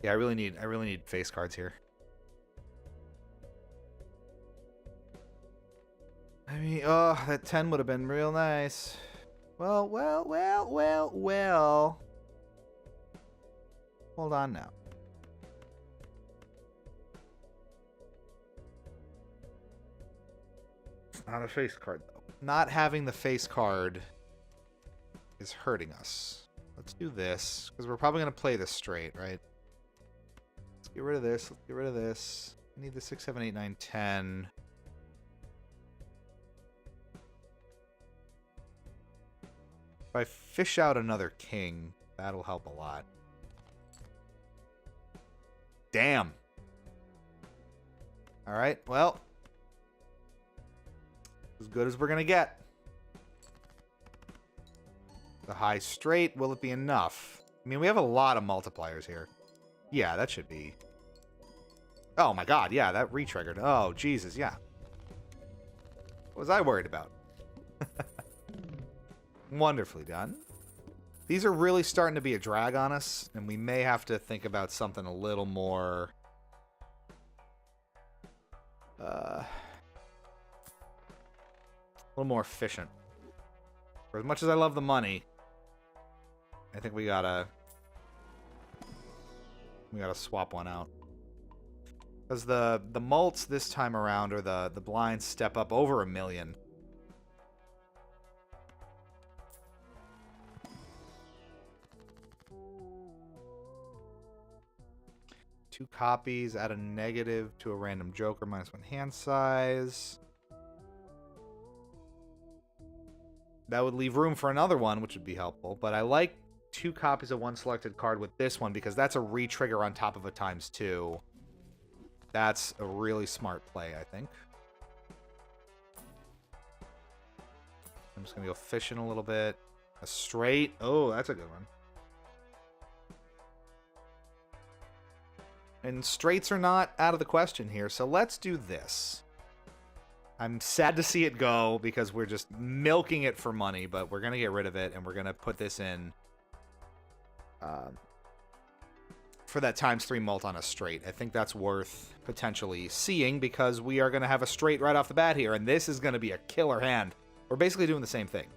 Yeah, I really need face cards here. I mean, oh, that 10 would have been real nice. Well. Hold on now. It's not a face card, though. Not having the face card is hurting us. Let's do this, because we're probably going to play this straight, right? Let's get rid of this. Let's get rid of this. I need the 6, 7, 8, 9, 10. If I fish out another king, that'll help a lot. Damn. All right, well. As good as we're going to get. The high straight, will it be enough? I mean, we have a lot of multipliers here. Yeah, that should be. Oh my god, yeah, that re-triggered. Oh, Jesus, yeah. What was I worried about? Wonderfully done. These are really starting to be a drag on us, and we may have to think about something a little more... a little more efficient. For as much as I love the money, I think we gotta swap one out. Because the mults this time around, or the blinds, step up over $1 million. Two copies, add a negative to a random joker, -1 hand size. That would leave room for another one, which would be helpful. But I like 2 copies of one selected card with this one, because that's a re-trigger on top of a ×2. That's a really smart play, I think. I'm just going to go fishing a little bit. A straight. Oh, that's a good one. And straights are not out of the question here, so let's do this. I'm sad to see it go because we're just milking it for money, but we're going to get rid of it, and we're going to put this in for that ×3 mult on a straight. I think that's worth potentially seeing because we are going to have a straight right off the bat here, and this is going to be a killer hand. We're basically doing the same thing.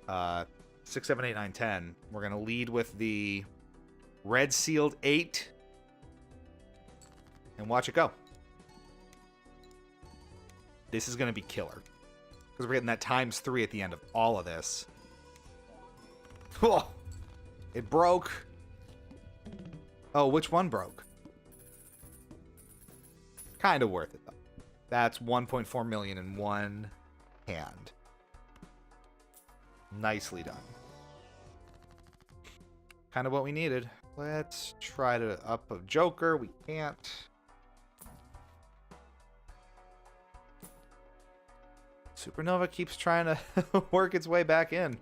6, 7, 8, 9, 10. We're going to lead with the red sealed 8 and watch it go. This is going to be killer. Because we're getting that ×3 at the end of all of this. Oh, it broke. Oh, which one broke? Kind of worth it, though. That's 1.4 million in one hand. Nicely done. Kind of what we needed. Let's try to up a Joker. We can't. Supernova keeps trying to work its way back in.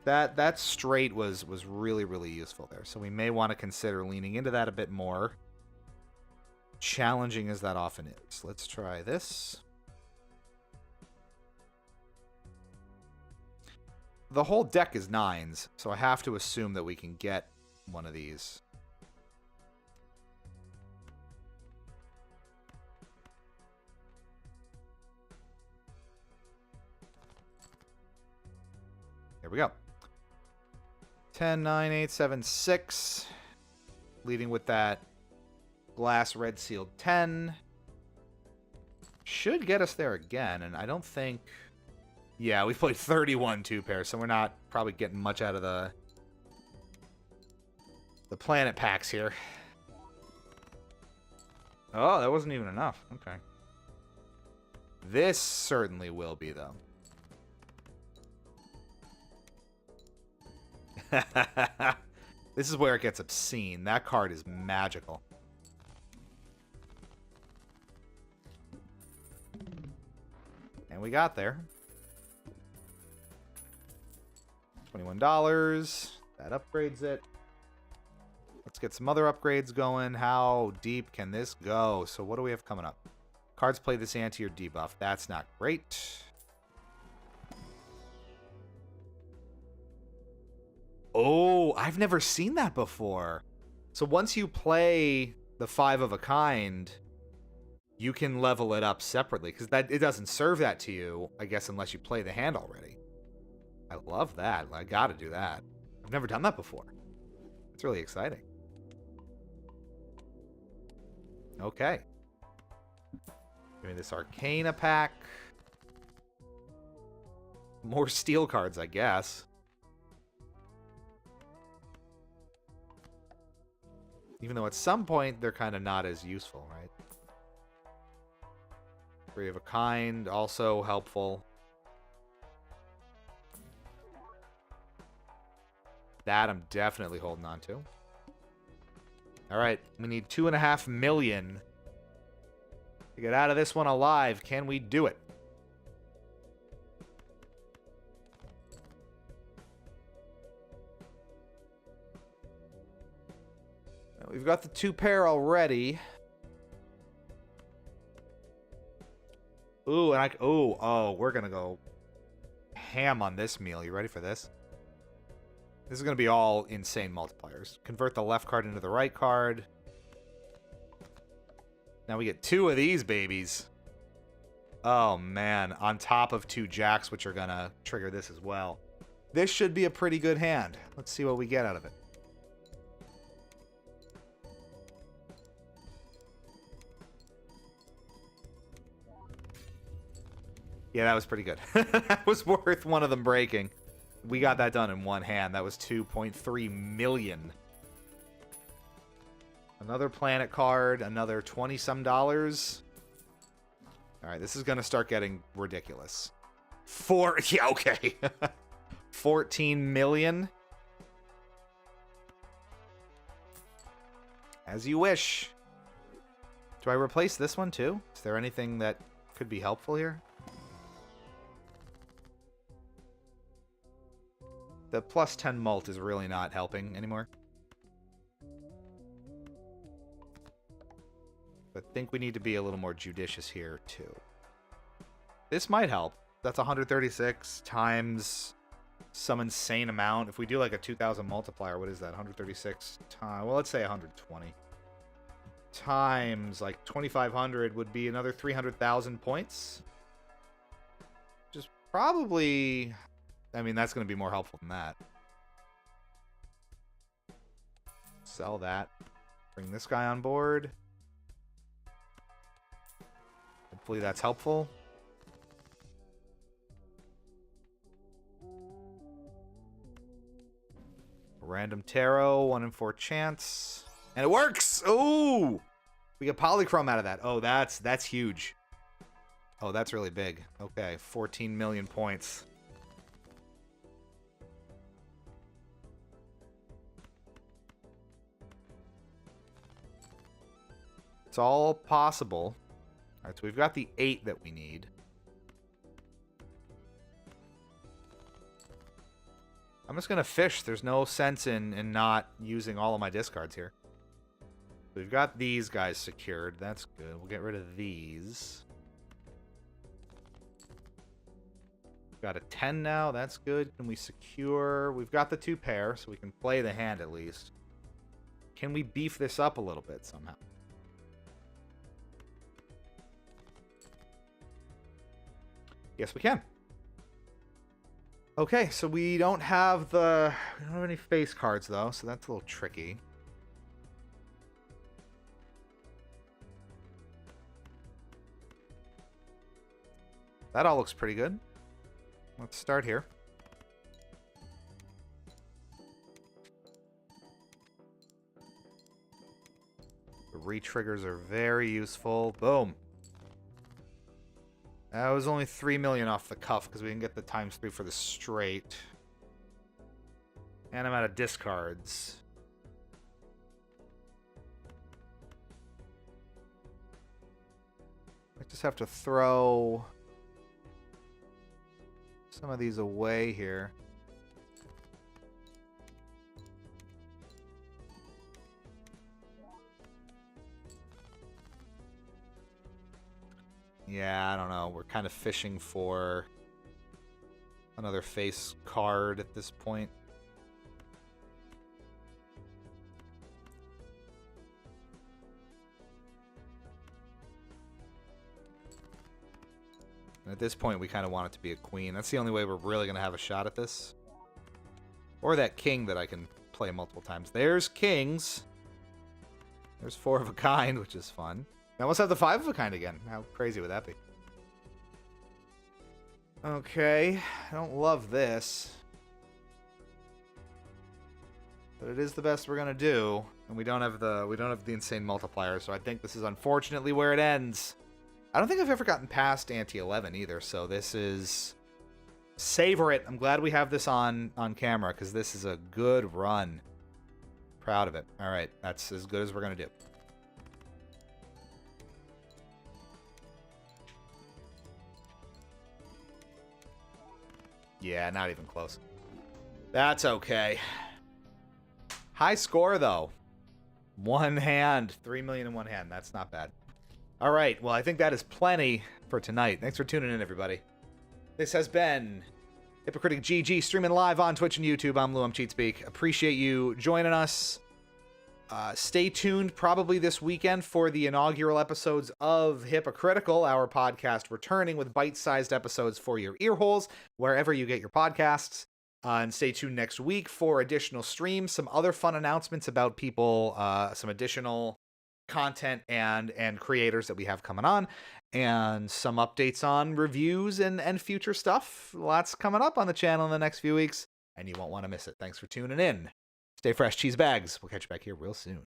That straight was really, really useful there. So we may want to consider leaning into that a bit more. Challenging as that often is. Let's try this. The whole deck is 9s, so I have to assume that we can get one of these. Here we go. 10, 9, 8, 7, 6. Leading with that glass red sealed 10. Should get us there again, and I don't think... Yeah, we've played 31 two-pair, so we're not probably getting much out of the planet packs here. Oh, that wasn't even enough. Okay. This certainly will be, though. This is where it gets obscene. That card is magical. And we got there. $21. That upgrades it. Let's get some other upgrades going. How deep can this go? So what do we have coming up? Cards play this anti or debuff. That's not great. Oh, I've never seen that before. So once you play the 5 of a kind, you can level it up separately, because it doesn't serve that to you, I guess, unless you play the hand already. I love that. I gotta do that. I've never done that before. It's really exciting. Okay. Give me this Arcana pack. More steel cards, I guess. Even though at some point, they're kind of not as useful, right? 3 of a kind, also helpful. That I'm definitely holding on to. All right, we need 2.5 million to get out of this one alive. Can we do it? We've got the 2-pair already. Ooh, and oh, we're gonna go ham on this meal. You ready for this? This is gonna be all insane multipliers. Convert the left card into the right card. Now we get 2 of these babies. Oh man, on top of 2 jacks, which are gonna trigger this as well. This should be a pretty good hand. Let's see what we get out of it. Yeah, that was pretty good. That was worth one of them breaking. We got that done in one hand. That was 2.3 million. Another planet card, another 20-some dollars. All right, this is going to start getting ridiculous. Yeah, okay. 14 million. As you wish. Do I replace this one too? Is there anything that could be helpful here? The plus 10 mult is really not helping anymore. I think we need to be a little more judicious here, too. This might help. That's 136 times some insane amount. If we do like a 2,000 multiplier, what is that? 136 times... Well, let's say 120. Times like 2,500 would be another 300,000 points. Just probably... I mean, that's going to be more helpful than that. Sell that. Bring this guy on board. Hopefully that's helpful. Random tarot, 1 in 4 chance. And it works! Ooh! We get polychrome out of that. Oh, that's huge. Oh, that's really big. Okay, 14 million points. It's all possible. All right, so we've got the 8 that we need. I'm just going to fish. There's no sense in not using all of my discards here. We've got these guys secured. That's good. We'll get rid of these. We've got a 10 now. That's good. Can we secure? We've got the 2 pair, so we can play the hand at least. Can we beef this up a little bit somehow? Yes, we can. Okay, so we don't have any face cards though, so that's a little tricky. That all looks pretty good. Let's start here. The re-triggers are very useful. Boom. That was only 3 million off the cuff because we didn't get the ×3 for the straight. And I'm out of discards. I just have to throw some of these away here. Yeah, I don't know. We're kind of fishing for another face card at this point. And at this point, we kind of want it to be a queen. That's the only way we're really going to have a shot at this. Or that king that I can play multiple times. There's kings. There's 4 of a kind, which is fun. I almost have the 5 of a kind again. How crazy would that be? Okay, I don't love this. But it is the best we're gonna do. And we don't have the insane multiplier, so I think this is unfortunately where it ends. I don't think I've ever gotten past anti-11 either, so this is... Savor it. I'm glad we have this on camera, because this is a good run. Proud of it. Alright, that's as good as we're gonna do. Yeah, not even close. That's okay. High score, though. 1 hand. 3 million in 1 hand. That's not bad. All right. Well, I think that is plenty for tonight. Thanks for tuning in, everybody. This has been Hypocritic GG, streaming live on Twitch and YouTube. I'm Lou, I'm CheatSpeak. Appreciate you joining us. Stay tuned probably this weekend for the inaugural episodes of Hypocritical, our podcast returning with bite-sized episodes for your ear holes, wherever you get your podcasts. And stay tuned next week for additional streams, some other fun announcements about people, some additional content and creators that we have coming on, and some updates on reviews and future stuff. Lots coming up on the channel in the next few weeks, and you won't want to miss it. Thanks for tuning in. Stay fresh, cheese bags. We'll catch you back here real soon.